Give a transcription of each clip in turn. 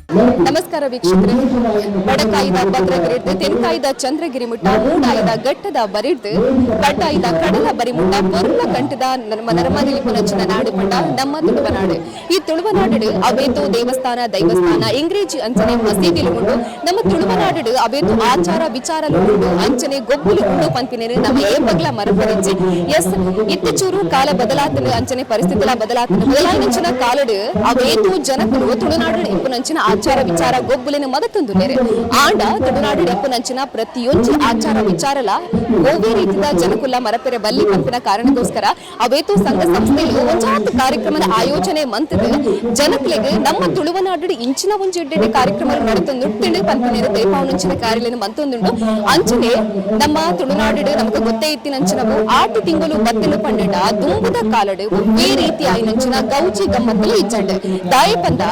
ನಮಸ್ಕಾರ ವೀಕ್ಷಕರೇ. ಬಡಕಾಯ್ದ ಭದ್ರಗಿರಿಡ್ದು ತೆನ್ಕಾಯ್ದ ಚಂದ್ರಗಿರಿ ಮುಟ್ಟ ಮೂಡಾಯ್ದ ಘಟ್ಟದ ಬರಿಡ್ದು ಕಡ್ಡಾಯ್ದ ಕಡಲ ಬರಿಮುಟ್ಟ ಪೊರ್ಲ ಕಂಟದ ನರಮದಿಲಿ ಪುನಚಿನ ನಾಡು ಪಂಡ ನಮ್ಮ ತುಳುವನಾಡು. ಈ ತುಳುವನಾಡು ಅವೇತು ದೇವಸ್ಥಾನ ದೈವಸ್ಥಾನ ಇಂಗ್ರೇಜಿ ಅಂಚನೆ ಮಸೀದಿಲು ಉಂಡು. ನಮ್ಮ ತುಳುವನಾಡು ಅವೇತು ಆಚಾರ ವಿಚಾರಲು ಉಂಡು. ಅಂಚನೆ ಗೊಬ್ಬುಲು ಉಂಡು ಪಂಪಿನೇರು ನಮ್ಮ ಏಪಗ್ಲ ಮರಪರಿಚೆ ಎಸ್ ಇತ್ತೀಚೂರು ಕಾಲ ಬದಲಾತನು ಅಂಚನೆ ಪರಿಸ್ಥಿತಿಲ ಬದಲಾತನು ಬದಲಾಯಿನಂಚಿನ ಕಾಲಡು ಅವೇತು ಜನಕರು ತುಳುನಾಡು ಇಂಪುನಂಚಿನ ಆಚಾರ ವಿಚಾರ ಗೊಬ್ಬುಲಿನ ಮದತೊಂದು ನೆರೆ ಆಂಡ ತುಳುನಾಡು ಇಂಪುನಂಚಿನ ಪ್ರತಿಯೊಂದು ಆಚಾರ ವಿಚಾರಲ ಗೋವಿ ರೀತಿಯ ಜನಕುಲ್ಲ ಮರಪೆರೆ ಬಲ್ಲಿ ಪಂಪಿನ ಕಾರಣಕ್ಕೋಸ್ಕರ ಅವೇತು ಸಂಘ ಸಂಸ್ಥೆಗಳು ಒಂಜಾತ್ ಕಾರ್ಯಕ್ರಮದ ಆಯೋಜನೆ ಮಂತದ ಜನಕ್ಲೆಗೆ ನಮ್ಮ ತುಳುವನಾಡು ಇಂಚಿನ ಒಂಜಿ ಎಡ್ಡೆ ಕಾರ್ಯಕ್ರಮ ನಡೆತೊಂದು ತಿಳಿ ಪಂಪಿನೇರು ದೇಪಾವನಂಚಿನ ಕಾರ್ಯಗಳನ್ನು ಮಂತೊಂದುಂಡು. ಅಂಚನೆ ನಮ್ಮ ತುಳುನಾಡು ನಮಗೆ ಗೊತ್ತೇ ಇತ್ತಿನಂಚಿನವು ಆಟಿ ತಿಂಗಳು ಬತ್ತಲು ಪಂಡ ದುಂಬುದ ಕಾಲಡು ಒಬ್ಬೇ ರೀತಿ ಆಯ್ನಂಚಿನ ಗೌಜಿ ಗಮ್ಮತ್ತಲು ಇಜ್ಜಂಡು ದಾಯ ಪಂದ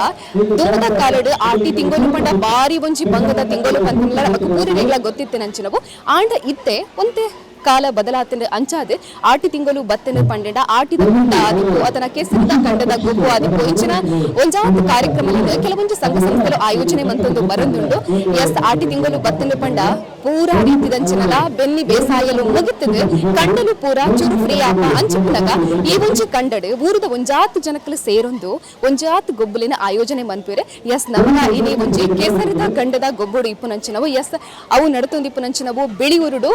ದುಂಬುದ ಕಾಲಡು ಆಟಿ ತಿಂಗಳು ಪಂಡ ಬಾರಿ ಒಂಜಿ ಬಂಗದ ತಿಂಗಳು ಪಂದಿಲ್ಲ ನಮಗೆ ಪೂರಿಗಳ ಗೊತ್ತಿತ್ತಿನಂಚಿನವು ಆಂಡ ಇತ್ತೆ ಒಂತೆ ಕಾಲ ಬದಲಾತನ ಅಂಚಾದೆ ಆಟಿ ತಿಂಗಳು ಬತ್ತನ ಪಂಡೆಂಡ ಆಟಿದ ಗುಡ್ಡ ಆದಿಪ್ಪು ಅದನ್ನ ಕೆಸರಿದ ಕಂಡದ ಗುಬ್ಬು ಆದಿಪ್ಪು ಇಂಚಿನ ಒಂಜಾತ್ ಕಾರ್ಯಕ್ರಮದಿಂದ ಕೆಲವೊಂದು ಸಂಘ ಸಂಸ್ಥೆಗಳು ಆಯೋಜನೆ ಮಂತೊಂದು ಬರಂದುಂಡು. ಎಸ್ ಆಟಿ ತಿಂಗಳು ಬತ್ತನ ಪಂಡ ಪೂರ ರೀತಿದಂಚಿನಲ ಬೆನ್ನಿ ಬೇಸಾಯಲು ಮುಗಿತದೆ ಕಂಡಲು ಪೂರ ಚುರು ಫ್ರೀ ಆಪ ಅಂಚಿಪುನಗ ಈ ಒಂಜಿ ಕಂಡಡು ಊರದ ಒಂಜಾತ್ ಜನಕಲು ಸೇರೊಂದು ಒಂಜಾತ್ ಗೊಬ್ಬುಲಿನ ಆಯೋಜನೆ ಮಂತ್ವೇರೆ. ಎಸ್ ನಮಗ ಇನಿ ಒಂಜಿ ಕೆಸರಿದ ಗಂಡದ ಗೊಬ್ಬುಡು ಇಪ್ಪುನಂಚಿನವು ಎಸ್ ಅವು ನಡತೊಂದಿಪ್ಪುನಂಚಿನವು ಬಿಳಿಯುರುಡು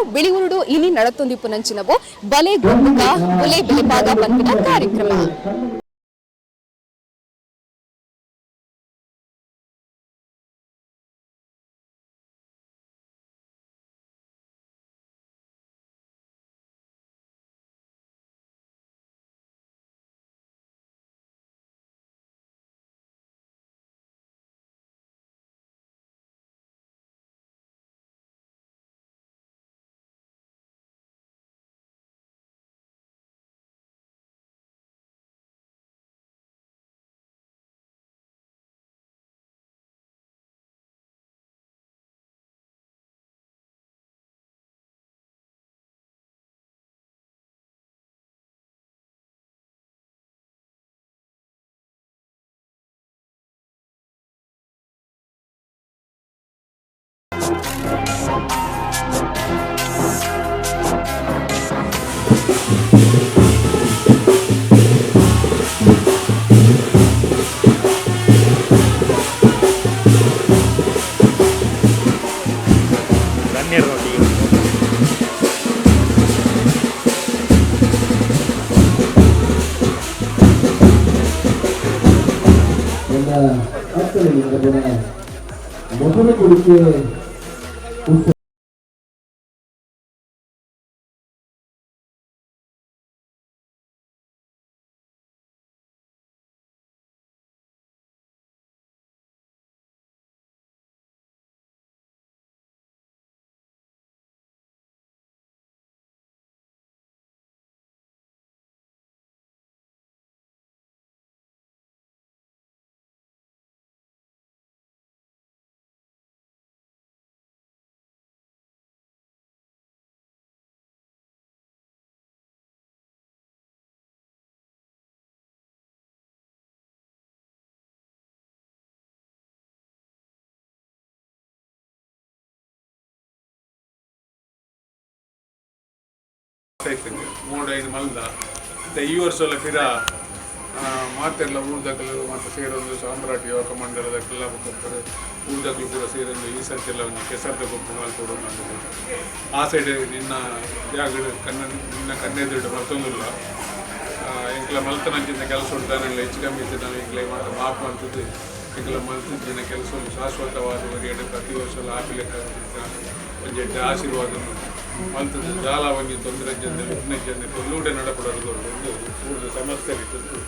ಇನಿ ನಡತೊಂದಿಪ್ಪುನಂಚಿನವು ಬಲೆ ಗೊಬ್ಬುಗ ಬುಲೆ ಬೆಲೆಪಾಗ ಪಂಪಿನ ಕಾರ್ಯಕ್ರಮ. ಮೊದಲ ಕೊಡುಗೆ ಮೂಡೈದು ಮಲ್ದ ಈ ವರ್ಷಲ್ಲ ಫಿರ ಮಾತೆಲ್ಲ ಊರ್ದಕ್ಕಲು ಮತ್ತು ಸೇರೊಂದು ಸಾಮ್ರಾಟ್ ಯುವಕ ಮಂಡಲದ ಕೆಲ್ಲ ಕೊಡ್ತಾರೆ ಊರ್ದಕ್ಕಲು ಕೂಡ ಸೇರೊಂದು ಈ ಸರ್ತಿಲ್ಲ ಒಂದು ಕೆಸರದ ಗೊಬ್ಬರ ಮಾಡ್ಕೊಡು ಆ ಸೈಡ್ ನಿನ್ನ ಜಾಗದ ನಿನ್ನ ಕಣ್ಣೆದುರು ಮತ್ತೊಂದಿಲ್ಲ ಎಂಕ್ಲ ಮಲ್ತನಂಚಿನ ಕೆಲಸ ಉಂಟಾನೆಲ್ಲ ಹೆಚ್ಚು ಕಮ್ಮಿ ಇತ್ತು ನಾವು ಎಂಕ್ಲೆ ಮಾಪು ಅಂತದ್ದು ಎಂಕ್ಲ ಮಲ್ತಿದ್ದಿನ ಕೆಲಸ ಶಾಶ್ವತವಾದ ವರೆಗೆ ಪ್ರತಿ ವರ್ಷ ಹಾಕಲಿಕ್ಕೆ ಒಂದು ಆಶೀರ್ವಾದ ಮಲ್ತದ್ದು ಜಾಲ ಒಂಜಿ ತೊಂದರೆ ಜನ ಜನ ಕೊಲ್ಲೂಡೆ ನಡಪಡೋದು ಒಂದು ಸಮಸ್ಯೆ ಇತ್ತು.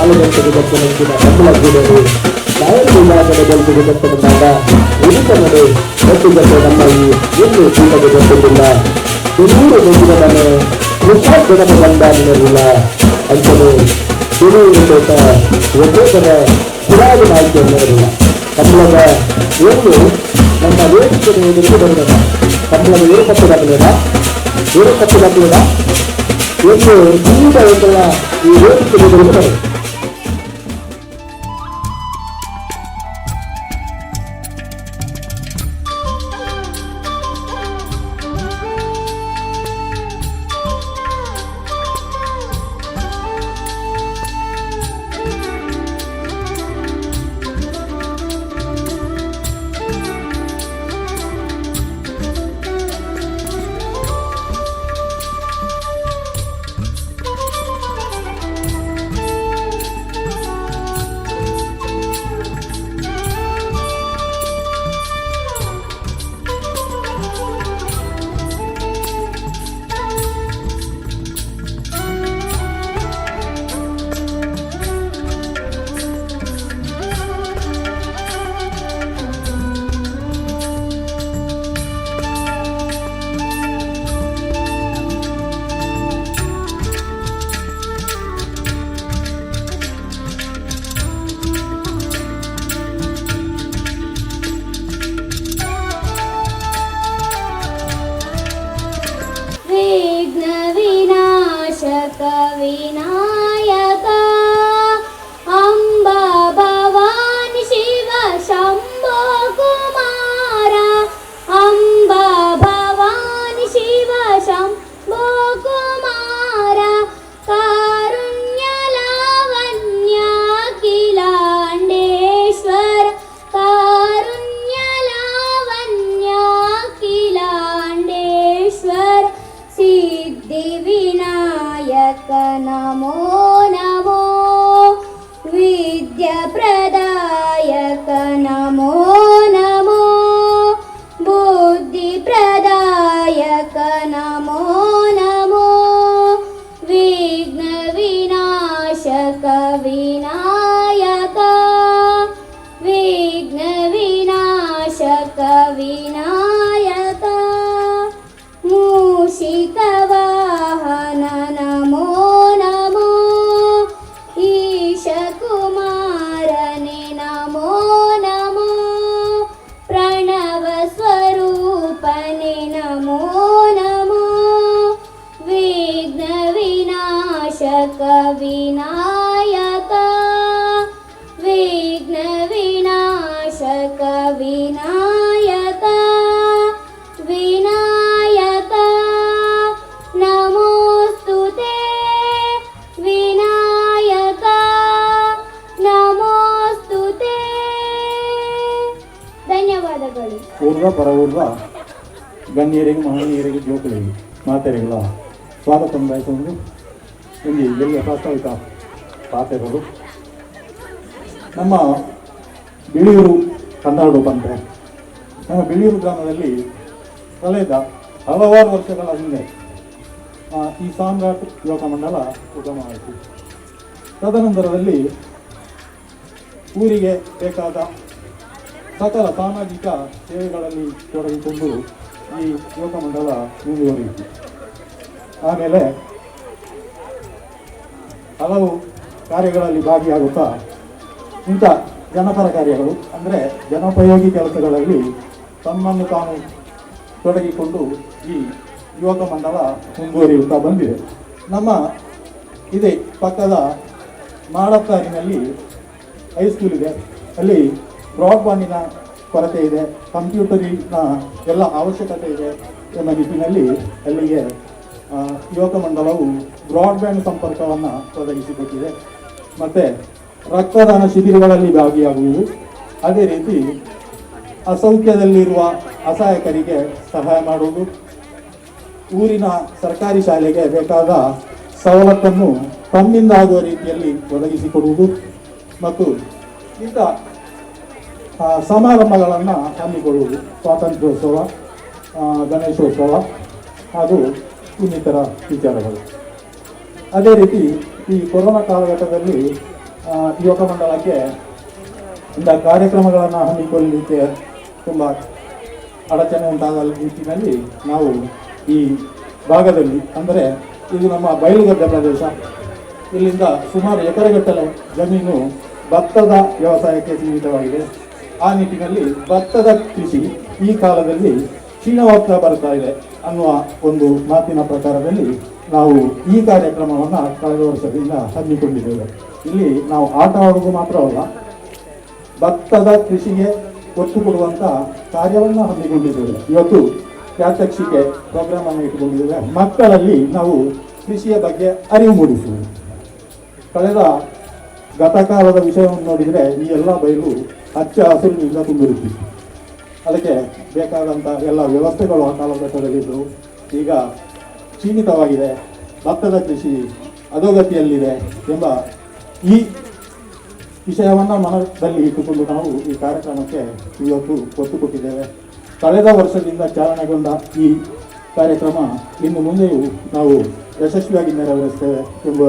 ಕಾಲಘಟ್ಟದ ದಪ್ಪನಕ್ಕಿನ ಹಮ್ಮಲ ಗೂಡರು ನಾಯಕ ವಿಭಾಗದ ಬೆಳಕಿಗೆ ದಪ್ಪನದಾಗ ಉಳಿತ ನಡೆ ಒಟ್ಟು ಜೊತೆ ನಮ್ಮ ಈ ಇನ್ನೂ ಕೂಟಕ್ಕೆ ಗೊತ್ತಿಲ್ಲ ಬೆಂಗಳೂರು ಬೆಂಗಿನ ಮನೆ ಕೃಷ್ಣಾರ್ಜುನನ ಬಂದಾನಿರಲಿಲ್ಲ ಅಂತಲೇ ಬೆಂಗಳೂರು ತೋಟ ಒಬ್ಬೊಬ್ಬರ ಪುರಾಣ ಮಾಹಿತಿಯನ್ನಿರಲಿಲ್ಲ ಕಮಲದ ಏನು ನಮ್ಮ ವೇದಿಕೆ ಎದುರಿಗೆ ಬರೋಣ ಕಮಲದ ಏನು ಕಪ್ಪದಾಗಲಿಲ್ಲ ಏನು ಕಪ್ಪದಾಗಲಿಲ್ಲ ಎಂದು ಜೀವಿತ ಒಂದಲ್ಲ ಈ ವೇದಿಕೆ ಎದುರಿಗೆ ಬರೋಣ. विनायक अंबा भवानी शिव शंभो कुमार अंबा भवानी शिव शंभो कुमार कारुण्य लावण्य किलांडेश्वर कारुण्य लावण्य किलांडेश्वर सिद्धि विनायक नमो नमो विद्या प्रदायक नमो नमो बुद्धि प्रदायक नमो नमो विघ्न विनाशक विनायक विघ्न विनाशक विनायक मूषिकवाहन नमो नमो ईशकुमारने नमो नमो प्रणवस्वरूपने नमो नमो विघ्न विनाशक विनायक विघ्न विनाशक विनायक विनायक नमोस्तुते विनायक नमोस्तुते ಧನ್ಯವಾದಗಳು. ಪೂರ್ವ ಪರಪೂರ್ವ ಗಣ್ಯರಿಗೆ ಮಹನೀಯರಿಗೆ ಜೋಕುಗಳಿಗೆ ಮಾತೆರೆಗಳ ಸ್ವಾಗತ ಬಯಸುವುದು ಇಲ್ಲಿ ಎಲ್ಲ ಪ್ರಾಸ್ತಾವಿಕ ಪಾತ್ರೆಗಳು ನಮ್ಮ ಬಿಳಿಯೂರು ಕನ್ನಡ ಪಂಥೆ ನಮ್ಮ ಬಿಳಿಯೂರು ಗ್ರಾಮದಲ್ಲಿ ಕಳೆದ ಹಲವಾರು ವರ್ಷಗಳ ಹಿಂದೆ ಈ ಸಾಮ್ರಾಟ್ ಯುವಕ ಮಂಡಲ ಉಗಮವಾಯಿತು. ತದನಂತರದಲ್ಲಿ ಊರಿಗೆ ಬೇಕಾದ ಸಕಲ ಸಾಮಾಜಿಕ ಸೇವೆಗಳಲ್ಲಿ ತೊಡಗಿಕೊಂಡು ಈ ಯುವಕ ಮಂಡಲ ಮುಂದುವರಿಯಿತು. ಆಮೇಲೆ ಹಲವು ಕಾರ್ಯಗಳಲ್ಲಿ ಭಾಗಿಯಾಗುತ್ತಾ ಇಂಥ ಜನಪರ ಕಾರ್ಯಗಳು ಅಂದರೆ ಜನೋಪಯೋಗಿ ಕೆಲಸಗಳಲ್ಲಿ ತಮ್ಮನ್ನು ತಾನು ತೊಡಗಿಕೊಂಡು ಈ ಯುವಕ ಮಂಡಲ ಮುಂದುವರಿಯುತ್ತಾ ಬಂದಿದೆ. ನಮ್ಮ ಇದೇ ಪಕ್ಕದ ಮಾಡತ್ತಾರಿನಲ್ಲಿ ಹೈಸ್ಕೂಲ್ ಇದೆ. ಅಲ್ಲಿ ಬ್ರಾಡ್ಬ್ಯಾಂಡಿನ ಕೊರತೆ ಇದೆ, ಕಂಪ್ಯೂಟರಿನ ಎಲ್ಲ ಅವಶ್ಯಕತೆ ಇದೆ ಎಂಬ ನಿಟ್ಟಿನಲ್ಲಿ ಅಲ್ಲಿಗೆ ಯುವಕ ಮಂಡಲವು ಬ್ರಾಡ್ಬ್ಯಾಂಡ್ ಸಂಪರ್ಕವನ್ನು ಒದಗಿಸಿಕೊಟ್ಟಿದೆ. ಮತ್ತು ರಕ್ತದಾನ ಶಿಬಿರಗಳಲ್ಲಿ ಭಾಗಿಯಾಗುವುದು, ಅದೇ ರೀತಿ ಅಸೌಖ್ಯದಲ್ಲಿರುವ ಅಸಹಾಯಕರಿಗೆ ಸಹಾಯ ಮಾಡುವುದು, ಊರಿನ ಸರ್ಕಾರಿ ಶಾಲೆಗೆ ಬೇಕಾದ ಸವಲತ್ತನ್ನು ತಮ್ಮಿಂದ ಆಗುವ ರೀತಿಯಲ್ಲಿ ಒದಗಿಸಿಕೊಡುವುದು ಮತ್ತು ಇಂಥ ಸಮಾರಂಭಗಳನ್ನು ಹಮ್ಮಿಕೊಳ್ಳುವುದು, ಸ್ವಾತಂತ್ರ್ಯೋತ್ಸವ, ಗಣೇಶೋತ್ಸವ ಹಾಗೂ ಇನ್ನಿತರ ವಿಚಾರಗಳು. ಅದೇ ರೀತಿ ಈ ಕೊರೋನಾ ಕಾಲಘಟ್ಟದಲ್ಲಿ ಯುವಕ ಮಂಡಲಕ್ಕೆ ಇಂಥ ಕಾರ್ಯಕ್ರಮಗಳನ್ನು ಹಮ್ಮಿಕೊಳ್ಳಲಿಕ್ಕೆ ತುಂಬ ಅಡಚಣೆ ಉಂಟಾದ ನಿಟ್ಟಿನಲ್ಲಿ ನಾವು ಈ ಭಾಗದಲ್ಲಿ, ಅಂದರೆ ಇದು ನಮ್ಮ ಬಯಲುಗದ್ದೆ ಪ್ರದೇಶ, ಇಲ್ಲಿಂದ ಸುಮಾರು ಎಕರೆಗಟ್ಟಲೆ ಜಮೀನು ಭತ್ತದ ವ್ಯವಸಾಯಕ್ಕೆ ಸೀಮಿತವಾಗಿದೆ. ಆ ನಿಟ್ಟಿನಲ್ಲಿ ಭತ್ತದ ಕೃಷಿ ಈ ಕಾಲದಲ್ಲಿ ಕ್ಷೀಣವಾಗ್ತಾ ಬರ್ತಾ ಇದೆ ಅನ್ನುವ ಒಂದು ಮಾತಿನ ಪ್ರಕಾರದಲ್ಲಿ ನಾವು ಈ ಕಾರ್ಯಕ್ರಮವನ್ನು ಕಳೆದ ವರ್ಷದಿಂದ ಹಮ್ಮಿಕೊಂಡಿದ್ದೇವೆ. ಇಲ್ಲಿ ನಾವು ಆಟ ಆಡುವುದು ಮಾತ್ರವಲ್ಲ, ಭತ್ತದ ಕೃಷಿಗೆ ಒತ್ತು ಕೊಡುವಂಥ ಕಾರ್ಯವನ್ನು ಹಮ್ಮಿಕೊಂಡಿದ್ದೇವೆ. ಇವತ್ತು ಪ್ರಾತ್ಯಕ್ಷಿಕೆ ಪ್ರೋಗ್ರಾಮ್ ಅನ್ನು ಇಟ್ಟುಕೊಂಡಿದ್ದೇವೆ. ಮಕ್ಕಳಲ್ಲಿ ನಾವು ಕೃಷಿಯ ಬಗ್ಗೆ ಅರಿವು ಮೂಡಿಸುವುದು. ಕಳೆದ ಗತಕಾಲದ ವಿಷಯವನ್ನು ನೋಡಿದರೆ ಈ ಎಲ್ಲ ಬಯಲು ಹಚ್ಚ ಹಸಿರಿನಿಂದ ತುಂಬಿರುತ್ತಿತ್ತು. ಅದಕ್ಕೆ ಬೇಕಾದಂಥ ಎಲ್ಲ ವ್ಯವಸ್ಥೆಗಳು ಆ ಕಾಲಘಟ್ಟದಲ್ಲಿದ್ದರು. ಈಗ ಸೀಮಿತವಾಗಿದೆ, ಭತ್ತದ ಕೃಷಿ ಅಧೋಗತಿಯಲ್ಲಿದೆ ಎಂಬ ಈ ವಿಷಯವನ್ನು ಮನದಲ್ಲಿ ಇಟ್ಟುಕೊಂಡು ನಾವು ಈ ಕಾರ್ಯಕ್ರಮಕ್ಕೆ ಇವತ್ತು ಒತ್ತು ಕೊಟ್ಟಿದ್ದೇವೆ. ಕಳೆದ ವರ್ಷದಿಂದ ಚಾಲನೆಗೊಂಡ ಈ ಕಾರ್ಯಕ್ರಮ ಇನ್ನು ಮುಂದೆಯೂ ನಾವು ಯಶಸ್ವಿಯಾಗಿ ನೆರವೇರಿಸ್ತೇವೆ ಎಂಬ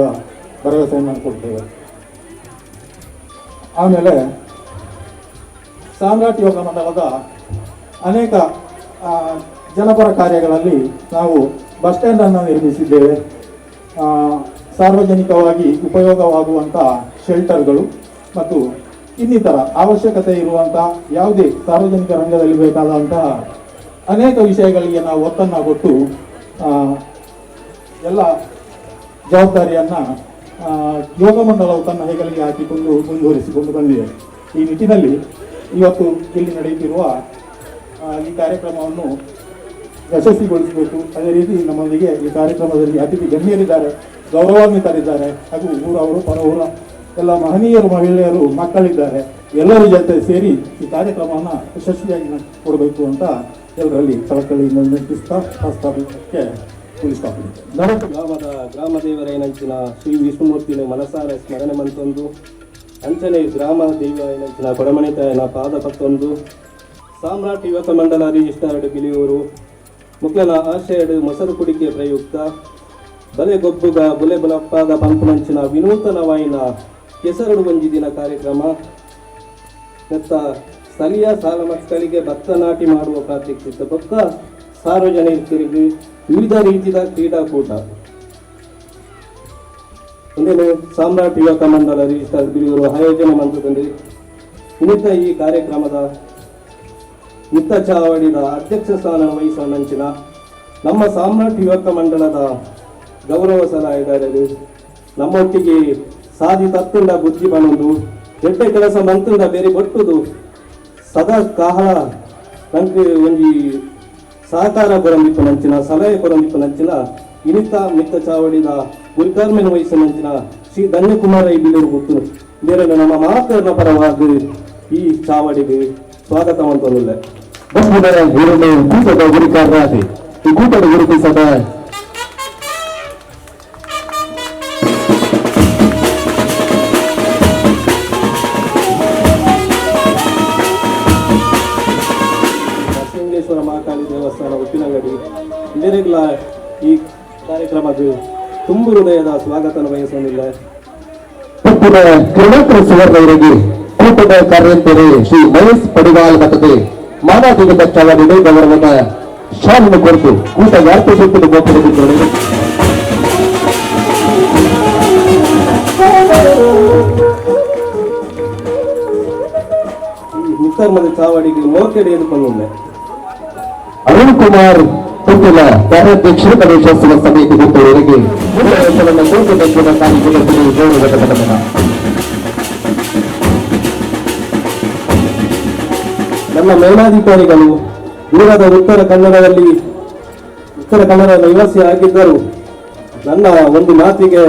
ಭರವಸೆಯನ್ನು ಕೊಡ್ತೇವೆ. ಆಮೇಲೆ ಸಾಮ್ರಾಟ್ ಯುವಕ ಮಂಡಲದ ಅನೇಕ ಜನಪರ ಕಾರ್ಯಗಳಲ್ಲಿ ನಾವು ಬಸ್ ಸ್ಟ್ಯಾಂಡನ್ನು ನಿರ್ಮಿಸಿದ್ದೇವೆ. ಸಾರ್ವಜನಿಕವಾಗಿ ಉಪಯೋಗವಾಗುವಂಥ ಶೆಲ್ಟರ್ಗಳು ಮತ್ತು ಇನ್ನಿತರ ಅವಶ್ಯಕತೆ ಇರುವಂಥ ಯಾವುದೇ ಸಾರ್ವಜನಿಕ ರಂಗದಲ್ಲಿ ಬೇಕಾದಂತಹ ಅನೇಕ ವಿಷಯಗಳಿಗೆ ನಾವು ಒತ್ತನ್ನು ಕೊಟ್ಟು ಎಲ್ಲ ಜವಾಬ್ದಾರಿಯನ್ನು ಯೋಗ ಮಂಡಲವು ತನ್ನ ಹೆಗಲಿಗೆ ಹಾಕಿಕೊಂಡು ಮುಂದುವರಿಸಿಕೊಂಡು ಬಂದಿದೆ. ಈ ನಿಟ್ಟಿನಲ್ಲಿ ಇವತ್ತು ಇಲ್ಲಿ ನಡೆಯುತ್ತಿರುವ ಈ ಕಾರ್ಯಕ್ರಮವನ್ನು ಯಶಸ್ವಿಗೊಳಿಸಬೇಕು. ಅದೇ ರೀತಿ ನಮ್ಮೊಂದಿಗೆ ಈ ಕಾರ್ಯಕ್ರಮದಲ್ಲಿ ಅತಿಥಿ ಗಣ್ಯರಿದ್ದಾರೆ, ಗೌರವಾನ್ವಿತರಿದ್ದಾರೆ, ಹಾಗೂ ಊರವರು ಪರವೂರ ಎಲ್ಲ ಮಹನೀಯರು, ಮಹಿಳೆಯರು, ಮಕ್ಕಳಿದ್ದಾರೆ. ಎಲ್ಲರ ಜೊತೆ ಸೇರಿ ಈ ಕಾರ್ಯಕ್ರಮವನ್ನು ಯಶಸ್ವಿಯಾಗಿ ಕೊಡಬೇಕು ಅಂತ ಎಲ್ಲರಲ್ಲಿ ಕಳಕಳಿಯಿಂದ ವಿನಂತಿಸ್ತಾ ಪ್ರಸ್ತಾಪಕ್ಕೆ ತಿಳಿಸ್ಕೊಂಡಿದ್ದೆ. ಗ್ರಾಮ ದೇವರೇನಂಚಿನ ಶ್ರೀ ವಿಷ್ಣುಮೂರ್ತಿನ ಮನಸಾರ ಸ್ಮರಣೆ ಮಂತೊಂದು ಅಂಚನೆ ಗ್ರಾಮ ದೇವರೇನಂಚಿನ ಕೊಡಮಣಿತಾಯನ ಪಾದ ಪತ್ತೊಂದು ಸಾಮ್ರಾಟ್ ಯುವಕ ಮಂಡಲ ರಿಜಿಸ್ಟರ್ಡ್ ಬಿಲಿಯೂರು ಮುಕ್ಲನ ಆಶಯಡ್ ಮೊಸರು ಕುಡಿಕೆ ಪ್ರಯುಕ್ತ ಬಲೆ ಗೊಬ್ಬುಗ ಬುಲೆ ಬಲಪ್ಪಾದ ಪಂಪುನಂಚಿನ ವಿನೂತನವಾಯಿನ ಕೆಸರಡು ಒಂಜಿ ದಿನ ಕಾರ್ಯಕ್ರಮ ಮತ್ತು ಸ್ಥಳೀಯ ಸಾಲ ಮಕ್ಕಳಿಗೆ ಭತ್ತ ನಾಟಿ ಮಾಡುವ ಪ್ರಾತ್ಯಕ್ಷಿಕೆ ಬೊಕ್ಕ ಸಾರ್ವಜನಿಕರಿಗೆ ವಿವಿಧ ರೀತಿಯ ಕ್ರೀಡಾಕೂಟ ಇಂದಿನ ಸಾಮ್ರಾಟ್ ಯುವಕ ಮಂಡಲ ರಿಜಿಸ್ಟರ್ ಬಿಲಿಯೂರು ಆಯೋಜನೆ ಮಂತ್ರದಲ್ಲಿ ಇನ್ನಿತ ಈ ಕಾರ್ಯಕ್ರಮದ ನಿತ್ತ ಚಾವಡಿದ ಅಧ್ಯಕ್ಷ ಸ್ಥಾನ ವಹಿಸುವಂಚಿನ ನಮ್ಮ ಸಾಮ್ರಾಟ್ ಯುವಕ ಮಂಡಲದ ಗೌರವ ಸಲಹೆಗಾರರು ನಮ್ಮೊಟ್ಟಿಗೆ ಸಾಧಿ ತತ್ತುಂಡ ಬುದ್ಧಿ ಬಣ್ಣದು ದೊಡ್ಡ ಕೆಲಸ ಮಂತುಂಡ ಬೇರೆ ಕೊಟ್ಟುದು ಸದಾ ಕಾಲ ನಂಗೆ ಒಂಜಿ ಸಹಕಾರ ಕೊರಂದಿಪ್ಪು ನಂಚಿನ ಸಲಹೆ ಕೊರಂದಿಪ್ಪು ನಂಚಿನ ಇನಿತ ಮಿತ್ತ ಚಾವಡಿದ ಗುರುಕರ್ಮೆನ ವಹಿಸಿನಂಚಿನ ಶ್ರೀ ಧನ್ಯಕುಮಾರ ಬಿಲಿಯೂರು ಗುಟ್ಟು ಬೇರೆ ನಮ್ಮ ಮಾತೃನ ಪರವಾಗಿ ಈ ಚಾವಡಿಗೆ ಸ್ವಾಗತವಂತನಿಲ್ಲ. ಕೂಟದ ಗುರಿಕಾರರಾಗಿ ಈ ಕೂಟದ ಗುರುತಿಸದ ಸಿಂಗೇಶ್ವರ ಮಹಾಕಾಳಿ ದೇವಸ್ಥಾನ ಉಪ್ಪಿನಂಗಡಿ ಬೇರೆಗಳ ಈ ಕಾರ್ಯಕ್ರಮಕ್ಕೆ ತುಂಬು ಹೃದಯದ ಸ್ವಾಗತ ವಹಿಸಲಿಲ್ಲ. ಕ್ರೀಡಾಕರ ಸುವರ್ಣವರಿಗೆ ಕೂಟದ ಕಾರ್ಯಂತರಿ ಶ್ರೀ ಮಹೇಶ್ ಪಡಿವಾಲ್ ಮತದೆ ಮಾನವೀಯ ಚಾವಡಿ ಗೌರವದ ಶಾಲೆಯನ್ನು ಕುರಿತು ಕೂಟ ವಾರ್ತೆ ಸುತ್ತಲು ಗೋಪಡಿಸಿದ್ದಾರೆ. ಈ ನಿತ್ತರ್ಮದ ಚಾವಡಿಗೆ ಮೋಕೆಡೆ ಎದುಕೊಂಡಿಲ್ಲ. ಅರುಣ್ ಕುಮಾರ್ ಪುತ್ತಲ ಕಾರ್ಯಾಧ್ಯಕ್ಷರು ಗಣೇಶೋತ್ಸವ ಸಮಿತಿ ಗುಂಪುವರಿಗೆ ಕೂಟದ ಕಾರ್ಯಕ್ರಮದಲ್ಲಿ ಗೌರವದ ಗಮನ. ನನ್ನ ಮೇಲಾಧಿಕಾರಿಗಳು ದೂರದ ಉತ್ತರ ಕನ್ನಡ ನಿವಾಸಿ ಆಗಿದ್ದರು ನನ್ನ ಒಂದು ಮಾತಿಗೆ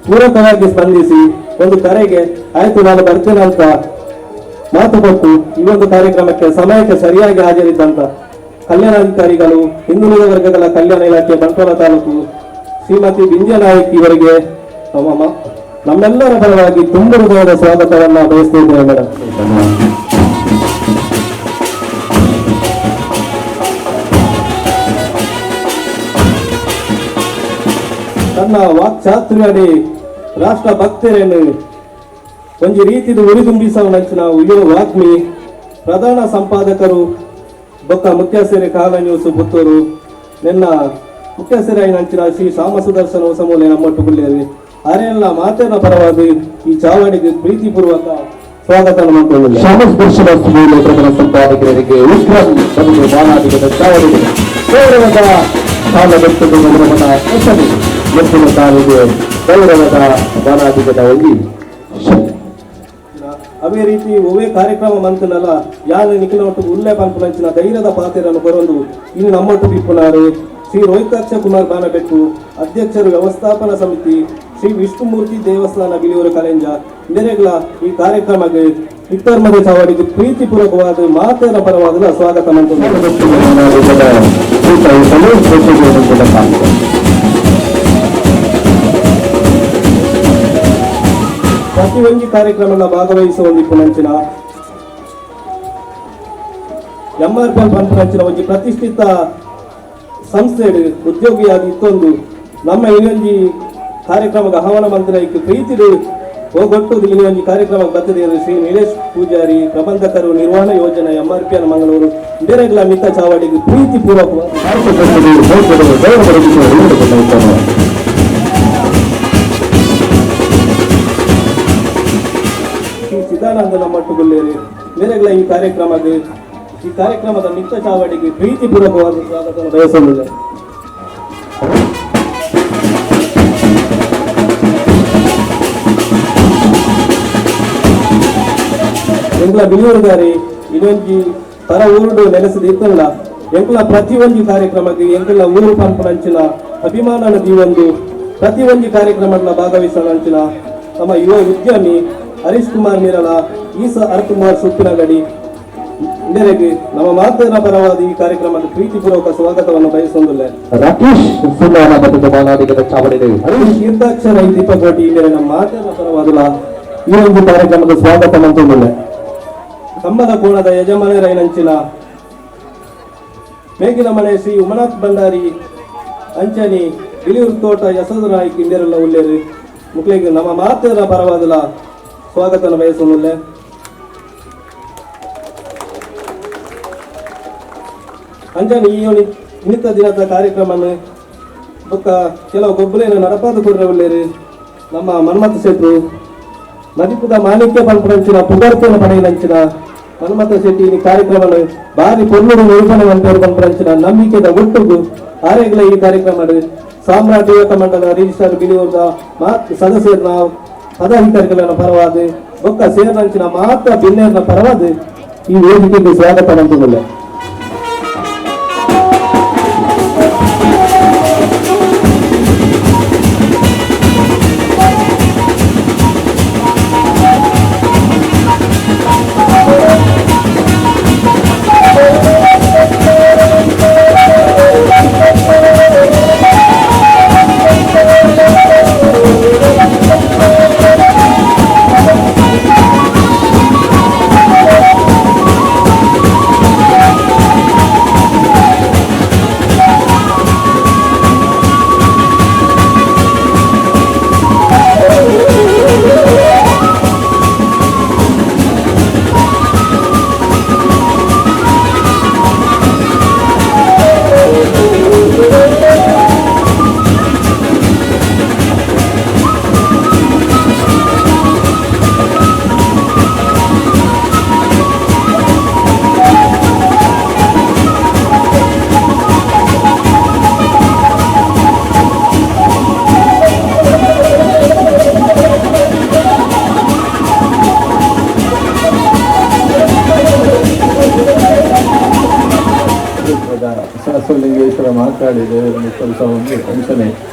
ಪೂರಕವಾಗಿ ಸ್ಪಂದಿಸಿ ಒಂದು ಕರೆಗೆ ಆಯ್ತು ನಾನು ಬರ್ತೇನೆ ಅಂತ ಮಾತು ಕೊಟ್ಟು ಈ ಒಂದು ಕಾರ್ಯಕ್ರಮಕ್ಕೆ ಸಮಯಕ್ಕೆ ಸರಿಯಾಗಿ ಹಾಜರಿದ್ದಂತ ಕಲ್ಯಾಣಾಧಿಕಾರಿಗಳು ಹಿಂದುಳಿದ ವರ್ಗಗಳ ಕಲ್ಯಾಣ ಇಲಾಖೆ ಬಂಟ್ವಾಳ ತಾಲೂಕು ಶ್ರೀಮತಿ ಬಿಂಜ ನಾಯಕ್ ಇವರಿಗೆ ನಮ್ಮೆಲ್ಲರ ಪರವಾಗಿ ತುಂಬ ಹೃದಯದ ಸ್ವಾಗತವನ್ನ ಬಯಸ್ತಿದ್ದೇವೆ ಮೇಡಮ್. ತನ್ನ ವಾಕ್ಚಾತುರ್ಯಡಿ ರಾಷ್ಟ್ರ ಭಕ್ತರನ್ನು ಒಂಜಿ ರೀತಿದು ಉರಿದುಂಬಿಸವನಂಚಿನ ಯುವ ವಾಗ್ಮಿ ಪ್ರಧಾನ ಸಂಪಾದಕರು ಬೊಕ್ಕ ಮುಖ್ಯಸ್ಥೆರೆ ಕಾಲ ನ್ಯೂಸ್ ಪುತ್ತೂರು ನಿನ್ನ ಮುಖ್ಯಸ್ಥೆರಾಯಿನಂಚಿನ ಶ್ರೀ ಶ್ಯಾಮ ಸುದರ್ಶನ ಹೊಸಮೂಲೆ ನಮ್ಮೊಟ್ಟು ಗುಳ್ಳೆರಿ ಅರೆಲ್ಲ ಮಾತೇನ ಪರವಾಗಿ ಈ ಚಾವಡಿಗೆ ಪ್ರೀತಿಪೂರ್ವಕ ಸ್ವಾಗತ ಮಾಡಿಕೊಳ್ಳಿ. ಶ್ಯಾಮಸ್ಪರ್ಶನ ಪ್ರಧಾನ ಸಂಪಾದಕರಿಗೆ ವಿಕ್ರಮ್ ಮತ್ತು ಬಾಲಾಧಿಕದ ಚಾವಡಿಗೆ ಗೌರವದ ಸಾಲವೆತ್ತದ ಗೌರವದ ಹೆಸರು ಎತ್ತಿನ ಸಾಲಿಗೆ ಗೌರವದ ಬಾಲಾಧಿಕದ ಒಳ್ಳಿ ಅವೇ ರೀತಿ ಒವೇ ಕಾರ್ಯಕ್ರಮ ಮಂತನಲ್ಲ ಯಾನ ನಿಖಿಲ ಒಟ್ಟು ಉಲ್ಲೆ ಪಂಪನಂಚಿನ ಧೈರ್ಯದ ಪಾತ್ರವನ್ನು ಕೊರೊಂದು ಇನ್ನು ನಮ್ಮೊಟ್ಟು ಇಪ್ಪುನಾರು ಶ್ರೀ ರೋಹಿತಾಕ್ಷ ಕುಮಾರ್ ಬಾನಬೆಟ್ಟು ಅಧ್ಯಕ್ಷರು ವ್ಯವಸ್ಥಾಪನಾ ಸಮಿತಿ ಶ್ರೀ ವಿಷ್ಣುಮೂರ್ತಿ ದೇವಸ್ಥಾನ ಬಿಳಿಯೂರು ಕಲೆಂಜ ಇಂದೆರೆಗಳ ಈ ಕಾರ್ಯಕ್ರಮಕ್ಕೆ ಇತ್ತರ್ಮದ ಚಾವಡಿಗೆ ಪ್ರೀತಿಪೂರ್ವಕವಾದ ಮಾತೇನ ಪರವಾದ ಸ್ವಾಗತ ಪ್ರತಿಯೊಂದು ಕಾರ್ಯಕ್ರಮದ ಭಾಗವಹಿಸುವ ಪುನಂಚಿನ MRPL ಪಂಪನಂಚಿನ ಒಂದು ಪ್ರತಿಷ್ಠಿತ ಸಂಸ್ಥೆ ಉದ್ಯೋಗಿಯಾಗಿ ಇತ್ತೊಂದು ನಮ್ಮ ಇನ್ನೊಂದು ಕಾರ್ಯಕ್ರಮದ ಆಹ್ವಾನ ಮಂತ್ರಿಕ್ಕೆ ಪ್ರೀತಿಡು ಹೋಗೊಟ್ಟುದು ಇನ್ನೊಂದು ಕಾರ್ಯಕ್ರಮಕ್ಕೆ ಬರ್ತದೆ ಶ್ರೀ ನೀಲೇಶ್ ಪೂಜಾರಿ ಪ್ರಬಂಧಕರು ನಿರ್ವಹಣಾ ಯೋಜನೆ MRPL ಮಂಗಳೂರು ಬೇರೆಗಳ ಮಿತ್ತ ಚಾವಡಿಗೆ ಪ್ರೀತಿಪೂರ್ವಕ ಚಿದಾನಂದ ನಮ್ಮಟ್ಟುಗುಳ್ಳೇರಿ ಬೇರೆಗಳ ಈ ಕಾರ್ಯಕ್ರಮದ ಮಿತ್ತ ಚಾವಡಿಗೆ ಪ್ರೀತಿಪೂರ್ವಕವಾದ ಸ್ವಾಗತ ಬಯಸಲಿದೆ. ಎಂಕ್ಲ ಬಿಳಿಯೂರುಗಾರಿ ಇನ್ನೊಂದು ಪರ ಊರುಡು ನೆಲೆಸಿದ ಇತ್ತಲ್ಲ ಎಂಕ್ಲ ಪ್ರತಿಯೊಂದು ಕಾರ್ಯಕ್ರಮಕ್ಕೆ ಎಂಕ್ಲ ಊರು ಪಂಪನಂಚಿನ ಅಭಿಮಾನನ ಜೀವೊಂದು ಪ್ರತಿಯೊಂದು ಕಾರ್ಯಕ್ರಮಗಳ ಭಾಗವಹಿಸಲಂಚಿನ ನಮ್ಮ ಯುವ ಉದ್ಯಮಿ ಹರೀಶ್ ಕುಮಾರ್ ಮೀರಲ ಈಸ ಅರ್ಕುಮಾರ್ ಸುಪ್ಪಿನಗಡಿ ಇಂದರೆಗೆ ನಮ್ಮ ಮಾತೇನ ಪರವಾದ ಈ ಕಾರ್ಯಕ್ರಮದ ಪ್ರೀತಿಪೂರ್ವಕ ಸ್ವಾಗತವನ್ನು ಬಯಸೊಂದಿಲ್ಲ. ರಾಕೇಶ್ ಸುಂದರ ಮತ್ತು ಬಾಲಾಧಿಕದ ಚಾವಡಿಗೆ ಹರೀಶ್ ತೀರ್ಥಾಕ್ಷರ ದೀಪಕೋಟಿ ಇಂದರೆ ನಮ್ಮ ಮಾತೇನ ಪರವಾದ ಈ ಒಂದು ಕಾರ್ಯಕ್ರಮದ ಸ್ವಾಗತ ಮಂತೊಂದಿಲ್ಲ. ಕಂಬದ ಕೋಣದ ಯಜಮಾನರೈನಂಚಿನ ಮೇಗಿನ ಮನೆ ಶ್ರೀ ಉಮನಾಥ್ ಭಂಡಾರಿ ಅಂಚನಿ ಬಿಳಿಯೂರು ತೋಟ ಯಶೋಧ ನಾಯ್ಕ ಇಂದರೆಲ್ಲ ಉಳ್ಳೇರಿ ಮುಕ್ಳಿಗೆ ನಮ್ಮ ಮಾತೇನ ಪರವಾದ ಸ್ವಾಗತನ ಬಯಸೋದಿಲ್ಲ. ಅಂಜಾನಿ ಈ ಇನ್ನಿತ ದಿನದ ಕಾರ್ಯಕ್ರಮವನ್ನು ಬೊಕ್ಕ ಕೆಲವು ಗೊಬ್ಬಲೇನು ನಡಪಾದ ಕೊಡ್ರೆ ಒಳ್ಳೆಯರು ನಮ್ಮ ಮನ್ಮಥ ಶೆಟ್ರು ಮದಿಪುದ ಮಾಣಿಕ್ಯ ಪಂಪನಂಚಿನ ಪುಗರ್ಪನ ಪಡೆಯಲಂಚಿನ ಮನ್ಮಥ ಶೆಟ್ಟಿ ಈ ಕಾರ್ಯಕ್ರಮ ಭಾರಿ ಪೊನ್ನೂರು ನಿರೂಪಣೆ ಪಂಪೇರು ಪಂಪನಂಚಿನ ನಂಬಿಕೆದ ಒಟ್ಟುಗು ಆರೆಗಳ ಈ ಕಾರ್ಯಕ್ರಮ ಸಾಮ್ರಾಟ್ ಯುವಕ ಮಂಡಲ ರಿಜಿಸ್ಟ್ರಾರ್ ಬಿಳಿಯೂರದ ಸದಸ್ಯರನ್ನ ಪದಾಧಿಕಾರಿಗಳ ಪರವಾದ ಬೊಕ್ಕ ಸೇರ್ನಂಚಿನ ಮಾತ್ರ ಬಿನ್ನೇರ್ನ ಪರವಾದ ಈ ವೇದಿಕೆಗೆ ಸ್ವಾಗತ ಮಂತುದಿಲ್ಲ. ಸಹಸ್ರಲಿಂಗೇಶ್ವರ ಮಾತಾಡಿದೆ ಒಂದು ಸ್ವಲ್ಪ ಒಂದು ಅಂಶನೆ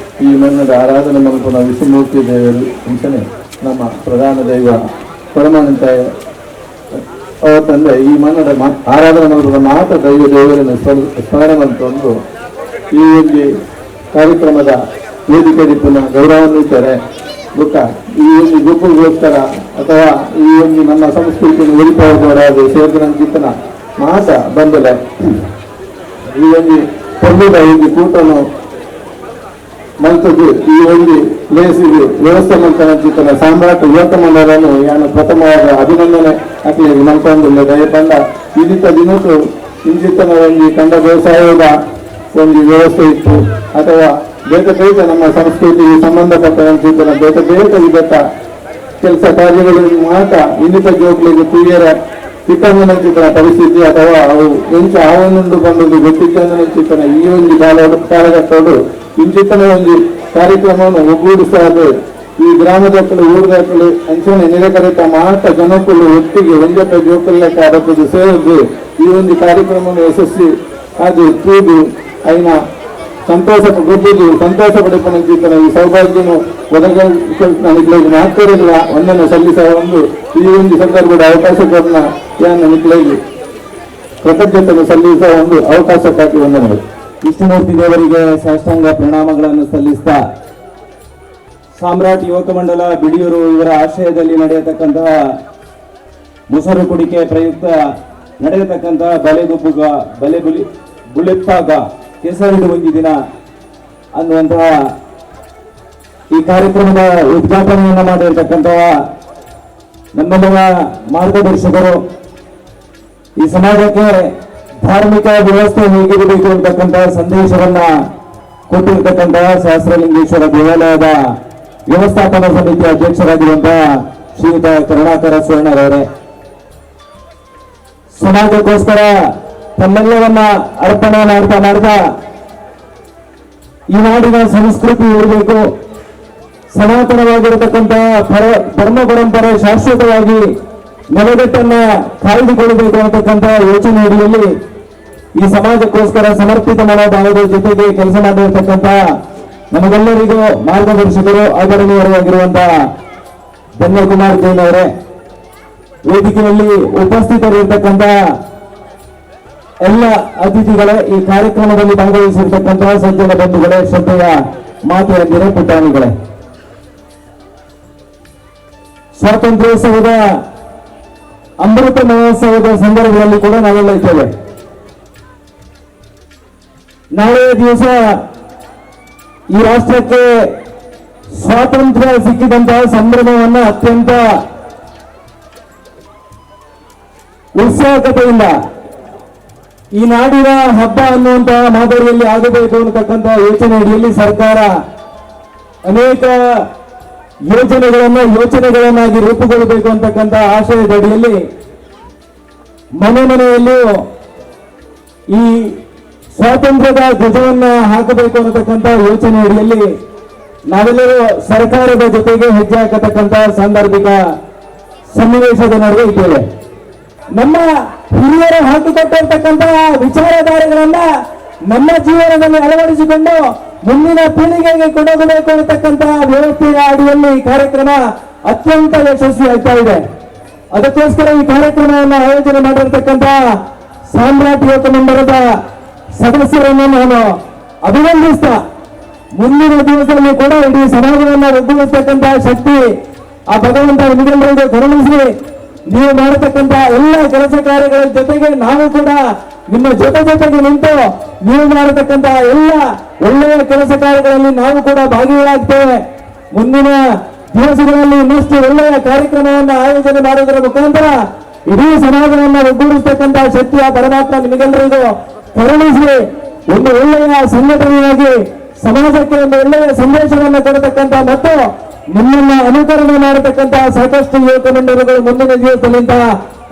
ಈ ಮನ್ನದ ಆರಾಧನೆ ಮಲ್ಪನ ವಿಷ್ಣುಮೂರ್ತಿ ದೇವರು ಅಂಶನೆ ನಮ್ಮ ಪ್ರಧಾನ ದೈವ ಪರಮಾನಂತ ಅವತ್ತಂದ್ರೆ ಈ ಮನ್ನದ ಆರಾಧನೆ ಮಲ್ಪನ ಮಾತ್ರ ದೈವ ದೇವರನ್ನು ಸ್ಮರಣೆ ಮಂತೊಂದು ಈ ಒಂದು ಕಾರ್ಯಕ್ರಮದ ವೇದಿಕೆ ಪುನಃ ಗೌರವಾನ್ವಿತರೆ ದುಃಖ ಈ ಒಂದು ಗುಂಪುಗೋಸ್ಕರ ಅಥವಾ ಈ ಒಂದು ನಮ್ಮ ಸಂಸ್ಕೃತಿಯನ್ನು ಉಳಿಪೋದು ಸೇರಿದಂತಿತ್ತನ ಮಾಸ ಬಂದಲೆ ಈ ಒಂದು ಪೊಂದುದ ಈ ಕೂಟನು ಮಂತದ್ದು ಈ ಒಂದು ಪ್ಲೇಸಿಗೆ ವ್ಯವಸ್ಥೆ ಮಂತ್ರಿನ ಸಾಮ್ರಾಟ್ ಯುವಕ ಮಂಡಲನ್ನು ಯಾನು ಪ್ರಥಮವಾದ ಅಭಿನಂದನೆ ಹಾಕಲಿಕ್ಕೆ ಮಂತ್ರಿಲ್ಲ ದಯಪಂಡ ಇದಿತ್ತ ದಿನಕ್ಕೂ ಇಂಜಿತ್ತನ ಒಂದು ಕಂಡ ವ್ಯವಸಾಯದ ಒಂದು ವ್ಯವಸ್ಥೆ ಇತ್ತು ಅಥವಾ ಬೇರೆ ಬೇರೆ ನಮ್ಮ ಸಂಸ್ಕೃತಿಗೆ ಸಂಬಂಧಪಟ್ಟಂತಿದ್ದನ ಬೇರೆ ಬೇರೆ ವಿಧದ ಕೆಲಸ ಕಾರ್ಯಗಳಲ್ಲಿ ಮಾತ್ರ ಇನ್ನಿತ ಜೋಕ್ಲಿಗೆ ಪ್ರಿಯರ ಚಿಕ್ಕಂದಿನ ಪರಿಸ್ಥಿತಿ ಅಥವಾ ಅವು ಎಂಚ ಆವನುಂಡು ಬಂದದ್ದು ಗೊತ್ತಿದ್ದನ ಈ ಒಂದು ಕಾಲಘಟ್ಟೋಡು ಇಂಚಿತನ ಒಂದು ಕಾರ್ಯಕ್ರಮವನ್ನು ಒಗ್ಗೂಡಿಸಾದು ಈ ಗ್ರಾಮದಕ್ಕಳು ಊರದಕ್ಕಳು ಅಂಚನೆ ನಿರಕರಿತ ಮಾತ್ರ ಜನಕ್ಕಳು ಒಟ್ಟಿಗೆ ಒಂದೆಟ್ಟ ಜೋಕಲ್ಲೆಕ್ಕ ಅದಕ್ಕದು ಸೇರಿದ್ದು ಈ ಒಂದು ಕಾರ್ಯಕ್ರಮವನ್ನು ಯಶಸ್ವಿ ಅದು ಕೂದು అయిన ಸಂತೋಷ ಗೊತ್ತಿದ್ದು ಸಂತೋಷ ಪಡಿಪಣಂಚಿತನ ಈ ಸೌಭಾಗ್ಯನು ಒದಗಿಗೆ ಮಾತಾಡಿಲ್ಲ ಒಂದನ್ನು ಸಲ್ಲಿಸುವ ಒಂದು ಈ ಒಂದು ಸಂದರ್ಭದ ಅವಕಾಶಗಳನ್ನ ಯಾನ ನಿಕ್ಲೆಗೆ ಕೃತಜ್ಞತೆಯನ್ನು ಸಲ್ಲಿಸುವ ಒಂದು ಅವಕಾಶಕ್ಕಾಗಿ ವಂದನೆಗಳು. ವಿಷ್ಣುಮೂರ್ತಿ ದೇವರಿಗೆ ಸಾಷ್ಟಾಂಗ ಪ್ರಣಾಮಗಳನ್ನು ಸಲ್ಲಿಸ್ತಾ ಸಾಮ್ರಾಟ್ ಯುವಕ ಮಂಡಲ ಬಿಡಿಯೂರು ಇವರ ಆಶ್ರಯದಲ್ಲಿ ನಡೆಯತಕ್ಕಂತಹ ಮೊಸರು ಕುಡಿಕೆ ಪ್ರಯುಕ್ತ ನಡೆಯತಕ್ಕಂತಹ ಬಲೆ ಬುಲೆಪ್ಪಾಗ ಕೆಸರಿಡು ಒಂದು ದಿನ ಅನ್ನುವಂತಹ ಈ ಕಾರ್ಯಕ್ರಮದ ಉದ್ಘಾಟನೆಯನ್ನು ಮಾಡಿರ್ತಕ್ಕಂತಹ ನಮ್ಮೆಲ್ಲರ ಮಾರ್ಗದರ್ಶಕರು, ಈ ಸಮಾಜಕ್ಕೆ ಧಾರ್ಮಿಕ ವ್ಯವಸ್ಥೆ ಹೇಗಿರಬೇಕು ಅಂತಕ್ಕಂತಹ ಸಂದೇಶವನ್ನ ಕೊಟ್ಟಿರ್ತಕ್ಕಂತಹ ಸಹಸ್ರಲಿಂಗೇಶ್ವರ ದೇವಾಲಯದ ವ್ಯವಸ್ಥಾಪನಾ ಸಮಿತಿ ಅಧ್ಯಕ್ಷರಾಗಿರುವಂತಹ ಶ್ರೀಯುತ ಕರುಣಾಕರ ಸುವರ್ಣರವರೇ, ಸಮಾಜಕ್ಕೋಸ್ಕರ ತಮ್ಮೆಲ್ಲವನ್ನ ಅರ್ಪಣೆ ಮಾಡ್ತಾ ಈ ನಾಡಿನ ಸಂಸ್ಕೃತಿ ಇರಬೇಕು, ಸನಾತನವಾಗಿರತಕ್ಕಂತಹ ಧರ್ಮ ಪರಂಪರೆ ಶಾಶ್ವತವಾಗಿ ನೆಲೆಗಟ್ಟನ್ನ ಕಾಯ್ದುಕೊಳ್ಳಬೇಕು ಅನ್ನತಕ್ಕಂತಹ ಯೋಚನೆ ಅಡಿಯಲ್ಲಿ ಈ ಸಮಾಜಕ್ಕೋಸ್ಕರ ಸಮರ್ಪಿತ ಮನೋಭಾವದ ಜೊತೆಗೆ ಕೆಲಸ ಮಾಡಿರತಕ್ಕಂತಹ ನಮಗೆಲ್ಲರಿಗೂ ಮಾರ್ಗದರ್ಶಕರು ಆದರಣೀಯರಾಗಿರುವಂತಹ ಧನ್ಯಕುಮಾರ್ ಜೈನ್ ಅವರೇ, ವೇದಿಕೆಯಲ್ಲಿ ಉಪಸ್ಥಿತರಿರ್ತಕ್ಕಂತಹ ಎಲ್ಲ ಅತಿಥಿಗಳೇ, ಈ ಕಾರ್ಯಕ್ರಮದಲ್ಲಿ ಭಾಗವಹಿಸಿರ್ತಕ್ಕಂತಹ ಸಜ್ಜನ ಬಂಧುಗಳೇ, ಶ್ರದ್ಧೆಯ ಮಾತೆಯಂದಿರೇ, ಪುಟಾಣಿಗಳೇ, ಸ್ವಾತಂತ್ರ್ಯೋತ್ಸವದ ಅಮೃತ ಮಹೋತ್ಸವದ ಸಂದರ್ಭದಲ್ಲಿ ಕೂಡ ನಾವೆಲ್ಲ ಇದ್ದೇವೆ. ನಾಳೆಯ ದಿವಸ ಈ ರಾಷ್ಟ್ರಕ್ಕೆ ಸ್ವಾತಂತ್ರ್ಯ ಸಿಕ್ಕಿದಂತಹ ಸಂಭ್ರಮವನ್ನ ಅತ್ಯಂತ ಉತ್ಸಾಹಕತೆಯಿಂದ ಈ ನಾಡಿನ ಹಬ್ಬ ಅನ್ನುವಂತಹ ಮಾದರಿಯಲ್ಲಿ ಆಗಬೇಕು ಅನ್ನತಕ್ಕಂತಹ ಯೋಚನೆ ಅಡಿಯಲ್ಲಿ ಸರ್ಕಾರ ಅನೇಕ ಯೋಚನೆಗಳನ್ನಾಗಿ ರೂಪುಗೊಳ್ಳಬೇಕು ಅಂತಕ್ಕಂಥ ಆಶಯದ ಅಡಿಯಲ್ಲಿ ಮನೆಯಲ್ಲೂ ಈ ಸ್ವಾತಂತ್ರ್ಯದ ಧ್ವಜವನ್ನ ಹಾಕಬೇಕು ಅನ್ನತಕ್ಕಂಥ ಯೋಚನೆ ಅಡಿಯಲ್ಲಿ ನಾವೆಲ್ಲರೂ ಸರ್ಕಾರದ ಜೊತೆಗೆ ಹೆಜ್ಜೆ ಹಾಕತಕ್ಕಂತಹ ಸಾಂದರ್ಭಿಕ ಸನ್ನಿವೇಶದ ನಡುವೆ ಇದ್ದೇವೆ. ನಮ್ಮ ಹಿರಿಯರು ಹಾಕಿಕೊಟ್ಟಿರ್ತಕ್ಕಂತಹ ವಿಚಾರಧಾರೆಗಳನ್ನ ನಮ್ಮ ಜೀವನದಲ್ಲಿ ಅಳವಡಿಸಿಕೊಂಡು ಮುಂದಿನ ಪೀಳಿಗೆಗೆ ಕೊಡಬೇಕು ಅನ್ನತಕ್ಕಂತಹ ವ್ಯವಸ್ಥೆಯ ಅಡಿಯಲ್ಲಿ ಈ ಕಾರ್ಯಕ್ರಮ ಅತ್ಯಂತ ಯಶಸ್ವಿ ಆಗ್ತಾ ಇದೆ. ಅದಕ್ಕೋಸ್ಕರ ಈ ಕಾರ್ಯಕ್ರಮವನ್ನು ಆಯೋಜನೆ ಮಾಡಿರ್ತಕ್ಕಂತಹ ಸಾಮ್ರಾಟ್ ಯುವಕ ಮಂಡಲದ ಸದಸ್ಯರನ್ನು ನಾನು ಅಭಿನಂದಿಸ್ತಾ, ಮುಂದಿನ ದಿವಸದಲ್ಲಿ ಕೂಡ ಇಡೀ ಸಮಾಜವನ್ನು ಒಗ್ಗೂಡಿಸ್ತಕ್ಕಂತಹ ಶಕ್ತಿ ಆ ಭಗವಂತ ನಿಮ್ಮೆಲ್ಲರಿಗೂ ಕರುಣಿಸಿ, ನೀವು ಮಾಡತಕ್ಕಂತ ಎಲ್ಲ ಕೆಲಸ ಕಾರ್ಯಗಳ ಜೊತೆಗೆ ನಾವು ಕೂಡ ನಿಮ್ಮ ಜೊತೆಗೆ ನಿಂತು ನೀವು ಮಾಡತಕ್ಕಂತ ಎಲ್ಲ ಒಳ್ಳೆಯ ಕೆಲಸ ಕಾರ್ಯಗಳಲ್ಲಿ ನಾವು ಕೂಡ ಭಾಗಿಯಾಗ್ತೇವೆ. ಮುಂದಿನ ದಿವಸಗಳಲ್ಲಿ ಇನ್ನಷ್ಟು ಒಳ್ಳೆಯ ಕಾರ್ಯಕ್ರಮವನ್ನು ಆಯೋಜನೆ ಮಾಡುವುದರ ಮುಖಾಂತರ ಇಡೀ ಸಮಾಜವನ್ನು ಒಗ್ಗೂಡಿಸ್ತಕ್ಕಂತಹ ಶಕ್ತಿಯ ಪರಮಾತ್ಮ ನಿಮಗೆಲ್ಲರಿಗೂ ಕರುಣಿಸಿ ಒಂದು ಒಳ್ಳೆಯ ಸಂಘಟನೆಯಾಗಿ ಸಮಾಜಕ್ಕೆ ಒಂದು ಒಳ್ಳೆಯ ಸಂದೇಶವನ್ನು ಕೊಡತಕ್ಕಂತ ಮತ್ತು ನಿಮ್ಮನ್ನ ಅನುಕರಣೆ ಮಾಡತಕ್ಕಂತಹ ಸಾಕಷ್ಟು ಯುವಕ ಮಂಡಲಗಳು ಮುಂದಿನ ದಿವಸದಲ್ಲಿಂತಹ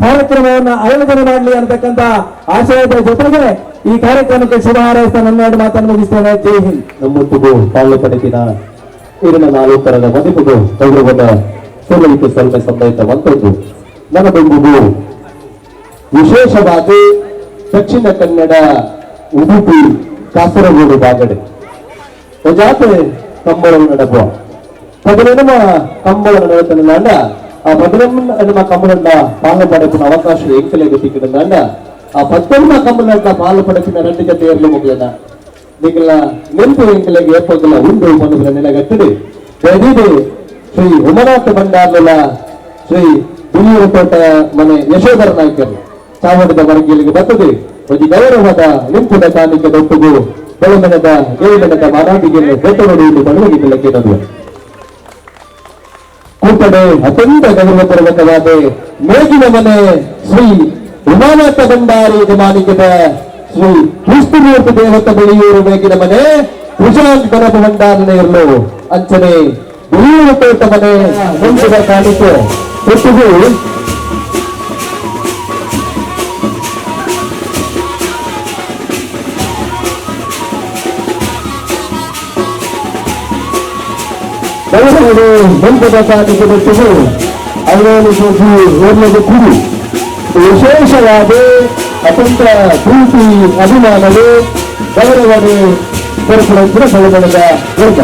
ಕಾರ್ಯಕ್ರಮವನ್ನು ಆಯೋಜನೆ ಮಾಡಲಿ ಅಂತಕ್ಕಂಥ ಆಶಯದ ಜೊತೆಗೆ ಈ ಕಾರ್ಯಕ್ರಮಕ್ಕೆ ಶುಭ ಹಾರೈಸ್ತಾ ನನ್ನ ಮಾತನ್ನು ಮುಗಿಸ್ತೇನೆ. ಜೈ ಹಿಂದ್. ನಮ್ಮೊಟ್ಟಿಗೂ ಪಾಲು ಪಡೆದಿನ ಇರಿನ ನಾಲ್ಕರದ ಮದಿಪುಗೂ ಗೌರವದ ಸೋಲಲಿಕ್ಕೆ ಸ್ವಲ್ಪ ಸಂಬಂಧಿತವಂತದ್ದು ನನಗೊಂದು ವಿಶೇಷವಾಗಿ ದಕ್ಷಿಣ ಕನ್ನಡ ಉಡುಪಿ ಕಾಸರಗೋಡು ಬಾಗಡೆ ಜಾತ್ರೆ ಕಂಬಳ ನಡಬುವ ಪದಿನೆನಮ ಕಂಬಳ ನಡತನಂಡ ಆ 11వ కమ్మలంట పాలు పడపిన అవకాశం ఎంకలేగా తిక్కినందండ ఆ 19వ కమ్మలంట పాలు పడపిన రెండు జతేర్లు ముగియన మిగిలిన నెంపు ఎంకలేగా ఏపొద్దుల ఉండు మనుగుల నిలగట్టుడి ప్రతిది శ్రీ ఉమనాథ బండార్ల శ్రీ ಬಿಳಿಯೂರು ತೋಟ ಮನೆ ಯಶೋಧರ ನಾಯ್ಕರು ಚಾವಡಿದ ವರ್ಗೀಲಿಗೆ ಬರ್ತದೆ ಒಂದು ಗೌರವದ ನಿಂಪುದ ಕಾಣಿಕೆ ದೊಡ್ಡದು ಬೆಳಮನದ ಏಳಮನದ ಮಾರಾಟಿಗೆಯನ್ನು ಫೋಟೋ ನೋಡುವುದು ಬಣ್ಣಗಿದ್ದಲಕ್ಕೆ ನಡುವೆ ಕೂಟಡೆ ಅತ್ಯಂತ ಗೌರವಪೂರ್ವಕವಾದ ಮೇಗಿನ ಮನೆ ಶ್ರೀ ಉಮಾನಾಥ ಭಂಡಾರಿ ಯಜಮಾನಿಕದ ಶ್ರೀ ಕೃಷ್ಣಮೂರ್ತಿ ದೇವತ ಬೆಳೆಯೂರು ಮೇಗಿನ ಮನೆ ಕುಶಾಂತ್ ಗಣಪ ಭಂಡಾರನ ಇರಲು ಅಂಚನೆ ಬೆಳೆಯೂರು ತೋಟ ಮನೆ ಮುಂಚಿನ ಕಾಣಿಕೆ ಒಟ್ಟಿಗೂ ಬೆಳಗಡೆ ಮುಂಚದ ಕಾಣಿಕೆ ಒಟ್ಟಿಗೂ ಅವರನ್ನು ಸೋಸಿ ಓರ್ಲದ ಕುಡಿ ವಿಶೇಷವಾದ ಅತ್ಯಂತ ಪ್ರೀತಿ ಅಭಿಮಾನವೇ ಗೌರವವೇ ಕೊರಪುರ ಬೆಳಗಣದ ವರ್ಗ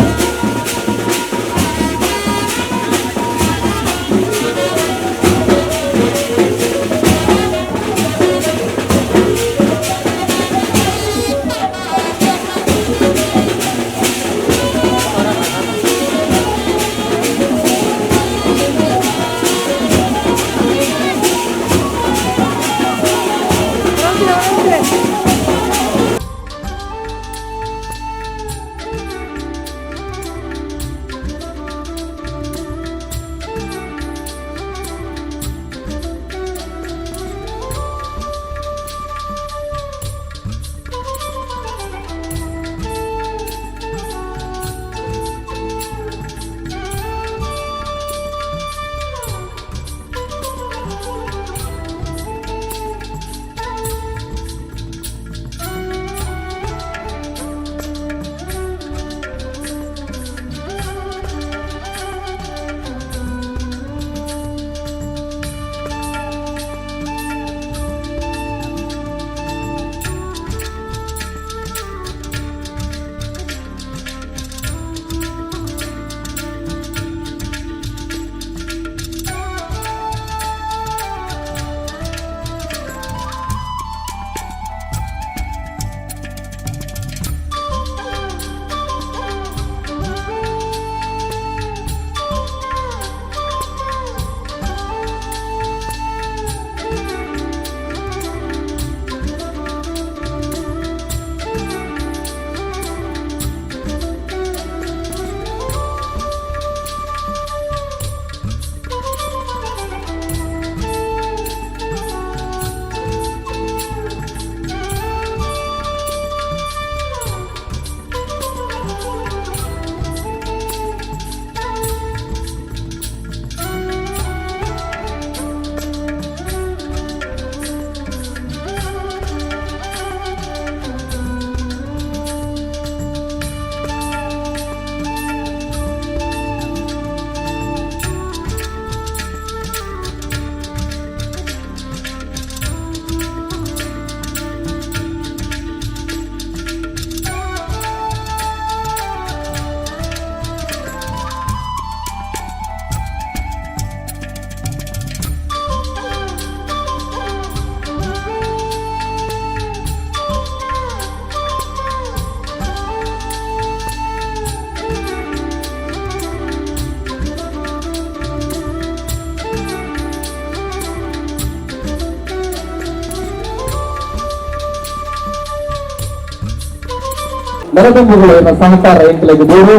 ಮನದಂಬುಗಳ ಸಹಕಾರ ಎಂಕಲೆಗೆ ಮೂರು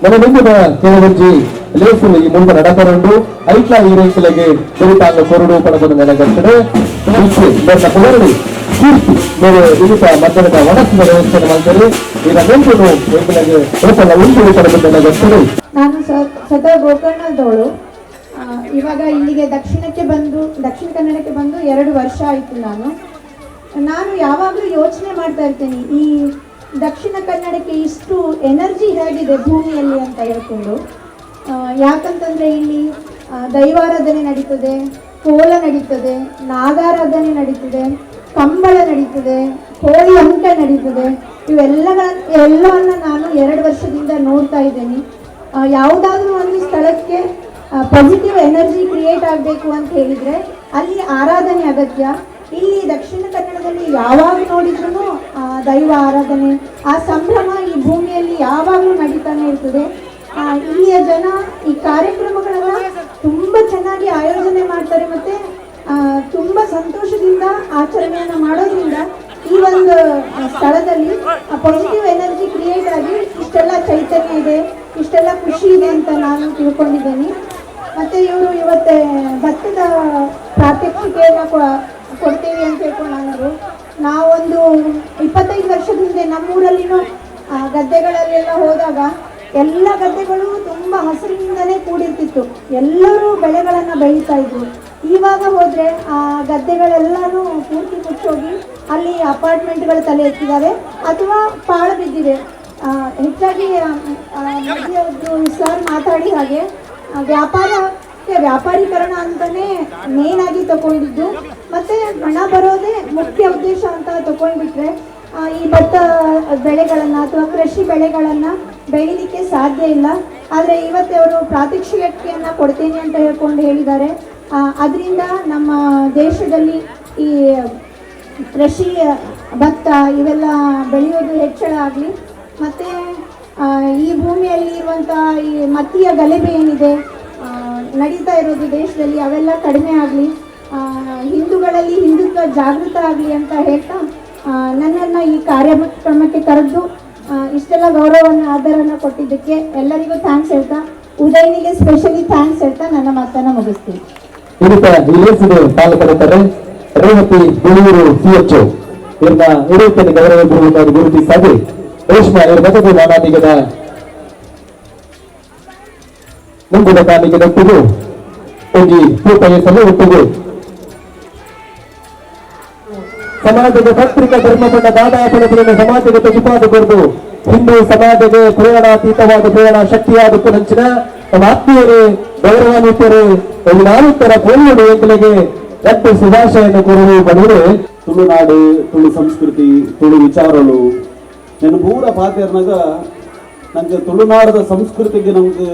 ಮನದಂಬುದ ಕೆಲವಜ್ಜಿ ಲೇಸುಲು ಈ ಮುಂದೆ ನಡಕರಂಡು ಐಟ್ಲ ಈ ರೇಖಲೆಗೆ ಕುರಿತಾಂಗ ಕೊರಡು ಪಡಬದ ನೆನಗಟ್ಟಡೆ ನನ್ನ ಪುನರಡಿ ಕೀರ್ತಿ ಮೇಲೆ ಇಳಿತ ಮಧ್ಯದ ಒಣಸಿದ ವ್ಯವಸ್ಥೆ ಮಾಡ್ತಾರೆ ಈಗ ನೆಂಟು ಎಂಕಲೆಗೆ ಹೊಸಲ ಉಂಟು ಪಡಬದ ನೆನಗಟ್ಟಡೆ. ನಾನು ಸದಾ ಗೋಕರ್ಣದವಳು. ಇವಾಗ ಇಲ್ಲಿಗೆ ದಕ್ಷಿಣ ಕನ್ನಡಕ್ಕೆ ಬಂದು 2 ವರ್ಷ ಆಯಿತು. ನಾನು ಯಾವಾಗಲೂ ಯೋಚನೆ ಮಾಡ್ತಾ ಇರ್ತೇನೆ, ಈ ದಕ್ಷಿಣ ಕನ್ನಡಕ್ಕೆ ಇಷ್ಟು ಎನರ್ಜಿ ಹೇಗಿದೆ ಭೂಮಿಯಲ್ಲಿ ಅಂತ ಹೇಳ್ಕೊಂಡು. ಯಾಕಂತಂದರೆ ಇಲ್ಲಿ ದೈವಾರಾಧನೆ ನಡೀತದೆ, ಕೋಲ ನಡೀತದೆ, ನಾಗಾರಾಧನೆ ನಡೀತದೆ, ಕಂಬಳ ನಡೀತದೆ, ಹೋಳಿ ಅಂಕ ನಡೀತದೆ. ಎಲ್ಲವನ್ನು ನಾನು 2 ವರ್ಷದಿಂದ ನೋಡ್ತಾ ಇದ್ದೇನೆ. ಯಾವುದಾದ್ರೂ ಒಂದು ಸ್ಥಳಕ್ಕೆ ಪಾಸಿಟಿವ್ ಎನರ್ಜಿ ಕ್ರಿಯೇಟ್ ಆಗಬೇಕು ಅಂತ ಹೇಳಿದರೆ ಅಲ್ಲಿ ಆರಾಧನೆ ಅಗತ್ಯ. ಇಲ್ಲಿ ದಕ್ಷಿಣ ಕನ್ನಡದಲ್ಲಿ ಯಾವಾಗ ನೋಡಿದ್ರೂ ದೈವ ಆರಾಧನೆ, ಆ ಸಂಭ್ರಮ ಈ ಭೂಮಿಯಲ್ಲಿ ಯಾವಾಗಲೂ ನಡೀತಾನೆ ಇರ್ತದೆ. ಇಲ್ಲಿಯ ಜನ ಈ ಕಾರ್ಯಕ್ರಮಗಳನ್ನು ತುಂಬ ಚೆನ್ನಾಗಿ ಆಯೋಜನೆ ಮಾಡ್ತಾರೆ ಮತ್ತು ತುಂಬ ಸಂತೋಷದಿಂದ ಆಚರಣೆಯನ್ನು ಮಾಡೋದ್ರಿಂದ ಈ ಒಂದು ಸ್ಥಳದಲ್ಲಿ ಪಾಸಿಟಿವ್ ಎನರ್ಜಿ ಕ್ರಿಯೇಟ್ ಆಗಿ ಇಷ್ಟೆಲ್ಲ ಚೈತನ್ಯ ಇದೆ, ಇಷ್ಟೆಲ್ಲ ಖುಷಿ ಇದೆ ಅಂತ ನಾನು ತಿಳ್ಕೊಂಡಿದ್ದೀನಿ. ಮತ್ತೆ ಇವರು ಇವತ್ತೇ ಭತ್ತದ ಪ್ರಾತ್ಯಕ್ಷಿಕೆಯನ್ನು ಕೊಡ್ತೇವೆ ಅಂತ ಹೇಳ್ಕೊಂಡು ನಾವೊಂದು 25 ವರ್ಷದ ಹಿಂದೆ ನಮ್ಮೂರಲ್ಲಿನೂ ಗದ್ದೆಗಳಲ್ಲೆಲ್ಲ ಹೋದಾಗ ಎಲ್ಲ ಗದ್ದೆಗಳು ತುಂಬ ಹಸಿರಿನಿಂದಲೇ ಕೂಡಿರ್ತಿತ್ತು, ಎಲ್ಲರೂ ಬೆಳೆಗಳನ್ನು ಬೆಳೀತಾ ಇದ್ರು. ಇವಾಗ ಹೋದರೆ ಆ ಗದ್ದೆಗಳೆಲ್ಲನೂ ಪೂರ್ತಿ ಮುಚ್ಚೋಗಿ ಅಲ್ಲಿ ಅಪಾರ್ಟ್ಮೆಂಟ್ಗಳು ತಲೆ ಎತ್ತಿದ್ದಾವೆ ಅಥವಾ ಪಾಳು ಬಿದ್ದಿವೆ. ಹೆಚ್ಚಾಗಿ ಸರ್ ಮಾತಾಡಿ ಹಾಗೆ ವ್ಯಾಪಾರೀಕರಣ ಅಂತಲೇ ಮೇನ್ ಆಗಿ ತಗೊಂಡಿದ್ದು, ಮತ್ತೆ ಹಣ ಬರೋದೇ ಮುಖ್ಯ ಉದ್ದೇಶ ಅಂತ ತಗೊಂಡ್ಬಿಟ್ರೆ ಈ ಭತ್ತ ಬೆಳೆಗಳನ್ನು ಅಥವಾ ಕೃಷಿ ಬೆಳೆಗಳನ್ನು ಬೆಳೀಲಿಕ್ಕೆ ಸಾಧ್ಯ ಇಲ್ಲ. ಆದರೆ ಇವತ್ತು ಅವರು ಪ್ರಾತ್ಯಕ್ಷಿಕೆಯನ್ನು ಕೊಡ್ತೇನೆ ಅಂತ ಹೇಳಿದ್ದಾರೆ. ಅದರಿಂದ ನಮ್ಮ ದೇಶದಲ್ಲಿ ಈ ಕೃಷಿ ಭತ್ತ ಇವೆಲ್ಲ ಬೆಳೆಯೋದು ಹೆಚ್ಚಳ ಆಗಲಿ, ಮತ್ತು ಈ ಭೂಮಿಯಲ್ಲಿ ಇರುವಂಥ ಈ ಮತ್ತಿಯ ಗಲಭೆ ಏನಿದೆ ನಡೀತಾ ಇರೋದು ದೇಶದಲ್ಲಿ ಅವೆಲ್ಲ ಕಡಿಮೆ ಆಗಲಿ, ಹಿಂದೂಗಳಲ್ಲಿ ಹಿಂದುತ್ವ ಜಾಗೃತ ಆಗಲಿ ಅಂತ ಹೇಳ್ತಾ ನನ್ನನ್ನು ಈ ಕಾರ್ಯಕ್ರಮಕ್ಕೆ ಕರೆದು ಇಷ್ಟೆಲ್ಲ ಗೌರವವನ್ನು ಆಧಾರವನ್ನು ಕೊಟ್ಟಿದ್ದಕ್ಕೆ ಎಲ್ಲರಿಗೂ ಥ್ಯಾಂಕ್ಸ್ ಹೇಳ್ತಾ, ಉದಯನಿಗೆ ಸ್ಪೆಷಲಿ ಥ್ಯಾಂಕ್ಸ್ ಹೇಳ್ತಾ ನನ್ನ ಮಾತನ್ನು ಮುಗಿಸ್ತೀನಿ. ಪಾಲ್ಗೊಳ್ಳುತ್ತಾರೆ ರೇವತಿ ಬೆಳೂರು ಸಿಎಚ್ಒ ಇವರನ್ನ ಹಿರಿಯತನ ಗೌರವಪೂರ್ವಕವಾಗಿ ಗುರುತಿಸಾಗಿ ರೇಷ್ಮಾ ಇವರ ಬದಲು ನಾನಾನಿಗದ ಮುಂದಿನ ಕಾಣಿಕೆದ ಒಟ್ಟಿಗೂ ಹೋಗಿ ರೂಪಾಯಿಸಲು ಒಟ್ಟಿಗೂ ಸಮಾಜದ ಪತ್ರಿಕಾ ಧರ್ಮಪಟ್ಟ ದಾದಾಪಣಗಳನ್ನು ಸಮಾಜದ ಪ್ರತಿಪಾದಕರು ಹಿಂದೂ ಸಮಾಜಕ್ಕೆ ಪ್ರೇರಣಾತೀತವಾದ ಪ್ರೇರಣಾ ಶಕ್ತಿಯಾದ ಪುನಂಚಿನ ನಮ್ಮ ಆತ್ಮೀಯರೇ ಗೌರವಾನ್ವಿತರೇ ನಾನುತ್ತರ ಕೋಲ್ಯಡು ಎಂಕಲೆಗೆ ಎಟ್ಟು ಶುಭಾಶಯನ್ನು ಕೋರಲು ಬಂದರೆ ತುಳುನಾಡು ತುಳು ಸಂಸ್ಕೃತಿ ತುಳು ವಿಚಾರಗಳು నేను ಪೂರ ಪಾತಿರ್ನಾಗ ನನಗೆ ತುಳುನಾಡದ ಸಂಸ್ಕೃತಿಗೆ ನಮ್ಗೆ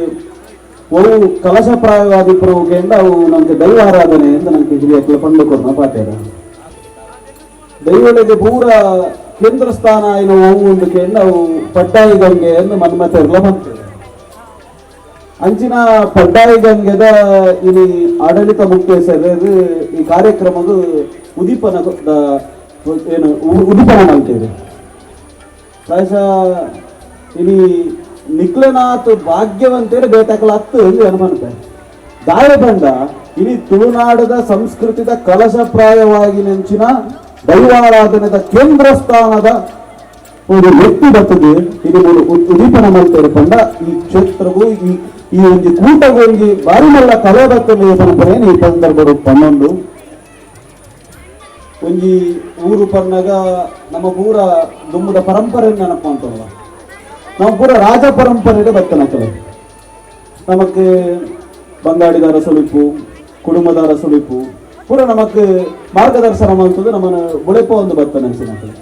ಅವು ಕಲಶಪ್ರಾಯವಾದಿಪ್ಪರವುಗೆ ಅವು ನಮ್ಗೆ ದೈವ ಆರಾಧನೆ ಅಂತ ನನಗೆ ಹಿರಿಯಕ್ಕಳ ಪಂಡು ಕೊಡ್ನ ಪಾತ್ಯಾರ ದೈವಳಿಗೆ ಪೂರ ಕೇಂದ್ರ ಸ್ಥಾನ ಏನು ಅವು ಒಂದು ಕೇಂದ್ರ ಅವು ಪಡ್ಡಾಯಿ ಗಂಗೆ ಎಂದು ಮನ್ಮತೆರ್ಲ ಬಂತು ಅಂಚಿನ ಪಡ್ಡಾಯಿ ಗಂಗೆದ ಇಲ್ಲಿ ಆಡಳಿತ ಮುಖ್ಯಸ್ಥರು ಈ ಕಾರ್ಯಕ್ರಮದ ಉದೀಪನ ಏನು ಉದೀಪನ ಮಾಡ್ತೇವೆ ಪ್ರಾಯಶಃ ಇಲ್ಲಿ ನಿಕ್ಲನಾಥ್ ಭಾಗ್ಯವಂತೇಳಿ ಬೇತಾಕಲಾಗ್ತು ಎಂದು ಅನುಮಾನತೆ ದಾಯ ಬಂದ ಇಲ್ಲಿ ತುಳುನಾಡದ ಸಂಸ್ಕೃತಿದ ಕಲಶಪ್ರಾಯವಾಗಿ ನೆಂಚಿನ ದೈವಾರಾಧನೆದ ಕೇಂದ್ರ ಸ್ಥಾನದ ಒಂದು ವ್ಯಕ್ತಿ ಬರ್ತದೆ ಇದು ಉದೀಪನ ಮಾಡ್ತಾರೆ ಪಂಡ ಈ ಕ್ಷೇತ್ರವು ಈ ಒಂದು ಕೂಟಗೊಂದು ಬಾರಿ ಮಲ್ಲ ಕಲೆ ಬರ್ತದೆ ಪರಂಪರೆಯನ್ನು ಈ ಸಂದರ್ಭ ಪನ್ನೊಂದು ಒಂಜಿ ಊರು ಪರ್ನಾಗ ನಮ್ಮ ಪೂರ ದುಮ್ಮದ ಪರಂಪರೆ ನೆನಪು ಅಂತಲ್ಲ ನಮ್ಮ ಪೂರ ರಾಜ ಪರಂಪರೆಗೆ ಬರ್ತನಕಲೆ ನಮಕ್ ಬಂಗಾಡಿದಾರ ಸುಳಿಪು ಕುಟುಂಬದಾರ ಸುಳಿಪು ಪೂರ ನಮಕ್ ಮಾರ್ಗದರ್ಶನ ಮಾಡ್ತದೆ ನಮ್ಮನ್ನ ಬುಳೆಪ ಒಂದು ಬರ್ತನೆ ಅನ್ಸಿನಕಲೆ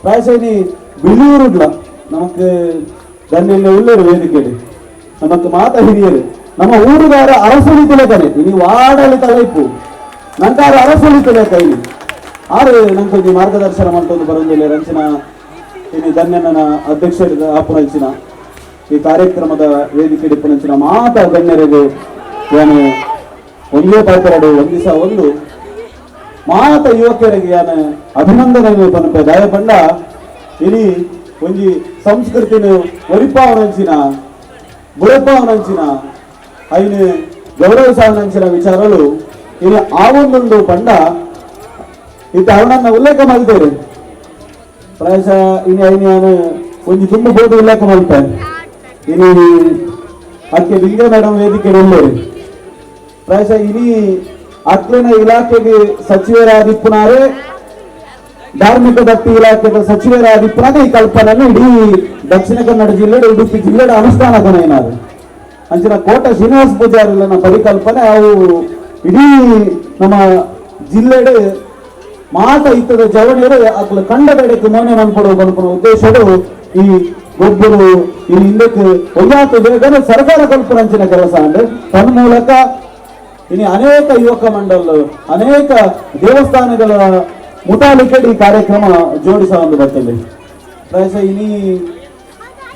ಪ್ರಾಯಶಃ ಇನಿ ಬಿಳಿಯೂರುಡ್ಲ ನಮಕ್ ಗಣ್ಯಲ್ಲ ಉಳ್ಳೇರು ವೇದಿಕೆಯಲ್ಲಿ ನಮಕ್ ಮಾತ ಹಿರಿಯರು ನಮ್ಮ ಊರುಗಾರ ಅರಸುಳಿತಲೇತಾನೆ ಇನಿ ವಾಡಳಿತ ಲೈಪು ನಂಗಾರ ಅರಸುಳಿತಲೇ ಕೈಲಿ ಆರು ನಂಗೆ ಮಾರ್ಗದರ್ಶನ ಮಾಡ್ಕೊಂಡು ಬರೋದಿಲ್ಲ ರಂಚನ ಇನ್ನು ಗಣ್ಯನ ಅಧ್ಯಕ್ಷರ ಆಪುನಂಚಿನ ಈ ಕಾರ್ಯಕ್ರಮದ ವೇದಿಕೆ ಡಿಪ್ಪನಂಚಿನ ಮಾತ ಗಣ್ಯರಿಗೂ ಏನು ಒಂದೇ ಪಾತ್ರಡು ಒಂದು ದಿವಸ ಒಂದು ಮಾತ ಯುವಕರಿಗೆ ಏನು ಅಭಿನಂದನೆ ಪನಪೆ ದಯ ಪಂಡ ಇನಿ ಒಂಜಿ ಸಂಸ್ಕೃತಿನ ಒರಿಪಾವನಂಚಿನ ಬುಳಪಾವನಂಚಿನ ಐನು ಗೌರವಿಸಾವನಂಚಿನ ವಿಚಾರಗಳು ಇಲ್ಲಿ ಆವೊಂದೊಂದು ಪಂಡ ಇತ್ತ ಅವನನ್ನ ಉಲ್ಲೇಖ ಮಾಡ್ತೇವೆ ಪ್ರಾಯಶಃ ಇನಿ ಐನು ಒಂದು ತುಂಬ ಬೋರ್ಡು ಉಲ್ಲೇಖ ಮಾಡ್ತಾರೆ ಇನಿ ಅದಕ್ಕೆ ಲಿಂಗ ಮೇಡಮ್ ವೇದಿಕೆ ಒಳ್ಳೆಯರು ಪ್ರಾಯಶಃ ಇನಿ ಅಕ್ಲಿನ ಇಲಾಖೆಗೆ ಸಚಿವರಾದಿಪ್ಪುನಾರೆ ಧಾರ್ಮಿಕ ದತ್ತಿ ಇಲಾಖೆದ ಸಚಿವರಾದಿಪ್ಪನಾಗ ಈ ಕಲ್ಪನೆಯನ್ನು ಇಡೀ ದಕ್ಷಿಣ ಕನ್ನಡ ಜಿಲ್ಲೆ ಉಡುಪಿ ಜಿಲ್ಲೆಯ ಅನುಷ್ಠಾನ ಏನಾದ್ರು ಅಂಚಿನ ಕೋಟ ಶ್ರೀನಿವಾಸ ಪೂಜಾರಿನ ಪರಿಕಲ್ಪನೆ ಅವು ಇಡೀ ನಮ್ಮ ಜಿಲ್ಲೆಡೆ ಮಾತ ಇತ್ತದ ಜವಳಿಯರು ಅಕ್ಲ ಕಂಡದೆಡೆಗೆ ಮೌನ ಮನ್ಪಡುವ ಕಲ್ಪನೆ ಉದ್ದೇಶಗಳು ಈ ಗೊಬ್ಬರು ಈ ಹಿಂದಕ್ಕೆ ಒಯ್ಯಾತ ಬೇಗನೆ ಸರ್ಕಾರ ಕಲ್ಪನಂಚಿನ ಕೆಲಸ ಅಂದ್ರೆ ತನ್ಮೂಲಕ ಇನ್ನು ಅನೇಕ ಯುವಕ ಮಂಡಲ ಅನೇಕ ದೇವಸ್ಥಾನಗಳ ಮುತಾಲಿಕೆ ಈ ಕಾರ್ಯಕ್ರಮ ಜೋಡಿಸ ಒಂದು ಬರ್ತದೆ ಪ್ರಾಯಶಃ ಇನಿ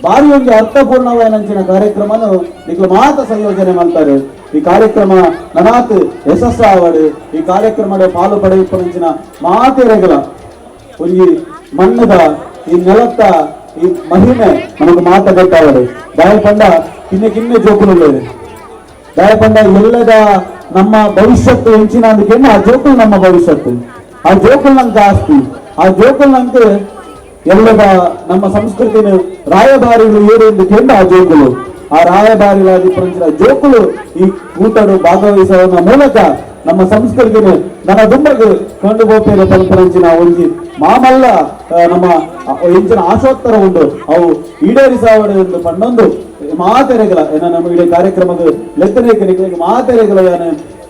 ಬಾರಿ ಒಂದು ಅರ್ಥಪೂರ್ಣವಾದಂಚಿನ ಕಾರ್ಯಕ್ರಮನು ನಿಕ್ಲು ಮಾತ ಸಂಯೋಜನೆ ಮಾಡ್ತಾರೆ ಈ ಕಾರ್ಯಕ್ರಮ ನನಾತ್ ಯಶಸ್ಸಾವಡು ಈ ಕಾರ್ಯಕ್ರಮದ ಪಾಲು ಪಡೆಯುವಂಚಿನ ಮಾತೆರೆಗಳ ಈ ಮಣ್ಣದ ಈ ನೆಲತ್ತ ಈ ಮಹಿಮೆ ನಮಗೆ ಮಾತಾಡ್ತಾವಡೆ ದಾಯಪಂಡ ಕಿನ್ನೆ ಜೋಕುಲು ದಾಯಪಂಡ ಎಲ್ಲದ ನಮ್ಮ ಭವಿಷ್ಯತ್ತು ಹೆಂಚಿನ ಅಂದಕ್ಕೆ ಆ ಜೋಕುಲು ನಮ್ಮ ಭವಿಷ್ಯತ್ತು ಆ ಜೋಕುಲ್ ನಂಗೆ ಜಾಸ್ತಿ ಆ ಜೋಕುಲ್ ನಂಗೆ ಎಲ್ಲದ ನಮ್ಮ ಸಂಸ್ಕೃತಿನ ರಾಯಭಾರಿಗಳು ಏರು ಎಂದು ಆ ಜೋಕುಲು ಆ ರಾಯಭಾರಿಗಳಾದಿ ಪಂಚಿನ ಜೋಕುಲು ಈ ಕೂಟರು ಭಾಗವಹಿಸುವ ಮೂಲಕ ನಮ್ಮ ಸಂಸ್ಕೃತಿನ ನನ್ನ ದುಂಬಗೆ ಕಂಡು ಹೋಗ್ತೇನೆ ಪರಂಪರಂಚಿನ ಒಂಜಿ ಮಾಮಲ್ಲ ನಮ್ಮ ಹೆಂಚಿನ ಆಶೋತ್ತರ ಉಂಟು ಅವು ಈಡೇರಿಸಾವಡೆ ಎಂದು ಪಣ್ಣೊಂದು ಮಾತೆರೆಗಳ ನಮ್ಮ ಇಡೀ ಕಾರ್ಯಕ್ರಮದ ಲೆಕ್ಕನೇಕರಿಗೆ ಮಾತೆರೆಗಳ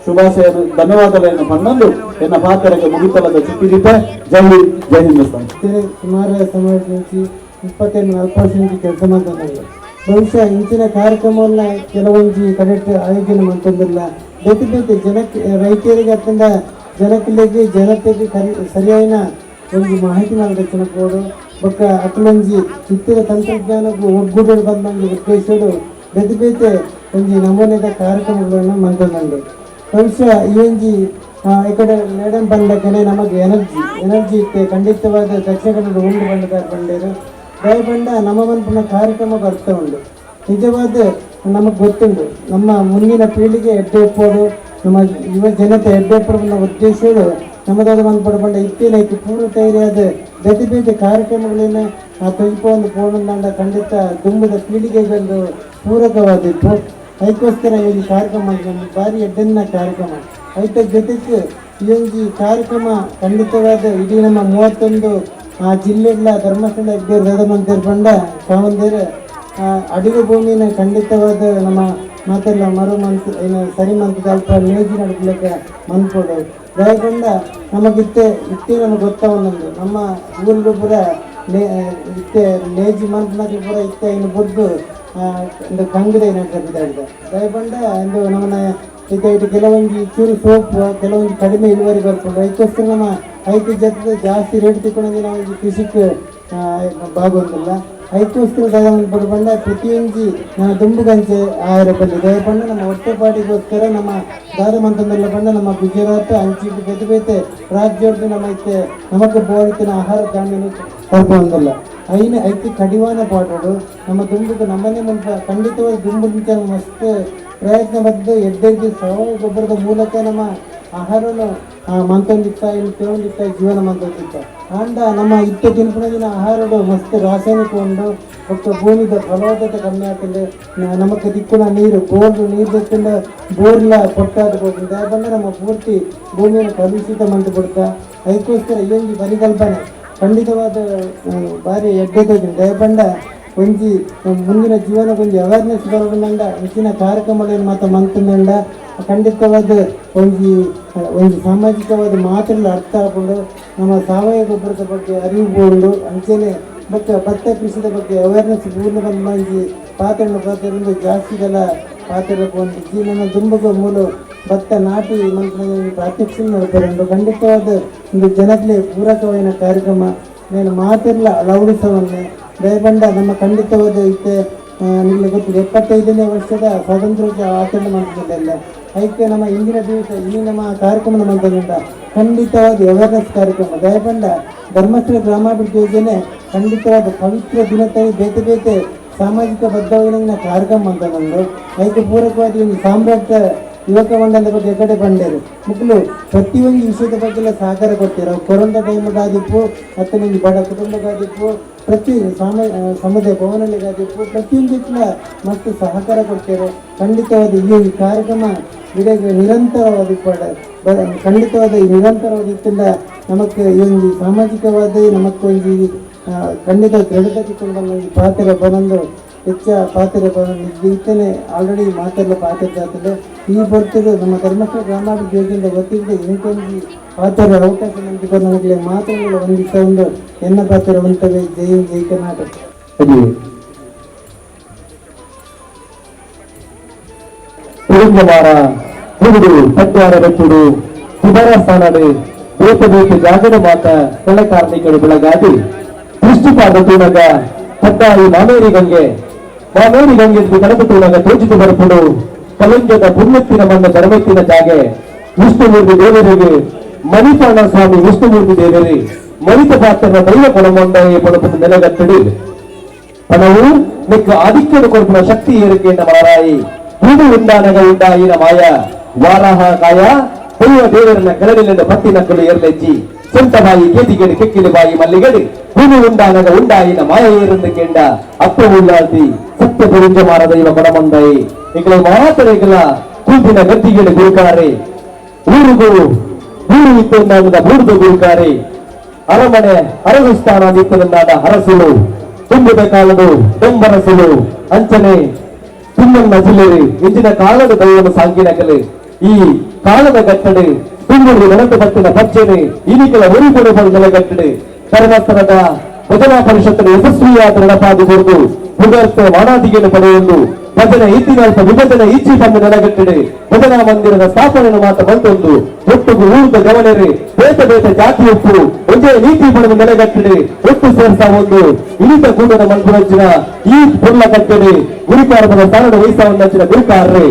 ಶುಭಾಶಯ ಧನ್ಯವಾದಗಳನ್ನು ಪಣ್ಣೊಂದು ಎನ್ನ ಪಾತ್ರೆಗೆ ಮುಗಿತಲದ ಸಿಕ್ಕಿದಿದ್ದೆ ಜೈ ಹಿಂದ್ ಜೈ ಹಿಂದೂಸ್ತಾನ್. ಸುಮಾರು ಸಮಾಜ నుంచి 28-40 ವರ್ಷ నుంచి ಕೆಲಸ ಮಾಡ್ತಾರೆ. ಬಹುಶಃ ಇಂಚಿನ ಕಾರ್ಯಕ್ರಮವನ್ನ ಕೆಲವೊಂದು ಕರೆಕ್ಟ್ ಆಯೋಜನೆ ಮಾಡ್ತಿಲ್ಲ. ಬೇತೆ ಬೇತೆ ಜನಕ್ಕೆ ರೈತರಿಗೆ ಅತ್ತಂದ ಜನಕ್ಕೆ ಜನತೆಗೆ ಸರಿಯಾದ ಒಂದು ಮಾಹಿತಿ ರಚನೆ ಕೊಡು ಬೊಕ್ಕ ಅಟ್ಲೊಂಜಿ ಇತ್ತರ ತಂತ್ರಜ್ಞಾನಕ್ಕೂ ಒಗ್ಗೂಡಿ ಬಂದಂಗೆ ಉದ್ದೇಶಗಳು ಬೇತೆ ಬೇತೆ ಒಂದು ನಮೂನೆದ ಕಾರ್ಯಕ್ರಮಗಳನ್ನು ಮಾಡ್ಕೊಂಡು ಬಹುಶಃ ಈ ಒಂಜಿ ಈ ಕಡೆ ಮೇಡಮ್ ಬಂದಕ್ಕನೆ ನಮಗೆ ಎನರ್ಜಿ ಇತ್ತೆ ಖಂಡಿತವಾದ ದಕ್ಷಿಣ ಕನ್ನಡ ಉಂಡು ಬಂದ ಬಂಡೇರು ದಯಬಂಡ ನಮ್ಮ ಮನ್ಪುನ ಕಾರ್ಯಕ್ರಮಕ್ಕೆ ಅರ್ಥ ಉಂಟು ನಿಜವಾದ ನಮಗೆ ಗೊತ್ತುಂಟು ನಮ್ಮ ಮುಂದಿನ ಪೀಳಿಗೆ ಎಡ್ಡೆಪ್ಪೋಡು ನಮ್ಮ ಯುವ ಜನತೆ ಎಡ್ಡೆಪ್ಪನ ಉದ್ದೇಶಗಳು ನಮ್ಮದಾದ ಮನ್ಪಡ್ಬಂಡ ಇತ್ತೇನೈತಿ ಪೂರ್ವ ತಯಾರಿಯಾದ ಬೇತೆ ಬೇತೆ ಕಾರ್ಯಕ್ರಮಗಳನ್ನ ಆ ತೊಯ್ಪೊಂದು ಪೋಣಂದ ಖಂಡಿತ ದುಂಬದ ಪೀಳಿಗೆಗೊಂದು ಪೂರಕವಾದಿತ್ತು ಅದಕ್ಕೋಸ್ಕರ ಈ ಕಾರ್ಯಕ್ರಮ ಭಾರಿ ಎಡ್ಡನ್ನ ಕಾರ್ಯಕ್ರಮ ಐತ ಜೊತೆಗೆ ಈ ಒಂದು ಕಾರ್ಯಕ್ರಮ ಖಂಡಿತವಾದ ಇಡೀ ನಮ್ಮ 31 ಜಿಲ್ಲೆಗಳ ಧರ್ಮಸ್ಥಳ ಹೆಗ್ಗೇರಿ ಬಂಡ ಕಾವಂದೇರ ಅಡಿಗೆ ಭೂಮಿನ ಖಂಡಿತವಾದ ನಮ್ಮ ಮಾತೆಲ್ಲ ಮರು ಮಂತ್ ಏನು ಸರಿ ಮಂತ್ ಸ್ವಲ್ಪ ನೇಜಿ ನಡ್ಕೊಳ್ಳಕ್ಕೆ ಮನ್ಕೊಡು ದಯಗೊಂಡ ನಮಗಿತ್ತೆ ನಮಗೆ ಗೊತ್ತವನ್ನೊಂದು ನಮ್ಮ ಊರಿಗೂ ಪೂರ ಇತ್ತೆ ನೇಜಿ ಮಂತ್ನಾಗಿ ಪೂರ ಇತ್ತೆ ಇನ್ನು ಬುದ್ದು ಒಂದು ಕಂಗಡೆ ನಡ್ಕೊಂಡಿದ್ದ ದಯಗೊಂಡ ಒಂದು ನಮ್ಮನ್ನ ಇದು ಕೆಲವೊಂದು ಚೂರು ಸೋಪು ಕೆಲವೊಂದು ಕಡಿಮೆ ಇಳುವರಿ ಬರ್ಕೊಂಡು ಅದಕ್ಕೋಸ್ಕರ ನಮ್ಮ ಐದು ಜೊತೆ ಜಾಸ್ತಿ ರೇಟ್ ತಿಳ್ಕೊಂಡು ನಾವು ಕೃಷಿಗೆ ಭಾಗವೊಂದಿಲ್ಲ ಅದಕ್ಕೋಸ್ಕರ ದಯವನ್ನು ಪಡ್ಕೊಂಡ ಪ್ರತಿಯೊಂದು ನಮ್ಮ ದುಂಬುಗಂಚೆ ಆಹಾರ ಬಂದು ದಯಪಂಡ ನಮ್ಮ ಹೊಟ್ಟೆಪಾಟಿಗೋಸ್ಕರ ನಮ್ಮ ದಾದ ಮಂತಂದೆಲ್ಲ ಬಂದ ನಮ್ಮ ಗುಜರಾತ್ ಅಂಚಿಟ್ಟು ಬೇತೆ ಬೇತೆ ರಾಜ್ಯವ್ರದ್ದು ನಮ್ಮ ಐತೆ ನಮಗೆ ಬೋರಿತಿನ ಆಹಾರ ಧಾನ್ಯನು ತರ್ಪೊಂದಿಲ್ಲ ಐತಿ ಕಡಿವಾನ ಪಾಟೋಡು ನಮ್ಮ ದುಂಬುಗೆ ನಮ್ಮನೆ ಮುಂದೆ ಖಂಡಿತವಾದ ದುಂಬು ಮಸ್ತ್ ಪ್ರಯತ್ನ ಬದ್ದು ಎಡ್ಡೆದ್ದು ಸಾವಯವ ಗೊಬ್ಬರದ ಮೂಲಕ ನಮ್ಮ ಆಹಾರನು ಮಂತೊಂದಿತ್ತ ಇನ್ನು ತಗೊಂಡಿತ್ತ ಜೀವನ ಮಂತೊಂದಿತ್ತ ಅಂಡ ನಮ್ಮ ಇತ್ತ ತಿನ್ಪುಣದಿನ ಆಹಾರಗಳು ಮಸ್ತ್ ರಾಸಾಯನಿಕ ಉಂಡು ಮತ್ತು ಭೂಮಿದ ಫಲವತ್ತತೆ ಕಮ್ಮಿ ಆಗ್ತದೆ ನಮಗೆ ದಿಕ್ಕುನ ನೀರು ನೀರು ತೆಕ್ಕೊಂಡ ಬೋರ್ಲ ಕೊಟ್ಟಾದ ಹೋಗ್ತದೆ ಬಂದ ನಮ್ಮ ಪೂರ್ತಿ ಭೂಮಿಯನ್ನು ಕಲುಷಿತ ಮಂತು ಬಿಡ್ತಾ ಅದಕ್ಕೋಸ್ಕರ ಈ ಒಂದು ಪರಿಕಲ್ಪನೆ ಖಂಡಿತವಾದ ಭಾರಿ ಎಡ್ಡೆದ್ದು ದಯಪಂಡ ಒಂಜಿ ಮುಂದಿನ ಜೀವನಕ್ಕೊಂದು ಅವೇರ್ನೆಸ್ ಬರೋದಂಡ ಹೆಚ್ಚಿನ ಕಾರ್ಯಕ್ರಮಗಳನ್ನು ಮಾತ್ರ ಮಂತಂದಂಡ ಖಂಡಿತವಾದ ಒಂದು ಸಾಮಾಜಿಕವಾದ ಮಾತುಗಳು ಅರ್ಥ ಹಾಕೊಂಡು ನಮ್ಮ ಸಾವಯವ ಗೊಬ್ಬರದ ಬಗ್ಗೆ ಅರಿವು ಬೋರ್ಡು ಅಂಚೆನೆ ಮತ್ತು ಭತ್ತ ಕೃಷಿದ ಬಗ್ಗೆ ಅವೇರ್ನೆಸ್ ಪೂರ್ಣ ಬಂದು ಪಾತ್ರೆಗಳು ಜಾಸ್ತಿಗೆಲ್ಲ ಪಾತ್ರೆ ಬಂದು ನಮ್ಮ ದುಂಬಗ ಮೂಲ ಭತ್ತ ನಾಟಿ ಮಂತ್ರ ಪ್ರಾತ್ಯಕ್ಷ ನೋಡ್ತಾರೆ ಖಂಡಿತವಾದ ಒಂದು ಜನಕ್ಕೆ ಪೂರಕವಾದ ಕಾರ್ಯಕ್ರಮ నేను ಮಾತೆಲ್ಲ ಲೌಡಿಸವನ್ನೇ ದಯಬಂಡ ನಮ್ಮ ಖಂಡಿತವಾದ ಇತ್ತೆ ನಿಮಗೆ ಗೊತ್ತಿದೆ 75ನೇ ವರ್ಷದ ಸ್ವಾತಂತ್ರ್ಯ ಆಚರಣೆ ಮಾಡ್ತಿದ್ದಲ್ಲ ಅದಕ್ಕೆ ನಮ್ಮ ಇಂದಿನ ದಿವಸ ಇಲ್ಲಿ ನಮ್ಮ ಕಾರ್ಯಕ್ರಮ ಮಂತ್ರಿಂದ ಖಂಡಿತವಾದ ಅವೇರ್ನೆಸ್ ಕಾರ್ಯಕ್ರಮ ದಯಬಂಡ ಧರ್ಮಸ್ಥಳ ಗ್ರಾಮಾಭಿವೃದ್ಧಿ ಯೋಜನೆ ಖಂಡಿತವಾದ ಪವಿತ್ರ ದಿನದಲ್ಲಿ ಬೇತೆ ಬೇತೆ ಸಾಮಾಜಿಕ ಬದ್ಧವಾಗಿನ ಕಾರ್ಯಕ್ರಮ ಅಂತ ನಂದು ಅದಕ್ಕೆ ಪೂರಕವಾಗಿ ಒಂದು ಸಾಮ್ರಾಜ್ಯ ಯುವಕ ಮಂಡಲದ ಬಗ್ಗೆ ಎಕಡೆ ಬಂಡೇರು ಮಕ್ಕಳು ಪ್ರತಿಯೊಂದು ವಿಷಯದ ಬಗ್ಗೆ ಸಹಕಾರ ಕೊಡ್ತೀರ ಕೊರೋನಾ ಟೈಮ್ಗಾದಿಪ್ಪು ಹತ್ತೊಂದು ಬಡ ಕುಟುಂಬಗಾದಿಪ್ಪು ಪ್ರತಿ ಸಮುದಾಯ ಭವನಗಳಿಗಾದಿಪ್ಪು ಪ್ರತಿಯೊಂದಕ್ಕಿಂತ ಮತ್ತು ಸಹಕಾರ ಕೊಡ್ತಾರೆ ಖಂಡಿತವಾದ ಈ ಕಾರ್ಯಕ್ರಮ ಇದಕ್ಕೆ ನಿರಂತರವಾದ ಖಂಡಿತವಾದ ಈ ನಿರಂತರವಾದ ನಮಗೆ ಈ ಒಂದು ಸಾಮಾಜಿಕವಾದ ನಮಗೊಂದು ಖಂಡಿತ ದೃಢತೆಕೊಂಡು ಬಂದು ಪಾತ್ರೆ ಬಂದು ಹೆಚ್ಚ ಪಾತ್ರೆ ಬಂದು ಇತ್ತನೇ ಆಲ್ರೆಡಿ ಮಾತೆಲ್ಲ ಪಾತ್ರೆ ಆಗ್ತದೆ ಈ ಬರ್ತದೆ ನಮ್ಮ ಧರ್ಮಸ್ಥಳ ಗ್ರಾಮಾಭಿವೃದ್ಧಿ ಯೋಜನೆಯಿಂದ ಗೊತ್ತಿದ್ದೆ ಇಂಕೊಂದು ಪಾತ್ರೆ ಅವಕಾಶ ನಂಬಿಕೊಂಡು ನಮಗೆ ಮಾತುಗಳು ಹೊಂದಿಸ್ತಾ ಒಂದು ಎನ್ನ ಪಾತ್ರೆ ಹೊಂತವೆ ಜೈ ಕರ್ನಾಟಕ ಕುರುಂಬವಾರ ಹುಡುಡು ಪಟ್ವಾರ ಬೆಟ್ಟುಡು ಕುಮಾರಸ್ಥಾನಡು ಬೇತೆ ಬೇತೆ ಜಾಗದ ಮಾತ ಕೆಳ ಕಾರ್ಮಿಕರು ಬೆಳಗಾದಿ ದೃಷ್ಟಿಪಾದ ತೂಣಗ ಪಟ್ಟಾಯಿ ಮಾಮೇರಿ ಗಂಗೆ ಕಡಪು ತೂಣಗ ತೋಚಿತು ಬರಪುಡು ಕಲಂಜದ ಪುಣ್ಯತ್ತಿನ ಮಣ್ಣ ಧರ್ಮೆತ್ತಿನ ಜಾಗೆ ವಿಷ್ಣುಮೂರ್ತಿ ದೇವರಿಗೆ ಮಣಿಪಾಣ ಸ್ವಾಮಿ ವಿಷ್ಣುಮೂರ್ತಿ ದೇವರಿ மனித பாத்திர தெய்வ குணமொன்றை பொறுப்பு நிலகட்டடு பணவு மிக்க ஆதிக்கடு கொடுக்கிற சக்தி இருக்கின்ற மாறாய் புது உண்டானக உண்டாயின மாய வாராக காய தெய்வ தேவரன கிளறில் என்ற பத்தி நக்குள் ஏர்லச்சி சொந்தமாயி கேதிகேடு கிக்கிடு பாயி மல்லிகடு புது உண்டானக உண்டாயின மாய இருந்து கேண்ட அப்ப உள்ளாதி சத்த புரிஞ்சமான தெய்வ குணமொன்றை எங்களை மாத்திரைகளா கூப்பின கத்திகேடு கொடுக்காரே ಊರಿಗೂ ಊರು ಇತ್ತೊಂದಾದ ಬೂರ್ದು ಗುರುಕಾರೆ ಅರಮನೆ ಅರಗುಸ್ಥಾನದಿತ್ತೊಂದಾದ ಹರಸುಲು ತುಂಬದ ಕಾಲದು ಡೊಂಬರಸುಲು ಅಂಚನೆ ತುಮ್ಮನ್ನ ಜಿಲ್ಲೆರು ಇಂದಿನ ಕಾಲದ ದೈವನ ಸಾಂಗಿನಕಲು ಈ ಕಾಲದ ಗಟ್ಟಡೆ ತುಂಬುದು ನೆನಪು ಬತ್ತಿನ ಪಚ್ಚನೆ ಇನಿಕಲ ಒರಿಗೊಡು ನೆಲೆಗಟ್ಟಡೆ ಧರ್ಮಸ್ಥಳದ ಭಜನಾ ಪರಿಷತ್ತಿನ ಯಶಸ್ವಿಯಾದ ನಡಪಾದಿ ಕೊರದು ಮುಗರ್ತ ವಾಣಾದಿಗೆಯನ್ನು ಪಡೆಯುವುದು ಭಜನೆ ಇತಿಹಾಸ ವಿಭಜನೆ ಇಚ್ಚಿ ಬಂದು ನೆಲಗಟ್ಟಡೆ ಭಜನಾ ಮಂದಿರದ ಸ್ಥಾಪನೆಯನ್ನು ಮಾತ್ರ ಬಂತೊಂದು ಒಟ್ಟಿಗೂ ಊರಿದ ಗಮನರೇ ಬೇತ ಜಾತಿ ಉಪ್ಪು ಒಂದೇ ನೀತಿ ಪಡೆದು ನೆಲೆಗಟ್ಟಡೆ ಒಟ್ಟು ಸೇರ್ಸ ಒಂದು ಇಳಿತ ಕೂಡದ ಮಲ್ಪುರಚ್ಚಿನ ಈ ಪುರ್ಲ ಕಟ್ಟಡೆ ಗುರಿಕಾರಮದ ಸ್ಥಾನದ ವಹಿಸವನ್ನಚ್ಚಿನ ಗುರಿಕಾರರೇ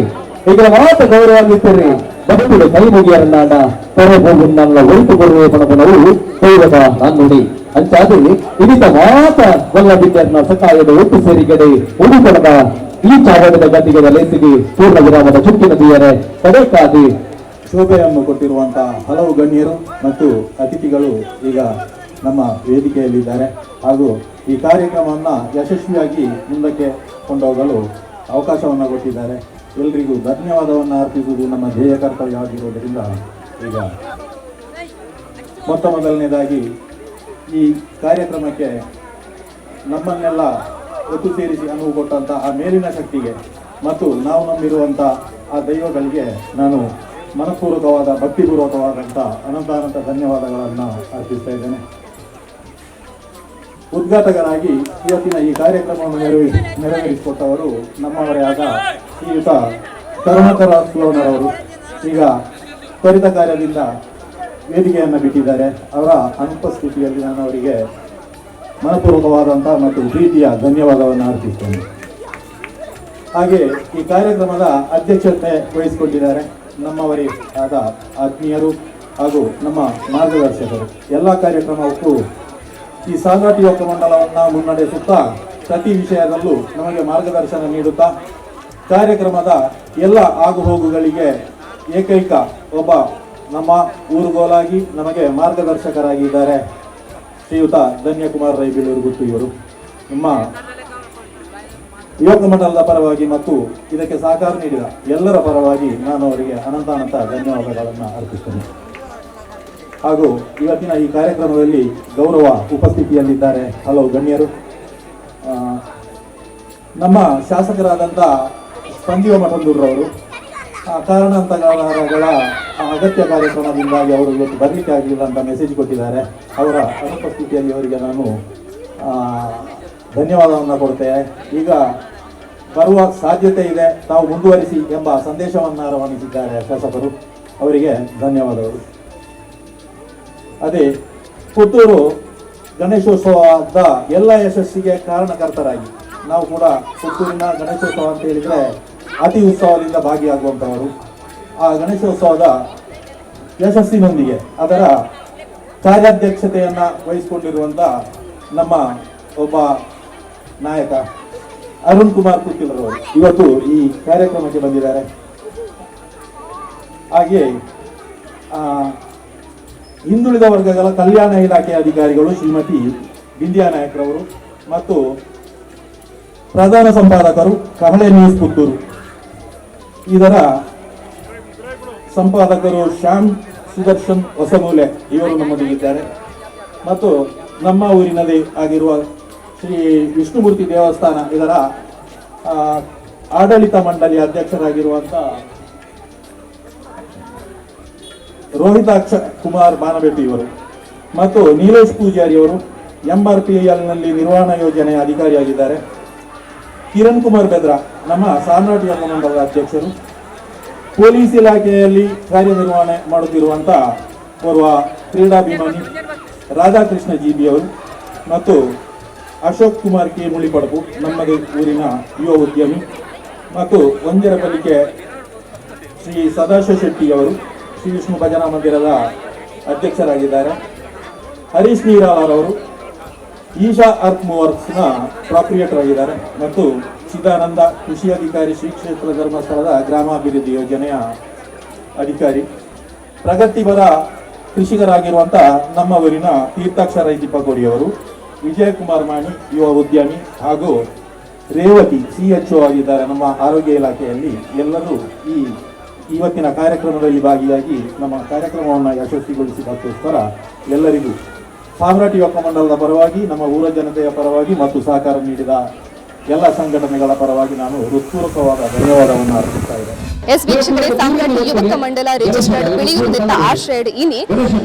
ಈಗ ಮಾತ್ರ ಗೌರವಾನ್ವಿತರೇ ಬದುಕುಡೆ ಕೈ ಮುಗಿಯರನ್ನಾಡ ಹೊರ ಹೋಗುನ್ನಲ್ಲ ಒಳಿತು ಕೊಡುವೆ ಪಣಪನವು ದೈವದ ನಾನ್ನುಡಿ ಅಂಚಾದೆ ಇಳಿತ ಮಾತ್ರ ಗೊಲ್ಲ ಬಿದ್ದರ್ನ ಸಕಾಯದ ಒಟ್ಟು ಸೇರಿಗಡೆ ಉಡುಕೊಡದ ಈ ಚಾವಣದ ಗದ್ದಿಗೆದ ಲೇಸಿಗೆ ಪೂರ್ಣ ವಿರಾಮದ ಚುಕ್ಕಿನ ದಿಯರೆ ತಡೆಕಾದಿ ಶೋಭೆಯನ್ನು ಕೊಟ್ಟಿರುವಂತಹ ಹಲವು ಗಣ್ಯರು ಮತ್ತು ಅತಿಥಿಗಳು ಈಗ ನಮ್ಮ ವೇದಿಕೆಯಲ್ಲಿದ್ದಾರೆ ಹಾಗೂ ಈ ಕಾರ್ಯಕ್ರಮವನ್ನು ಯಶಸ್ವಿಯಾಗಿ ಮುಂದಕ್ಕೆ ಕೊಂಡೋಗಲು ಅವಕಾಶವನ್ನು ಕೊಟ್ಟಿದ್ದಾರೆ. ಎಲ್ರಿಗೂ ಧನ್ಯವಾದವನ್ನು ಅರ್ಪಿಸುವುದು ನಮ್ಮ ಧ್ಯೇಯ ಕರ್ತವ್ಯವಾಗಿರುವುದರಿಂದ ಈಗ ಮೊತ್ತ ಮೊದಲನೇದಾಗಿ ಈ ಕಾರ್ಯಕ್ರಮಕ್ಕೆ ನಮ್ಮನ್ನೆಲ್ಲ ಒತ್ತು ಸೇರಿಸಿ ಅನುವು ಕೊಟ್ಟಂಥ ಆ ಮೇಲಿನ ಶಕ್ತಿಗೆ ಮತ್ತು ನಾವು ನಂಬಿರುವಂಥ ಆ ದೈವಗಳಿಗೆ ನಾನು ಮನಪೂರ್ವಕವಾದ ಭಕ್ತಿಪೂರ್ವಕವಾದಂಥ ಅನಂತ ಧನ್ಯವಾದಗಳನ್ನು ಅರ್ಪಿಸ್ತಾ ಇದ್ದೇನೆ. ಉದ್ಘಾಟಕರಾಗಿ ಇವತ್ತಿನ ಈ ಕಾರ್ಯಕ್ರಮವನ್ನು ನೆರವೇರಿಸಿಕೊಟ್ಟವರು ನಮ್ಮವರೇ ಆದ ಶ್ರೀಯುತ ಕರುಣಾಕರ ಸುವರ್ಣರವರು ಈಗ ತ್ವರಿತ ಕಾರ್ಯದಿಂದ ವೇದಿಕೆಯನ್ನು ಬಿಟ್ಟಿದ್ದಾರೆ. ಅವರ ಅನುಪಸ್ಥಿತಿಯಲ್ಲಿ ನಾನು ಅವರಿಗೆ ಮನಪೂರ್ವಕವಾದಂಥ ಮತ್ತು ಪ್ರೀತಿಯ ಧನ್ಯವಾದವನ್ನು ಅರ್ಪಿಸ್ತೇನೆ. ಹಾಗೆ ಈ ಕಾರ್ಯಕ್ರಮದ ಅಧ್ಯಕ್ಷತೆ ವಹಿಸಿಕೊಂಡಿದ್ದಾರೆ ನಮ್ಮವರೇ ಆದ ಆತ್ಮೀಯರು ಹಾಗೂ ನಮ್ಮ ಮಾರ್ಗದರ್ಶಕರು. ಎಲ್ಲ ಕಾರ್ಯಕ್ರಮಕ್ಕೂ ಈ ಸಾಮ್ರಾಟ್ ಯುವಕ ಮಂಡಲವನ್ನು ಮುನ್ನಡೆಸುತ್ತಾ ಪ್ರತಿ ವಿಷಯದಲ್ಲೂ ನಮಗೆ ಮಾರ್ಗದರ್ಶನ ನೀಡುತ್ತಾ ಕಾರ್ಯಕ್ರಮದ ಎಲ್ಲ ಆಗುಹೋಗುಗಳಿಗೆ ಏಕೈಕ ಒಬ್ಬ ನಮ್ಮ ಊರುಗೋಲಾಗಿ ನಮಗೆ ಮಾರ್ಗದರ್ಶಕರಾಗಿದ್ದಾರೆ ಶ್ರೀಯುತ ಧನ್ಯಕುಮಾರ್ ರೈಬಿಳೂರು ಗುತ್ತು. ಇವರು ನಮ್ಮ ಯುವಕ ಮಂಡಲದ ಪರವಾಗಿ ಮತ್ತು ಇದಕ್ಕೆ ಸಹಕಾರ ನೀಡಿದ ಎಲ್ಲರ ಪರವಾಗಿ ನಾನು ಅವರಿಗೆ ಅನಂತ ಧನ್ಯವಾದಗಳನ್ನು ಅರ್ಪಿಸ್ತೇನೆ. ಹಾಗೂ ಇವತ್ತಿನ ಈ ಕಾರ್ಯಕ್ರಮದಲ್ಲಿ ಗೌರವ ಉಪಸ್ಥಿತಿಯಲ್ಲಿದ್ದಾರೆ ಹಲವು ಗಣ್ಯರು. ನಮ್ಮ ಶಾಸಕರಾದಂಥ ಸಂಜೀವ ಮಠಂದೂರ್ರವರು ಕಾರಣಾಂತರಗಳ ಅಗತ್ಯ ಕಾರ್ಯಕ್ರಮದಿಂದಾಗಿ ಅವರು ಇವತ್ತು ಬರಲಿಕ್ಕೆ ಆಗಲಿಲ್ಲ ಅಂತ ಮೆಸೇಜ್ ಕೊಟ್ಟಿದ್ದಾರೆ. ಅವರ ಅನುಪಸ್ಥಿತಿಯಲ್ಲಿ ಅವರಿಗೆ ನಾನು ಧನ್ಯವಾದವನ್ನು ಕೊಡ್ತೇನೆ. ಈಗ ಬರುವ ಸಾಧ್ಯತೆ ಇದೆ, ತಾವು ಮುಂದುವರಿಸಿ ಎಂಬ ಸಂದೇಶವನ್ನು ರವಾನಿಸಿದ್ದಾರೆ ಶಾಸಕರು. ಅವರಿಗೆ ಧನ್ಯವಾದಗಳು. ಅದೇ ಪುತ್ತೂರು ಗಣೇಶೋತ್ಸವದ ಎಲ್ಲ ಯಶಸ್ಸಿಗೆ ಕಾರಣಕರ್ತರಾಗಿ ನಾವು ಕೂಡ ಪುತ್ತೂರಿನ ಗಣೇಶೋತ್ಸವ ಅಂತ ಹೇಳಿದರೆ ಅತಿ ಉತ್ಸವದಿಂದ ಭಾಗಿಯಾಗುವಂಥವರು. ಆ ಗಣೇಶೋತ್ಸವದ ಯಶಸ್ಸಿನೊಂದಿಗೆ ಅದರ ಕಾರ್ಯಾಧ್ಯಕ್ಷತೆಯನ್ನು ವಹಿಸಿಕೊಂಡಿರುವಂಥ ನಮ್ಮ ಒಬ್ಬ ನಾಯಕ ಅರುಣ್ ಕುಮಾರ್ ಕುತ್ತಿಲರವರು ಇವತ್ತು ಈ ಕಾರ್ಯಕ್ರಮಕ್ಕೆ ಬಂದಿದ್ದಾರೆ. ಹಾಗೆಯೇ ಹಿಂದುಳಿದ ವರ್ಗಗಳ ಕಲ್ಯಾಣ ಇಲಾಖೆಯ ಅಧಿಕಾರಿಗಳು ಶ್ರೀಮತಿ ಬಿಂದ್ಯಾ ನಾಯಕ್ರವರು ಮತ್ತು ಪ್ರಧಾನ ಸಂಪಾದಕರು ಕಹಳೆ ನ್ಯೂಸ್ ಪುತ್ತೂರು, ಇದರ ಸಂಪಾದಕರು ಶ್ಯಾಮ್ ಸುದರ್ಶನ್ ಹೊಸಮೂಲೆ ಇವರು ನಮ್ಮೊಂದಿಗಿದ್ದಾರೆ. ಮತ್ತು ನಮ್ಮ ಊರಿನದೇ ಆಗಿರುವ ಶ್ರೀ ವಿಷ್ಣುಮೂರ್ತಿ ದೇವಸ್ಥಾನ ಇದರ ಆಡಳಿತ ಮಂಡಳಿ ಅಧ್ಯಕ್ಷರಾಗಿರುವಂಥ ರೋಹಿತಾಕ್ಷ ಕುಮಾರ್ ಬಾನಬೆಟ್ಟಿ ಇವರು ಮತ್ತು ನೀಲೇಶ್ ಪೂಜಾರಿಯವರು MRPLನಲ್ಲಿ ನಿರ್ವಹಣಾ ಯೋಜನೆಯ ಅಧಿಕಾರಿಯಾಗಿದ್ದಾರೆ. ಕಿರಣ್ ಕುಮಾರ್ ಬೆದ್ರಾ ನಮ್ಮ ಸಾಮ್ರಾಟ್ ಯುವಕ ಮಂಡಲದ ಅಧ್ಯಕ್ಷರು. ಪೊಲೀಸ್ ಇಲಾಖೆಯಲ್ಲಿ ಕಾರ್ಯನಿರ್ವಹಣೆ ಮಾಡುತ್ತಿರುವಂಥ ಓರ್ವ ಕ್ರೀಡಾಭಿಮಾನಿ ರಾಧಾಕೃಷ್ಣ ಜಿಬಿ ಅವರು ಮತ್ತು ಅಶೋಕ್ ಕುಮಾರ್ ಕೆ ಮುಳಿಪಡಪು ನಮ್ಮದೇ ಊರಿನ ಯುವ ಉದ್ಯಮಿ ಮತ್ತು ವಂಜರಪಲ್ಲಿಕೆ ಶ್ರೀ ಸದಾಶಿವ ಶೆಟ್ಟಿ ಅವರು ಶ್ರೀ ವಿಷ್ಣು ಭಜನಾ ಮಂದಿರದ ಅಧ್ಯಕ್ಷರಾಗಿದ್ದಾರೆ. ಹರೀಶ್ ನೀರಾವರ್ ಅವರು ಈಶಾ ಅರ್ತ್ ಮೂವರ್ಸ್ನ ಪ್ರಾಪ್ರಿಯೇಟರ್ ಆಗಿದ್ದಾರೆ ಮತ್ತು ಚಿದಾನಂದ ಕೃಷಿ ಅಧಿಕಾರಿ ಶ್ರೀ ಕ್ಷೇತ್ರ ಧರ್ಮಸ್ಥಳದ ಗ್ರಾಮಾಭಿವೃದ್ಧಿ ಯೋಜನೆಯ ಅಧಿಕಾರಿ, ಪ್ರಗತಿಪರ ಕೃಷಿಕರಾಗಿರುವಂತಹ ನಮ್ಮ ಊರಿನ ತೀರ್ಥಾಕ್ಷರ ತಿಪ್ಪಗೋಡಿಯವರು, ವಿಜಯಕುಮಾರ್ ಮಾಣಿ ಯುವ ಉದ್ಯಮಿ ಹಾಗೂ ರೇವತಿ CHO ಆಗಿದ್ದಾರೆ ನಮ್ಮ ಆರೋಗ್ಯ ಇಲಾಖೆಯಲ್ಲಿ. ಎಲ್ಲರೂ ಇವತ್ತಿನ ಕಾರ್ಯಕ್ರಮದಲ್ಲಿ ಭಾಗಿಯಾಗಿ ನಮ್ಮ ಕಾರ್ಯಕ್ರಮವನ್ನು ಯಶಸ್ವಿಗೊಳಿಸಿದ್ದಕ್ಕೋಸ್ಕರ ಎಲ್ಲರಿಗೂ ಸಾಮ್ರಾಟ್ ಯುವಕ ಮಂಡಲದ ಪರವಾಗಿ, ನಮ್ಮ ಊರ ಜನತೆಯ ಪರವಾಗಿ ಮತ್ತು ಸಹಕಾರ ನೀಡಿದ ಎಲ್ಲ ಸಂಘಟನೆಗಳ ಪರವಾಗಿ ನಾನು ಹೃತ್ಪೂರ್ವಕವಾದ ಧನ್ಯವಾದವನ್ನು ಅರ್ಪಿಸ್ತಾ ಇದ್ದೇನೆ. ಎಸ್ ವೀಕ್ಷಕರೇ, ಸಾಮ್ರಾಟ್ ಯುವಕ ಮಂಡಲ ರಿಜಿಸ್ಟರ್ಡ್ ಬಿಳಿಯೂರಿನಿಂದ ಆಶ್ರಯಡ್ ಇನಿ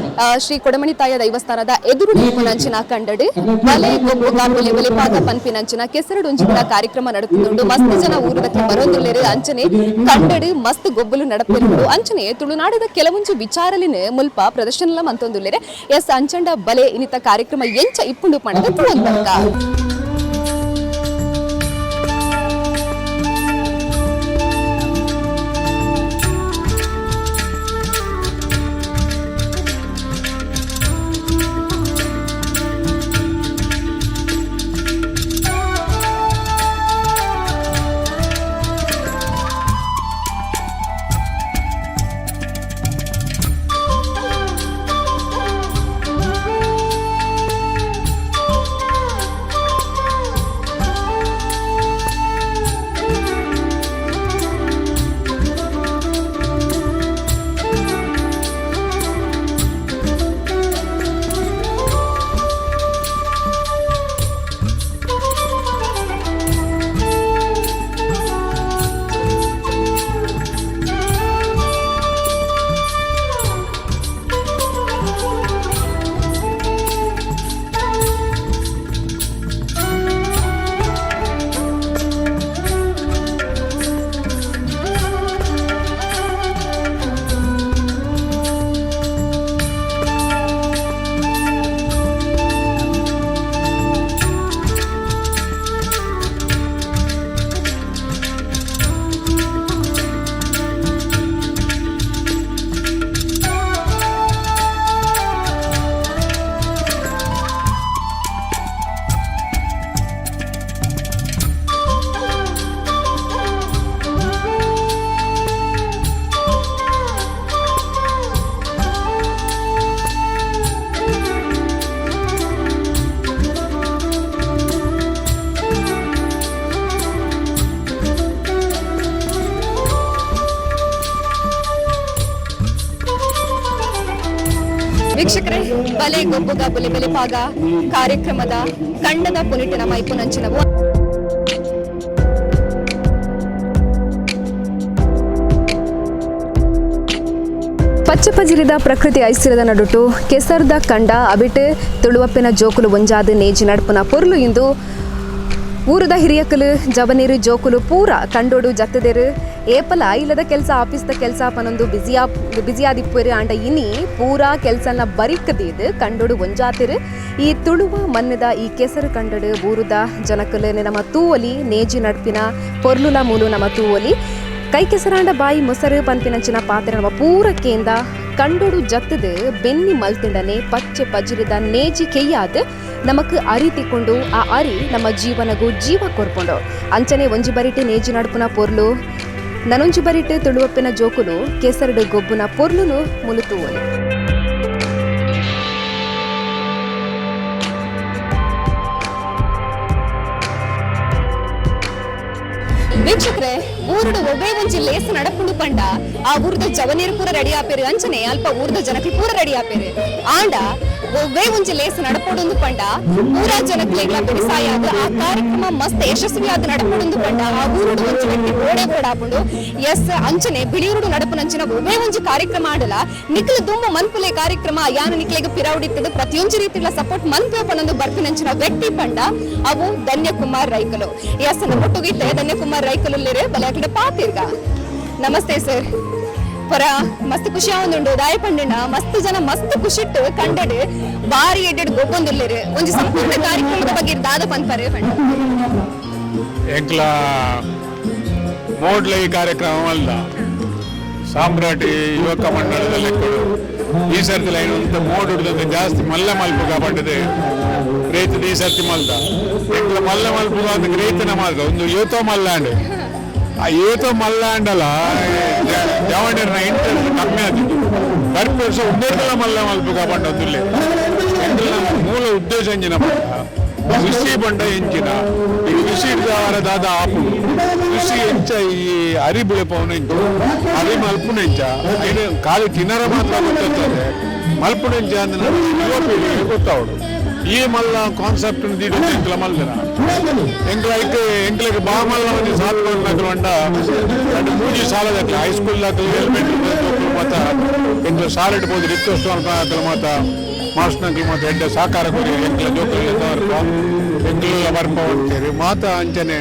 ಶ್ರೀ ಕೊಡಮಣಿ ತಾಯ ದೈವಸ್ಥಾನದ ಎದುರು ನಿಂಚಿನ ಕಂಡಡು ಬಲೆ ಗೊಬ್ಬುಗ ಬಲೆ ಬಲಿಪಾದ ಪನ್ಪಿನಂಚಿನ ಕೆಸರಡುಂಜಿನ ಕಾರ್ಯಕ್ರಮ ನಡುತ್ತುಂಡು. ಮಸ್ತ್ ಜನ ಊರದಕ್ಕೆ ಬರೋದಿಲ್ಲ ಅಂಚನೆ ಕಂಡಡು ಮಸ್ತ್ ಗೊಬ್ಬಲು ನಡಪಿರುವುದು ಅಂಚನೆ ತುಳುನಾಡದ ಕೆಲವೊಂದು ವಿಚಾರಲಿನ ಮುಲ್ಪ ಪ್ರದರ್ಶನ ಮಂತೊಂದುಲ್ಲೆರೆ. ಎಸ್ ಅಂಚಂಡ ಬಲೆ ಇನ್ನಿತ ಕಾರ್ಯಕ್ರಮ ಎಂಚ ಇಪ್ಪುಂಡು ಪಣದ ತುಳುವಂತ ವೀಕ್ಷಕರೇ, ಬಲೆ ಗೊಬ್ಬುಗ ಬಲೆ ಬಲಿಪಾಗ ಕಾರ್ಯಕ್ರಮದ ಕಂಡದ ಪುನಿಟಿನ ಮೈಪುನಂಚಿನವು ಪಚ್ಚಪಜಿರಿದ ಪ್ರಕೃತಿ ಐಸಿರದ ನಡುಟು ಕೆಸರ್ದ ಕಂಡ ಅಬಿಟ್ ತುಳುವಪ್ಪಿನ ಜೋಕುಲು ಒಂಜಾದ ನೇಜಿ ನಡ್ಪುನ ಪೊರ್ಲು ಇಂದು ಊರದ ಹಿರಿಯಕಲು ಜವನೀರು ಜೋಕುಲು ಪೂರ ಕಂಡೋಡು ಜತ್ತದೇರು ಏಪಲ ಇಲ್ಲದ ಕೆಲಸ ಆಫೀಸ್ದ ಕೆಲಸ ಪನೊಂದು ಬಿಸಿಯಾದಿಪ್ಪರು ಆಂಡ ಇನಿ ಪೂರಾ ಕೆಲಸನ ಬರಿಕದಿದ್ದು ಕಂಡೋಡು ಒಂಜಾತಿರು ಈ ತುಳುವ ಮನ್ನದ ಈ ಕೆಸರು ಕಂಡಡು ಊರದ ಜನಕಲು ನಮ್ಮ ತೂವಲಿ ನೇಜಿ ನಡ್ಪಿನ ಪೊರ್ಲುಲ ಮೂಲು ನಮ್ಮ ತೂವಲಿ ಕೈ ಕೆಸರಾಂಡ ಬಾಯಿ ಮೊಸರು ಪನ್ಪಿನಂಚಿನ ಪಾತ್ರೆ ನಮ್ಮ ಪೂರಕ್ಕೆಯಿಂದ ಕಂಡೋಡು ಜತ್ತದು ಬೆನ್ನಿ ಮಲ್ತಿಂಡನೆ ಪಚ್ಚೆ ಪಜಿರಿದ ನೇಜಿ ಕೆಯ್ಯಾದ ನಮಕ್ ಅರಿ ತಿಕ್ಕೊಂಡು ಆ ಅರಿ ನಮ್ಮ ಜೀವನಗೂ ಜೀವ ಕೊರ್ಕೊಂಡು ಅಂಚನೆ ಒಂಜಿ ಬರಿಟ್ಟು ನೇಜಿ ನಡ್ಪುನ ಪೊರ್ಲು ನನೊಂಜಿ ಬರಿಟ್ಟು ತುಳುವಪ್ಪಿನ ಜೋಕುಲು ಕೆಸರಡು ಗೊಬ್ಬುನ ಪೊರ್ಲುನು ಮುಲುತುವಲಿ. ವೀಕ್ಷಕರೇ, ಊರುಡು ಒಬ್ಬೇ ಒಂಜಿ ಲೇಸ್ ನಡಪುಂಡು ಪಂಡ ಆ ಊರದ ಜವನೀರು ಪೂರ ರೆಡಿ ಆಪೇರು ಅಂಚನೆ ಅಲ್ಪ ಊರದ ಜನಕ್ಕೆ ಪೂರ ರೆಡಿ ಆಪೇರು ಆಂಡ ಒಬ್ಬೇ ಒಂಜಿ ಲೇಸ್ ನಡಪೊಡುಂದು ಪಂಡ ಊರ ಜನಕ್ಲೆಗ್ಲ ಬಿಡಿಸಾಯಾದ ಆ ಕಾರ್ಯಕ್ರಮ ಮಸ್ತ್ ಯಶಸ್ವಿಯಾದ ನಡಪೊಡುಂದು ಪಂಡ ಆ ಊರುಡು ಒಂಜಿ ವ್ಯಕ್ತಿ ಗೋಡೆ ಗೋಡಾಪುಂಡು. ಎಸ್ ಅಂಚನೆ ಬಿಳಿಯೂರುಡು ನಡಪುನಂಚಿನ ಒಬ್ಬೇ ಒಂಜಿ ಕಾರ್ಯಕ್ರಮ ಆಡಲ ನಿಕ್ಲು ದುಂಬ ಮನ್ಪುಲೆ ಕಾರ್ಯಕ್ರಮ ಯಾನ ನಿಕ್ಲೆಗೆ ಪಿರವುಡಿತ್ತದು ಪ್ರತಿಯೊಂಜಿ ರೀತಿಗಳ ಸಪೋರ್ಟ್ ಮನ್ಪೆ ಪನೊಂದು ಬರ್ಪಿನಂಚಿನ ವ್ಯಕ್ತಿ ಪಂಡ ಅವು ಧನ್ಯಕುಮಾರ್ ರೈಕಲು. ಎಸ್ ಒಟ್ಟುಗಿತ್ತೆ ಧನ್ಯಕುಮಾರ್ ರೈಕಲು ಬಲೆ ಪಾತಿರ್ಗ. ನಮಸ್ತೆ ಸರ್. ಪರ ಮಸ್ತ್ ಖುಷಿ ಆವೊಂದುಂಡು ದಾಯ ಪಂಡಿನ ಮಸ್ತ್ ಜನ ಮಸ್ತ್ ಖುಷಿಟ್ಟು ಕಂಡಡ್ ಬಾರಿ ಎಡ್ಡೆಡ್ ಗೊಬ್ಬೊಂದುಲ್ಲೆರ್ ಒಂಜಿ ಸಂಪೂರ್ಣ ಕಾರ್ಯಕ್ರಮದ ಬಗ್ಗೆ ದಾದ ಪನ್ಪರೆ ಪಂಡ ಎಂಕ್ಲ ಮೋಡ್ಲ ಈ ಕಾರ್ಯಕ್ರಮ ಅಲ್ಲ ಸಾಮ್ರಾಟಿ ಯುವಕ ಮಂಡಳದ ಲೆಕ್ಕಗಳು ಈ ಸರ್ತಿ ಲೈನ್ ಅಂತ ಮೋಡ್ ಹಿಡಿದಂತೆ ಜಾಸ್ತಿ ಮಲ್ಲ ಮಲ್ಪುಗ ಪಂಡದೆ ರೈತದ ಈ ಸರ್ತಿ ಮಲ್ದ ಎಂಕ್ಲ ಮಲ್ಲ ಮಲ್ಪುಗ ಅಂತ ರೈತನ ಮಾಲ್ದ ಒಂದು ಯುವತ ಮಲ್ಲಾಂಡ್ ಆ ಯುವತ ಮಲ್ಲಾಂಡಲ್ಲ ಜವಣಿಯರ್ನ ಇಂಟ್ರೆಸ್ಟ್ ಕಮ್ಮಿ ಆದಿತ್ತು ಬರ್ಪು ವರ್ಷ ಉದ್ದೇಶಲ ಮಲ್ಲ ಮಲ್ಪುಗ ಪಂಡದಿಲ್ಲ ಎಂಕ್ಲ ಮೂಲ ಉದ್ದೇಶ ಎಂಜಿನ ಪಂಡ ಕೃಷಿ ಬಂಡ ಎಂಚಿನ ಈ ಕೃಷಿ ದಾದ ಆಪು ಕೃಷಿ ಎಂಚ ಈ ಅರಿ ಬಿಳಪವನು ಎಂಚ ಅರಿ ಮಲ್ಪುನೆಂಚ ಇದು ಖಾಲಿ ತಿನ್ನರ ಮಾತ್ರ ಗೊತ್ತಿರ್ತದೆ ಮಲ್ಪುನೆಂಚ ಅಂದ್ರೆ ಯುವ ಪೀಳಿಗೆ ಗೊತ್ತಾವಡು ಈ ಮಲ್ಲ ಕಾನ್ಸೆಪ್ಟ್ ದೀಡು ಎಂಕ್ಲ ಮಲ್ದನ ಎಂಕ್ಲಿಗೆ ಬಾ ಮಲ್ಲ ಒಂದು ಸಾಲ್ಕೊಂಡ ಎರಡು ಮೂಜಿ ಸಾಲದಕ್ಕೆ ಹೈಸ್ಕೂಲ್ ದಾಖಲೆ ಹೆಲ್ಮೆಟ್ ಮತ್ತು ಎಂಕ್ಲ ಸಾಲ ಇಡ್ಬೋದು ರಿಕ್ವೆಸ್ಟ್ ಮಾತ ಮಾಸ್ಟರ್ನಂಗೆ ಮತ್ತು ಎಡ್ಡೆ ಸಾಕಾರ ಕೊಡಿ ಎಂಕ್ಲ ಜೋಕುಲ ಎಂಕ್ಲೆಲ್ಲ ಬರ್ಪ ಹೋಗ್ತೀರಿ ಮಾತ ಅಂಚನೆ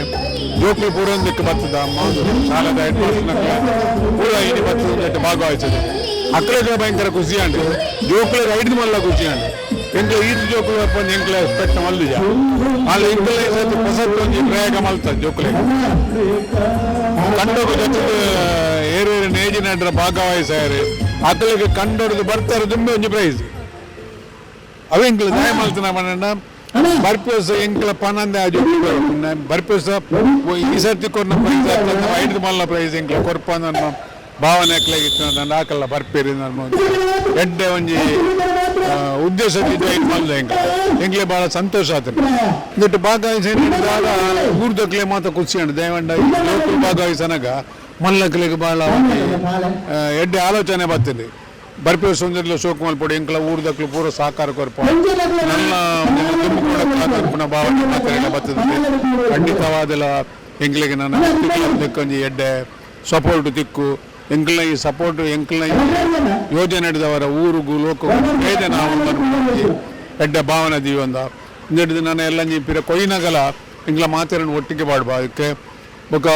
ಜೋಕುಲು ಪೂರೊಂದಕ್ಕೆ ಬರ್ತದ ಮಾತು ಸಾಲದ ಹೆಡ್ ಮಾಸ್ಟರ್ನಂಗೆ ಪೂರ ಇಡೀ ಬರ್ತದೆ ಭಾಗವಹಿಸದೆ ಅಕ್ಕಳಿಗೆ ಭಯಂಕರ ಖುಷಿ ಅಂಡು ಜೋಕುಲಿಗೆ ಐದು ಮಲ್ಲ ಖುಷಿ ಅಂಡು ಎಂಕ್ಲ ಈದ್ ಜೋಕುಲು ಬಂದು ಎಂಕ್ಲ ಎಕ್ಸ್ಪೆಕ್ಟ್ ಮಲ್ದಿಜ ಅಲ್ಲಿ ಇಂಕ್ಲ ಹೊಸತ್ತು ಒಂದು ಪ್ರಯೋಗ ಮಲ್ತದೆ ಜೋಕುಲಿಗೆ ಕಂಡೋಗ ಜೊತೆ ಏರೇರು ನೇಜಿ ನಡ್ರ ಭಾಗವಹಿಸ್ಯಾರು ಅಕ್ಕಳಿಗೆ ಕಂಡೋಡ್ದು ಬರ್ತಾರೆ ತುಂಬ ಒಂದು ಪ್ರೈಸ್ ಅವು ಎಂಕ್ಲ ದಯ ಮಲ್ತನ ಮಣ್ಣ ಬರ್ಪೇಸ ಎಂಕ್ಲ ಪನಂದೆ ಆಜು ಬರ್ಪೇಸ ಈ ಸರ್ತಿ ಕೊರ್ನ ಪ್ರೈಸ್ ಆಗ್ತದೆ ಐದು ಮಲ್ಲ ಪ್ರೈಸ್ ಎಂಕ್ಲ ಕೊರ್ಪ ನನ್ನ ಭಾವನೆ ಎಕ್ಲಾಗಿತ್ತು ನನ್ನ ಹಾಕಲ್ಲ ಬರ್ಪೇರಿ ನನ್ನ ಎಡ್ಡೆ ಒಂಜಿ ಉದ್ದೇಶದಿದ್ದು ಐದು ಮಲ್ದ ಎಂಕ್ಲೆ ಭಾಳ ಸಂತೋಷ ಆಗ್ತದೆ ಇದಟ್ಟು ಭಾಗವಹಿಸಿದಾಗ ಊರ್ದಕ್ಲೆ ಮಾತ್ರ ಖುಷಿ ಉಂಟು ದಯವಂಡ ಲೋಕಲ್ ಭಾಗವಹಿಸನಾಗ ಮಲ್ಲಕ್ಲೆಗೆ ಭಾಳ ಎಡ್ಡೆ ಆಲೋಚನೆ ಬರ್ತದೆ ಬರ್ಪೇರು ಸುಂದರಲ ಶೋಕ್ ಮಲ್ಪೊಡಿ ಎಂಕ್ಲ ಊರ್ದಕ್ಲು ಪೂರ ಸಾಕಾರ ಕೊರ್ಪ ನನ್ನ ತುಂಬ ಭಾವನೆ ಮಾತ್ರ ಬರ್ತದೆ ಖಂಡಿತವಾದೆಲ್ಲ ಎಂಕ್ಲಿಗೆ ನನ್ನ ದಿಕ್ಕೊಂಜಿ ಎಡ್ಡೆ ಸಪೋರ್ಟ್ ತಿಕ್ಕು ಎಂಕ್ಲ ಈ ಸಪೋರ್ಟ್ ಎಂಕ್ಲ ಯೋಜನೆ ನಡೆದವರ ಊರುಗೂ ಲೋಕಗೂ ಹೇಗೆ ನಾವು ಎಡ್ಡೆ ಭಾವನೆ ದೀವಂದ ಇಂದಿಡಿದು ನಾನು ಎಲ್ಲ ಪಿರ ಕೊಯ್ನಗಲ ಎಂಕ್ಲ ಮಾತಾಡೋಣ ಒಟ್ಟಿಗೆ ಪಾಡ್ಬಾ ಅದಕ್ಕೆ ಬೊಕ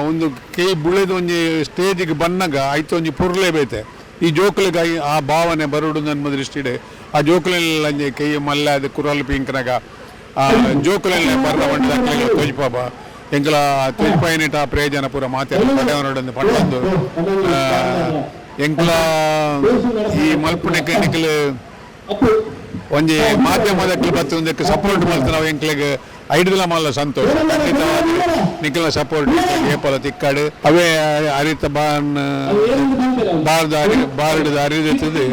ಒಂದು ಕೈ ಬುಳೆದು ಒಂಜಿ ಸ್ಟೇಜಿಗೆ ಬನ್ನಾಗ ಆಯ್ತು ಒಂಜಿ ಪುರ್ಲೆ ಬೇತೆ ಈ ಜೋಕುಲಿಗೆ ಆ ಭಾವನೆ ಬರುಡು ನನ್ನ ದೃಷ್ಟಿಡೆ ಆ ಜೋಕುಲೆಲ್ಲ ಕೈ ಮಲ್ಲ ಅದು ಕುರಲ್ ಪಿಂಕನಾಗ ಆ ಜೋಕುಲೆಲ್ಲ ಬರ್ರ ಬಂಡ ತೊಜ್ಪಾಬ ಎಂಕಲ ತೊಜ್ಪಾಯಿನಿಟ ಪ್ರಯೋಜನ ಪೂರ ಮಾತಾಡೋಡೊಂದು ಪಂಡೊಂದು ಎಂಕಲ ಈ ಮಲ್ಪುಣೆ ನಿಖಲು ಒಂಜಿ ಮಾಧ್ಯಮದಕ್ಕೆ ಬತ್ತೊಂದಕ್ಕೆ ಸಪೋರ್ಟ್ ಮಾಡ್ತಾರೆ ನಾವು ಎಂಕ್ಲಿಗೆ ಐಡ್ದಲ ಮಲ್ಲ ಸಂತೋಷ ಖಂಡಿತವಾಗಿ ನಿಖಲ ಸಪೋರ್ಟ್ ಏಪಲ ತಿಕ್ಕಾಡು ಅವೇ ಅರಿತ ಬಾರ್ಡದ ಅರಿದತ್ತದೆ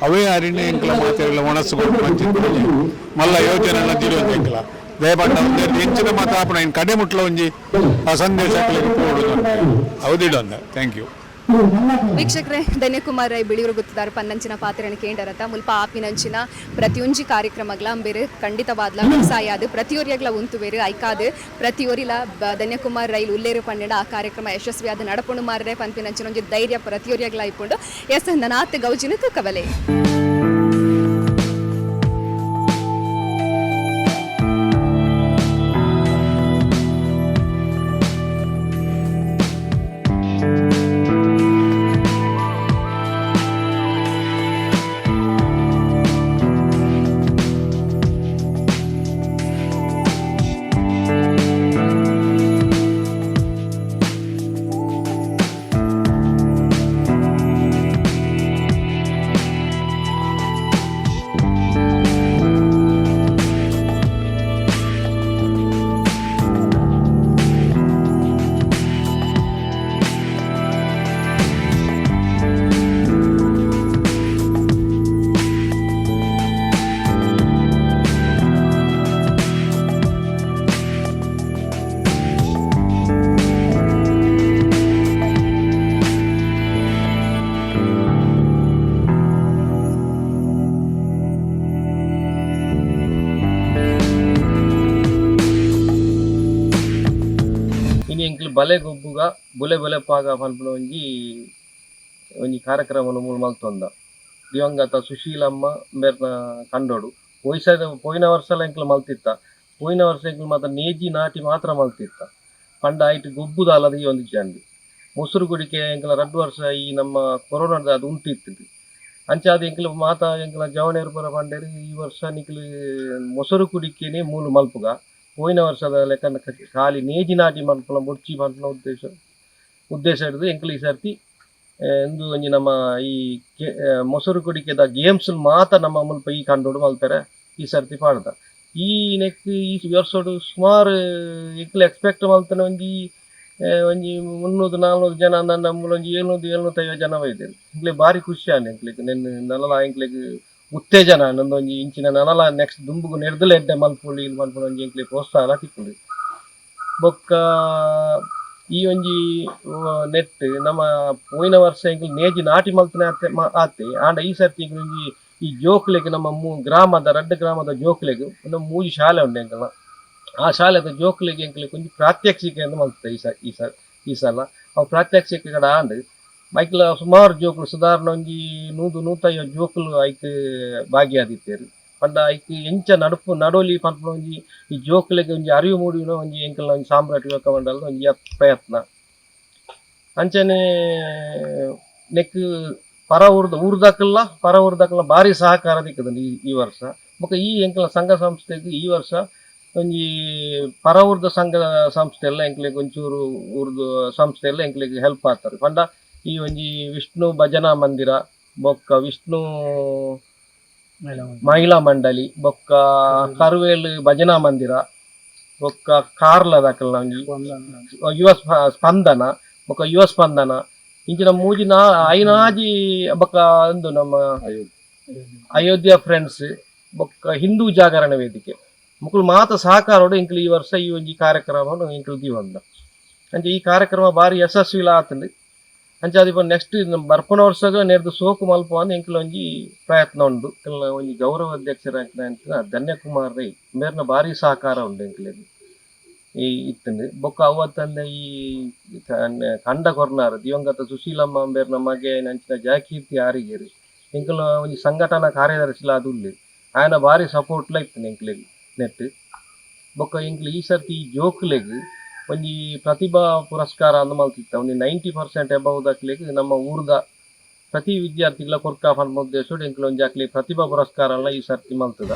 ಅವೇ ಅರಿನ ಎಂಕ್ಲ ಮಾತೆಲ್ಲ ಒಣಸ್ಕೊಂಡು ಮಂಚಿತ್ತು ಮಲ್ಲ ಯೋಜನೆ ನದಿರುವಂತ ಎಂಕ್ಲ ದಯಪಟ್ಟ ಹೆಂಚಿನ ಮಾತಾಪಣ ಇನ್ನು ಕಡೆ ಮುಟ್ಲ ಒಂಜಿ ಆ ಸಂದೇಶ ಹೌದಿಡೊಂದ ಥ್ಯಾಂಕ್ ಯು ವೀಕ್ಷಕರೇ ಧನ್ಯಕುಮಾರ್ ರೈ ಬಿಳಿಯೂರು ಗುತ್ತಿದಾರ ಪನ್ನಂಚಿನ ಪಾತ್ರೆನ ಕೇಂಡರತ ಮುಲ್ಪ ಆಪಿನಂಚಿನ ಪ್ರತಿಯೊಂಜಿ ಕಾರ್ಯಕ್ರಮಗಳ ಬೇರೆ ಖಂಡಿತವಾದ್ಲ ವ್ಯವಸಾಯ ಅದು ಪ್ರತಿಯೊರಿಯಗ್ಲ ಉಂತು ಬೇರೆ ಐಕಾದು ಪ್ರತಿಯೊರಿಲ ಧನ್ಯಕುಮಾರ್ ರೈಲ್ ಉಲ್ಲೇರು ಪನ್ನೆಡ ಆ ಕಾರ್ಯಕ್ರಮ ಯಶಸ್ವಿಯಾದ ನಡಪುಣು ಮಾರ್ರೆ ಪಂಪಿನಂಚಿನ ಒಂಜಿ ಧೈರ್ಯ ಪ್ರತಿಯೊರಿಯಗ್ಲ ಐಪುಂಡು ಎಸ್ ನನಾತ್ ಗೌಜಿನ ತೂಕವಲೆ ಬಲೆ ಗೊಬ್ಬುಗ ಬುಲೆ ಬಲೆ ಪಾಗ ಮಲ್ಪುನ ಒಂಜಿ ಕಾರ್ಯಕ್ರಮ ಮೂಲ ಮಲ್ತೊಂದ ದಿವಂಗತ ಸುಶೀಲಮ್ಮ ಬೇರ್ನ ಕಂಡೋಡು ಪೋಯಿನ ವರ್ಷ ಎಂಕ್ಲು ಮಲ್ತಿತ್ತ ಪೋಯಿನ ವರ್ಷ ಎಂಕ್ಲು ಮಾತ್ರ ನೇಜಿ ನಾಟಿ ಮಾತ್ರ ಮಲ್ತಿತ್ತ ಪಂಡ ಐಟ್ ಗೊಬ್ಬುದ ಅಲ್ಲದ ಈ ಒಂದು ಜಂಡಿ ಮೊಸರು ಕುಡಿಕೆ ಎಂಕ್ಲ 2 ವರ್ಷ ಈ ನಮ್ಮ ಕೊರೋನಾದ ಅದು ಉಂಟಿತ್ತು ಅಂಚಾದ ಎಂಕ್ಲು ಮಾತಾ ಎಂಕ್ಲ ಜವಣೇರು ಪರ ಪಂಡೇರಿ ಈ ವರ್ಷ ನಿಕ್ಲು ಮೊಸರು ಕುಡಿಕೆನೆ ಮೂಲ ಮಲ್ಪುಗ ಪೋಯಿನ ವರ್ಷದ ಲೆಕ್ಕನ ಖಾಲಿ ನೇಜಿ ನಾಟಿ ಮಲ್ಪುನ ಬೊಡ್ಚಿ ಮಲ್ಪುನ ಉದ್ದೇಶ ಹಿಡಿದು ಎಂಕ್ಲು ಈ ಸರ್ತಿ ಇಂದು ಒಂಜಿ ನಮ್ಮ ಈ ಮೊಸರು ಕುಡಿಕೆದ ಗೇಮ್ಸ್ ಮಾತ ನಮ್ಮ ಮುಲ್ಪ ಈ ಕಂಡೋಡು ಮಲ್ಪೆರೆ ಈ ಸರ್ತಿ ಪಾಡ್ದ ಈ ನೆಕ್ ಈ ವರ್ಷೋಡು ಸುಮಾರು ಇಕ್ಲೆ ಎಕ್ಸ್ಪೆಕ್ಟ್ ಮಲ್ತನೆ ಒಂಜಿ 300-400 ಜನ ನನ್ನ ಒಂಜಿ 700-750 ಜನ ಒಯ್ದೇರು ಇಂಕ್ಲೆ ಬಾರಿ ಖುಷಿ ಆನೆ ಇಂಕ್ಲೆಗ್ ನೆನ್ನೆ ನನಲ ಇಂಕ್ಲೆಗ್ ಉತ್ತೇಜನ ನಂದೊಂಜಿ ಇಂಚಿನ ನನಲ ನೆಕ್ಸ್ಟ್ ದುಂಬುಗು ನೆಡ್ದಲೆ ಎಡ್ಡೆ ಮಲ್ಪೊಲಿ ಇಲ್ಲಿ ಮಲ್ಪೊಲಿ ಒಂಜಿ ಇಂಕ್ಲೆ ಪ್ರೋತ್ಸಾಹ ತಿಕ್ಕುಂಡು ಬೊಕ್ಕ ಈ ಒಂಜಿ ನೆಟ್ ನಮ್ಮ ಪೋಯಿನ ವರ್ಷ ಇಂಕ್ಲೆ ನೇಜಿ ನಾಟಿ ಮಲ್ತನೆ ಆತೆ ಆಂಡ ಈ ಸರ್ತಿ ಒಂಜಿ ಈ ಜೋಕ್ಲೆಗ್ ನಮ್ಮ ಗ್ರಾಮದ ರಡ್ಡ್ ಗ್ರಾಮದ ಜೋಕ್ಲೆಗ್ ಒಂದು 3 ಶಾಲೆ ಉಂಡು ಎಂಕಲ್ನ ಆ ಶಾಲೆದ ಜೋಕ್ಲೆಗ್ ಎಂಕ್ಲೆ ಒಂಜಿ ಪ್ರಾತ್ಯಕ್ಷಿಕೆಯನ್ನು ಮಲ್ತದೆ ಈ ಸಲ ಅವು ಪ್ರಾತ್ಯಕ್ಷಿಕೆ ಕಡೆ ಆಂಡ್ ಐಕ್ಲ ಸುಮಾರು ಜೋಕ್ಲು ಸುಧಾರಣ ಒಂಜಿ 100-150 ಜೋಕ್ಲು ಐಕ್ ಭಾಗಿಯಾದಿತ್ತೇರು ಪಂಡ ಐಕ್ ಎಂಚ ನಡೋಲಿ ಪನ್ಪುನ ಒಂಜಿ ಈ ಜೋಕ್ಲೆಗ್ ಒಂಜಿ ಅರಿವು ಮೂಡಿನ ಒಂಜಿ ಎಂಕಲ್ನ ಒಂಜಿ ಸಾಮ್ರಾಟ್ ಯುವಕ ಮಂಡಲದ ಒಂಜಿ ಪ್ರಯತ್ನ ಅಂಚನೆ ನೆಕ್ ಪರ ಊರ್ದಕ್ಕಲ್ಲ ಭಾರಿ ಸಹಕಾರ ದಿಕ್ಕದ ಈ ವರ್ಷ ಬೊಕ್ಕ ಈ ಎಂಕಲ್ನ ಸಂಘ ಸಂಸ್ಥೆಗೆ ಈ ವರ್ಷ ಒಂಜಿ ಪರ ಊರ್ದ ಸಂಘ ಸಂಸ್ಥೆ ಎಲ್ಲ ಎಂಕ್ಲೆಗ್ ಒಂಚೂರು ಊರ್ದು ಸಂಸ್ಥೆ ಎಲ್ಲ ಎಂಕ್ಲೆಗ್ ಹೆಲ್ಪ್ ಆಗ್ತಾರೆ ಪಂಡ ಈ ಒಂಜಿ ವಿಷ್ಣು ಭಜನಾ ಮಂದಿರ ಬೊಕ್ಕ ವಿಷ್ಣು ಮಹಿಳಾ ಮಂಡಳಿ ಬೊಕ್ಕ ಕರುವೇಲು ಭಜನಾ ಮಂದಿರ ಬೊಕ್ಕ ಕಾರ್ಲದಕಲ್ನ ಒಂಜಿ ಯುವ ಸ್ಪಂದನ ಬೊಕ್ಕ ಯುವ ಸ್ಪಂದನ ಇಂಚಿನ ಮೂಜಿನ ಐನಾಜಿ ಬೊಕ್ಕ ಒಂದು ನಮ್ಮ ಅಯೋಧ್ಯ ಫ್ರೆಂಡ್ಸ್ ಬೊಕ್ಕ ಹಿಂದೂ ಜಾಗರಣ ವೇದಿಕೆ ಮುಕ್ಕಳು ಮಾತ ಸಹಕಾರೋಡು ಇಂಕ್ಲು ಈ ವರ್ಷ ಈ ಒಂಜಿ ಕಾರ್ಯಕ್ರಮವನ್ನು ಇಂಕ್ಲು ದಿವಂದ ಅಂಚೆ ಈ ಕಾರ್ಯಕ್ರಮ ಬಾರಿ ಯಶಸ್ವಿಲ ಆತಂದು ಅಂಚೆ ಅದು ನೆಕ್ಸ್ಟ್ ಬರ್ಪನ ವರ್ಷಗ ನೆರೆದು ಸೋಕು ಮಲ್ಪ ಅಂದ್ ಇಂಕ್ಲ ಒಂಜಿ ಪ್ರಯತ್ನ ಉಂಡು ಒಂಜಿ ಗೌರವ ಅಧ್ಯಕ್ಷರ ಧನ್ಯಕುಮಾರ್ ರೈ ಮೇರ್ನ ಭಾರಿ ಸಹಕಾರ ಉಂಡು ಇಂಕ್ಲೆಗ್ ಈ ಇತ್ತಂದು ಬೊಕ್ಕ ಅವತ್ತಂದ ಈ ಕಂಡ ಕೊರ್ನಾರ ದಿವಂಗತ ಸುಶೀಲಮ್ಮ ಅಂಬೇರ್ನ ಮಗೆ ನಂಚಿನ ಜಾಕೀರ್ತಿ ಆರಿಗೇರಿ ಇಂಕ್ಲ ಒಂಜಿ ಸಂಘಟನಾ ಕಾರ್ಯದರ್ಶಿಲ ಅದು ಉಳ್ಳಿ ಆಯನ ಭಾರಿ ಸಪೋರ್ಟ್ಲ ಇತ್ತು ಇಂಕ್ಲೆಗ್ ನೆಟ್ ಬೊಕ್ಕ ಇಂಕ್ಲು ಈ ಸರ್ತಿ ಈ ಜೋಕ್ಲೆಗ್ ಒಂಜಿ ಪ್ರತಿಭಾ ಪುರಸ್ಕಾರ ಅಂದ್ ಮಲ್ತಿತ್ತ ಒಂದು 90% ಎಬವ್ ದಕ್ಲೆಗ್ ನಮ್ಮ ಊರ್ದ ಪ್ರತಿ ವಿದ್ಯಾರ್ಥಿಗಳ ಕೊರ್ಕ ಫಂಡ್ ಉದ್ದೇಶ ಇಂಕ್ಲು ಒಂಜಿ ಅಕ್ಲೆ ಪ್ರತಿಭಾ ಪುರಸ್ಕಾರ ಈ ಸರ್ತಿ ಮಲ್ತದ.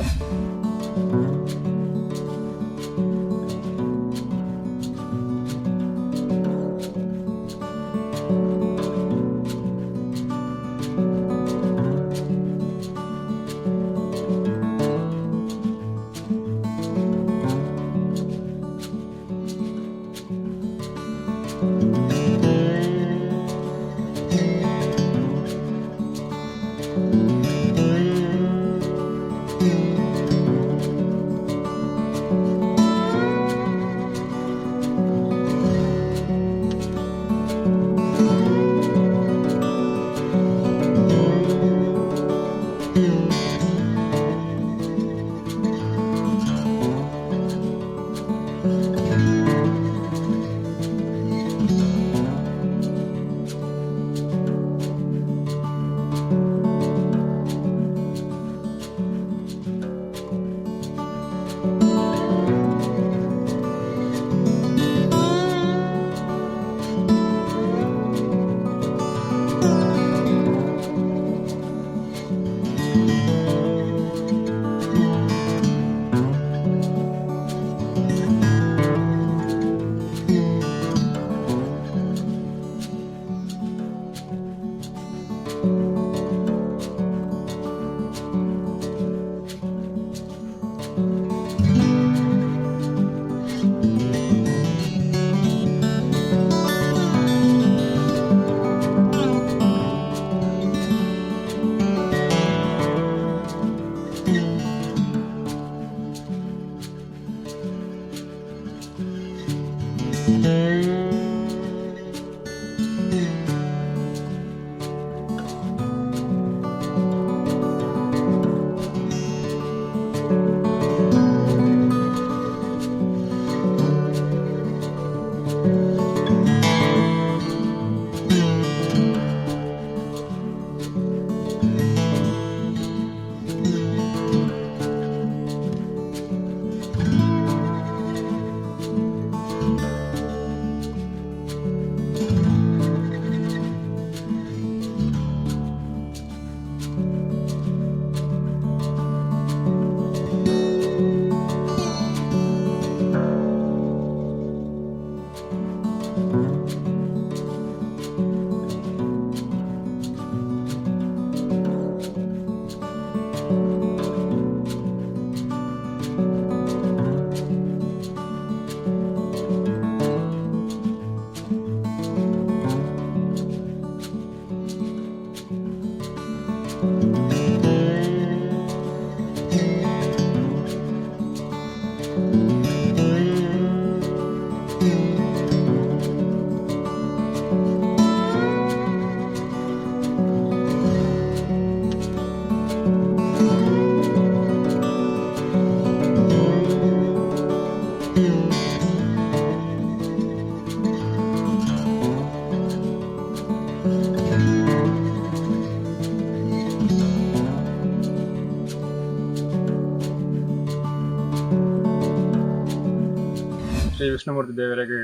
ಶ್ರೀ ವಿಷ್ಣುಮೂರ್ತಿ ದೇವರಿಗೆ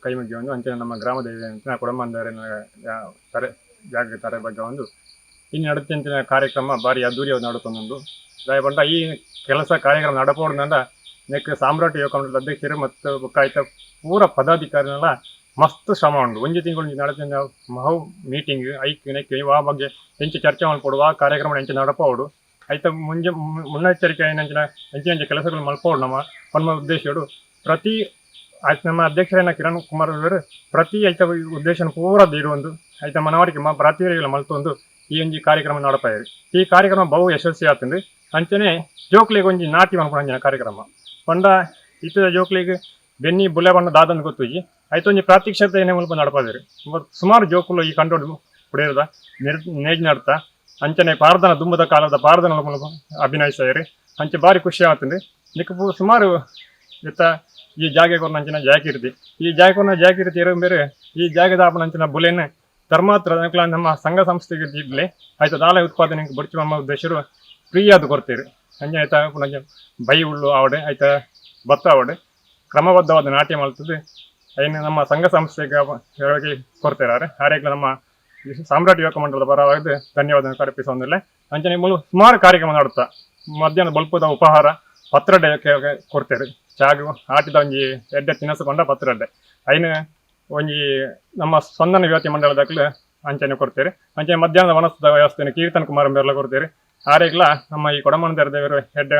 ಕೈ ಮುಗಿ ಒಂದು ಅಂಚನೆ ನಮ್ಮ ಗ್ರಾಮ ದೇವಿ ಅಂತ ಕೊಡಮಂದರಿನ ತರೆ ಜಾಗ ತರೆ ಬಗ್ಗೆ ಒಂದು ಇನ್ನು ನಡುತ್ತಿನ ಕಾರ್ಯಕ್ರಮ ಭಾರಿ ಅದ್ದೂರಿಯಾಗಿ ನಡುತ್ತೊಂದು ದಯಪಂಡ ಈ ಕೆಲಸ ಕಾರ್ಯಕ್ರಮ ನಡಪೋಡ್ದಂದ ನೆಕ್ ಸಾಮ್ರಾಟ್ ಯುವ ಕಮಿಟಿ ಅಧ್ಯಕ್ಷರು ಮತ್ತು ಬುಕ್ಕಾಯ್ತ ಪೂರ ಪದಾಧಿಕಾರಿನೆಲ್ಲ ಮಸ್ತ್ ಶ್ರಮ ಉಂಟು ಒಂಜಿ ತಿಂಗಳು ನಡತಿನ ಮಹು ಮೀಟಿಂಗ್ ಐಕ್ ನೆಕ್ ಆ ಬಗ್ಗೆ ಹೆಂಚು ಚರ್ಚೆ ಮಾಡಿಕೊಡುವ ಆ ಕಾರ್ಯಕ್ರಮ ಹೆಂಚು ನಡಪೋಡು ಆಯ್ತ ಮುನ್ನೆಚ್ಚರಿಕೆ ಹೆಂಚಿನ ಕೆಲಸಗಳು ಮಲ್ಪೋಡು ನಮ್ಮ ಉದ್ದೇಶಗಳು ಪ್ರತಿ ಆಯ್ತು ನಮ್ಮ ಅಧ್ಯಕ್ಷರನ್ನ ಕಿರಣ್ ಕುಮಾರ್ ಅವರು ಪ್ರತಿ ಐತ ಉದ್ದೇಶ ಪೂರ ಇರುವೊಂದು ಐತ ಮನವರಿಕೆ ಪ್ರಾತಿನಿಧಿಗಳ ಮಲ್ತೊಂದು ಈ ಒಂಜಿ ಕಾರ್ಯಕ್ರಮ ನಡಪಾಯಿರಿ ಈ ಕಾರ್ಯಕ್ರಮ ಬಹು ಯಶಸ್ವಿ ಆತಂದು ಅಂಚನೆ ಜೋಕ್ಲಿಗೆ ಒಂಜಿ ನಾಟಿ ಮನ್ಪುಣಂಜಿನ ಕಾರ್ಯಕ್ರಮ ಪಂಡ ಇತ್ತ ಜೋಕ್ಲಿಗೆ ಬೆನ್ನಿ ಬುಲೆ ಬಣ್ಣ ದಾದಂದು ಗೊತ್ತುಜಿ ಆಯ್ತು ಒಂಜಿ ಪ್ರಾತ್ಯಕ್ಷತೆ ಏನೇ ಮುಲ್ಪ ನಡಪಾದಿರಿ ಸುಮಾರು ಜೋಕುಲು ಈ ಕಂಡೋಡು ಪುಡಿಯದ ನೇಜ್ ನಡ್ತಾ ಅಂಚನೆ ಪಾರ್ದನ ದುಂಬದ ಕಾಲದ ಪಾರ್ದನ ಮೂಲಕ ಅಭಿನಯಿಸ್ತಾಯಿರಿ ಅಂಚೆ ಭಾರಿ ಖುಷಿ ಆಗ್ತಂದು ನಿಕ್ಕ ಸುಮಾರು ಇತ್ತ ಈ ಜಾಗಕ್ಕೆ ನಂಚಿನ ಜಾಕಿರ್ತಿ ಈ ಜಾಗನ ಜಾಕಿರ್ತಿ ಇರೋ ಬೇರೆ ಈ ಜಾಗದ ನಂಚಿನ ಬುಲೆನ ಧರ್ಮಾತ್ರ ನಮ್ಮ ಸಂಘ ಸಂಸ್ಥೆಗೆ ಇಡ್ಲಿ ಆಯ್ತು ದಾಲ ಉತ್ಪಾದನೆ ಬಡ್ಚಿ ನಮ್ಮ ಉದ್ದೇಶರು ಫ್ರೀ ಅದು ಕೊಡ್ತೀರಿ ಸಂಜೆ ಆಯ್ತಾ ಪುನಃ ಬೈ ಹುಳ್ಳು ಆವಡೆ ಆಯ್ತಾ ಭತ್ತ ಆವಡೆ ಕ್ರಮಬದ್ಧವಾದ ನಾಟ್ಯ ಮಾಡ್ತದೆ ಏನು ನಮ್ಮ ಸಂಘ ಸಂಸ್ಥೆಗೆ ಕೊಡ್ತಾರೆ ಹಾಗೆ ನಮ್ಮ ಸಾಮ್ರಾಟ್ ಯುವಕ ಮಂಡಲದ ಪರವಾಗಿ ಧನ್ಯವಾದ ಅರ್ಪಿಸೋದಿಲ್ಲ ಅಂಚನೆ ಸುಮಾರು ಕಾರ್ಯಕ್ರಮ ಮಾಡುತ್ತಾ ಮಧ್ಯಾಹ್ನ ಬಲ್ಪದ ಉಪಹಾರ ಪತ್ರೊಡ್ಡೆ ಕೊಡ್ತೇವೆ ಚಾಗು ಆಟಿದ ಒಂಜಿ ಎಡ್ಡೆ ತಿನಸುಕೊಂಡ ಪತ್ರೊಡ್ಡೆ ಐನು ಒಂಜಿ ನಮ್ಮ ಸ್ಪಂದನ ಯುವತಿ ಮಂಡಲದಾಗಲು ಅಂಚನೆ ಕೊಡ್ತೇವೆ ಅಂಚನೆ ಮಧ್ಯಾಹ್ನದ ವನಸ್ಸದ ವ್ಯವಸ್ಥೆಯನ್ನು ಕೀರ್ತನ ಕುಮಾರಂಬೆಲ್ಲ ಕೊಡ್ತೇವೆ ಆರೆಗ್ಲ ನಮ್ಮ ಈ ಕೊಡಮಂದರ ದೇವರು ಹೆಡ್ಡೆ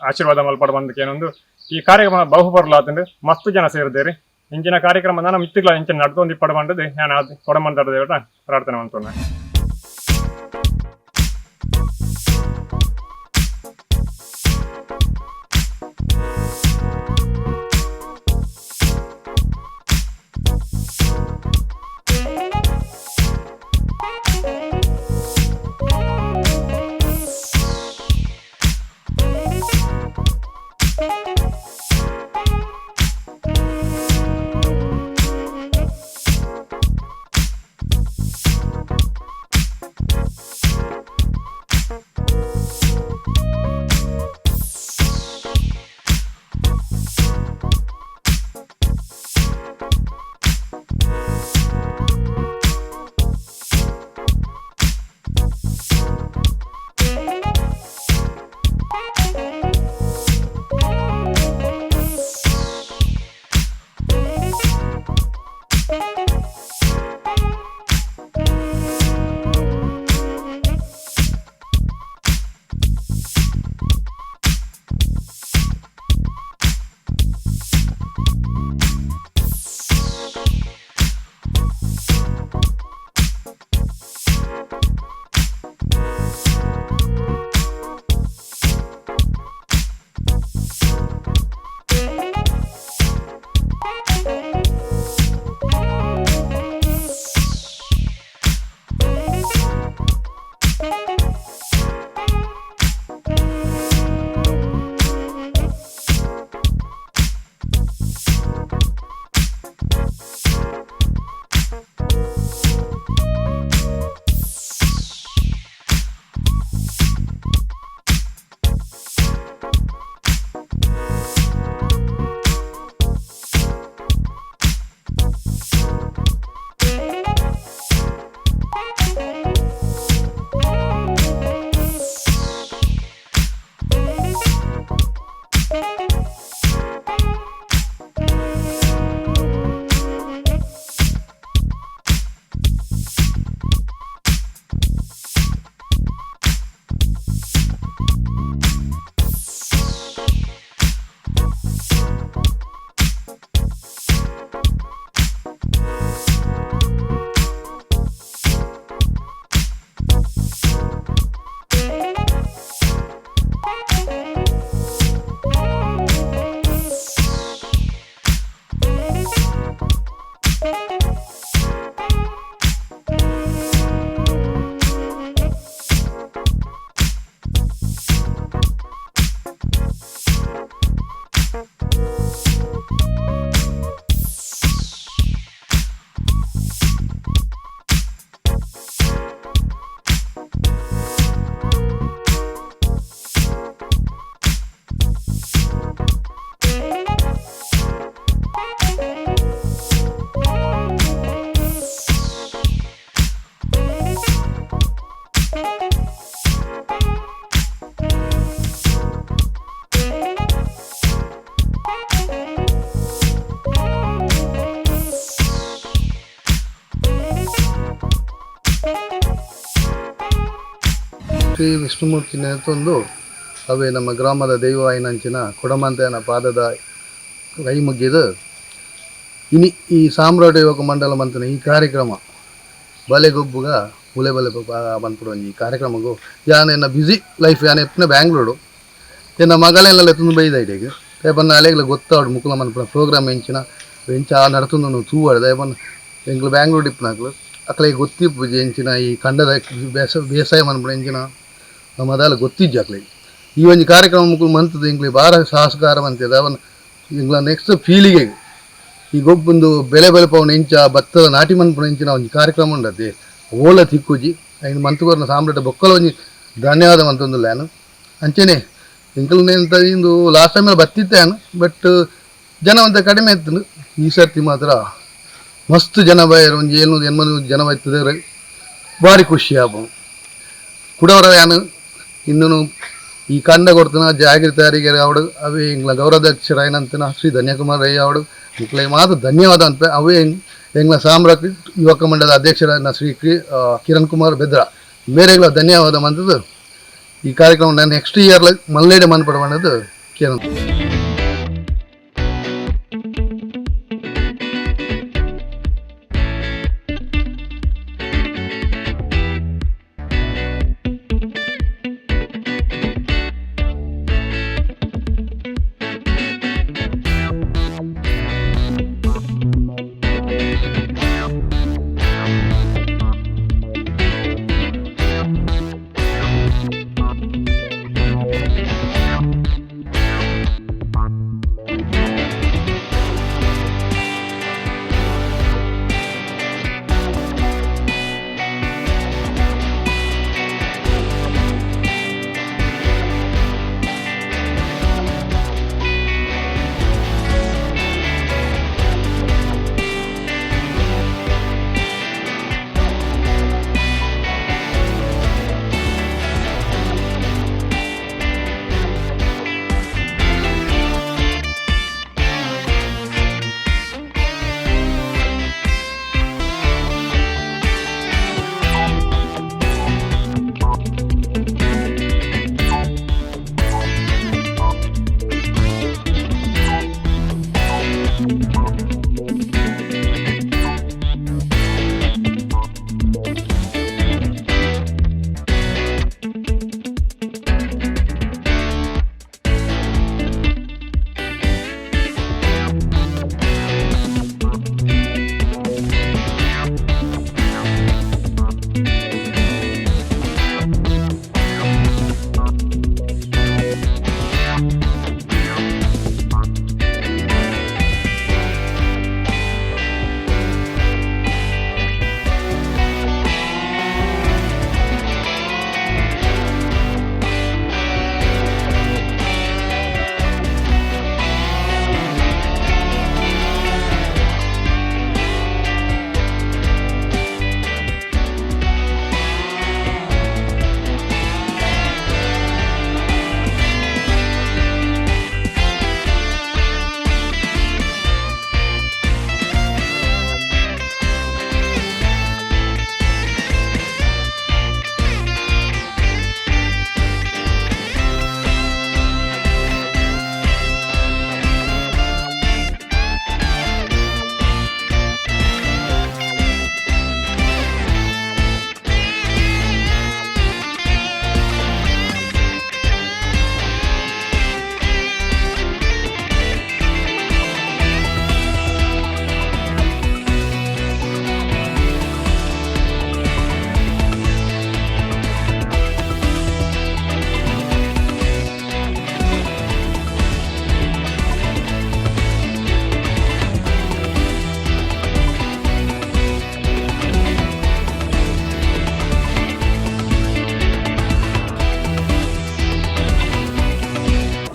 ಆಶೀರ್ವಾದ ಮಲ್ಪಡ ಬಂದಕ್ಕೆ ಏನೊಂದು ಈ ಕಾರ್ಯಕ್ರಮ ಬಹುಬರ್ಲಾತಂದು ಮಸ್ತ್ ಜನ ಸೇರಿದ್ದೇರಿ ಇಂಚಿನ ಕಾರ್ಯಕ್ರಮ ನಾನು ಮಿತ್ತಿಗಳ ಇಂಚಿನ ನಡ್ತೊಂದು ಇಪ್ಪಡು ಬಂದದ್ದು ನಾನು ಕೊಡಮಂದರ ದೇವರ ಪ್ರಾರ್ಥನೆ ಮಾಡ್ತೇನೆ. ಶ್ರೀ ವಿಷ್ಣುಮೂರ್ತಿ ನೇತೊಂದು ಅವೇ ನಮ್ಮ ಗ್ರಾಮದ ದೈವವಾಯಿನಂಚಿನ ಕೊಡಮಂತೆಯನ ಪಾದದ ಕೈ ಮುಗಿದು ಇನಿ ಈ ಸಾಮ್ರಾಟ ಯುವಕ ಮಂಡಲ ಮಂತನ ಈ ಕಾರ್ಯಕ್ರಮ ಬಲೆಗೊಬ್ಬುಗ ಉಲೆ ಬಲೆ ಬಂದ್ಬಿಡು ಈ ಕಾರ್ಯಕ್ರಮಗೂ ಯಾನ ಬ್ಯುಸಿ ಲೈಫ್ ಯಾನ ಎಪ್ಪನೇ ಬ್ಯಾಂಗ್ಳೂರು ಏನ ಮಗಳೆಲ್ಲ ತುಂಬ ಬೈದಾಯ್ತು ರೇಪನ್ನ ಅಲೆಗಳ ಗೊತ್ತಾಡು ಮುಕ್ಕಲ ಮನ್ಪುರ ಪ್ರೋಗ್ರಾಮ್ ಎಂಚಿನ ಎಂಚ ನಡ್ತುಂದು ತೂವಾಡ್ದೆ ಏಪನ್ನ ಎಂಗ್ಳು ಬ್ಯಾಂಗ್ಳೂರು ಇಪ್ಪನಾಕ್ಲು ಅಕ್ಳಿಗೆ ಗೊತ್ತಿಪ್ಪು ಎಂಚಿನ ಈ ಖಂಡದ ಬೇಸಾಯ ಮನ್ಪುರ ಎಂಚಿನ ನಮ್ಮದೆಲ್ಲ ಗೊತ್ತಿಜ್ಜು ಅಕ್ಳಿಗೆ ಈ ಒಂದು ಕಾರ್ಯಕ್ರಮ ಮುಕ್ಕಲು ಮಂತದ್ದು ಎಂಗ್ಳಿಗೆ ಭಾಳ ಸಾಹಸಕಾರ ಮಂತಿದೆ ಅವನು ಎಂಗ್ಳ ನೆಕ್ಸ್ಟ್ ಫೀಲಿಗೆ ಈ ಗೊಬ್ಬೊಂದು ಬೆಲೆ ಪವನ ಎಂಚ ಭತ್ತದ ನಾಟಿ ಮನ್ಪುರ ಎಂಚಿನ ಒಂದು ಕಾರ್ಯಕ್ರಮ ಉಂಡತೆ ಓಲ ತಿಕ್ಕುಜಿ ಐನು ಮಂತುಗೋರ್ನ ಸಾಮ್ರಾಟ ಬೊಕ್ಕಲ ಒಂಜಿ ಧನ್ಯವಾದ ಮಂತೊಂದುಲ್ಲ ನಾನು ಅಂಚೆನೆ ಎಂಕಲ್ನೆಂತ ಇಂದು ಲಾಸ್ಟ್ ಟೈಮಲ್ಲಿ ಬತ್ತಿತ್ತೇನು ಬಟ್ ಜನ ಅಂತ ಕಡಿಮೆ ಇತ್ತು ಈ ಸರ್ತಿ ಮಾತ್ರ ಮಸ್ತ್ ಜನ ಬಯರು ಒಂದು 700 ಜನ ಬರ್ತದೆ ಭಾರಿ ಖುಷಿ ಆಗ್ಬೋದು ಕುಡವರ ಯಾನು ಇನ್ನೂ ಈ ಕಂಡ ಕೊಡ್ತಾನ ಜಾಗೃತಾರಿಗೆ ಅವಡು ಅವೇ ಇಂಗ್ಲ ಗೌರವಾಧ್ಯಕ್ಷರಾಯನಂತನ ಶ್ರೀ ಧನ್ಯಕುಮಾರ್ ರೈ ಅವಡು ಮಕ್ಕಳಿಗೆ ಮಾತ್ರ ಧನ್ಯವಾದ ಅಂತ ಅವೇ ಎಂಗ್ಲ ಸಾಮ್ರಾಟ್ ಯುವಕ ಮಂಡಲದ ಅಧ್ಯಕ್ಷರಾದ ಶ್ರೀ ಕಿರಣ್ ಕುಮಾರ್ ಬೆದ್ರಾ ಬೇರೆಗಳ ಧನ್ಯವಾದ ಮಂತದ್ದು ಈ ಕಾರ್ಯಕ್ರಮ ನಾನು ನೆಕ್ಸ್ಟ್ ಇಯರ್ ಮಲ್ಲೇಡೆ ಮನ್ಪಡಬಣ್ಣದು ಕಿರಣ್.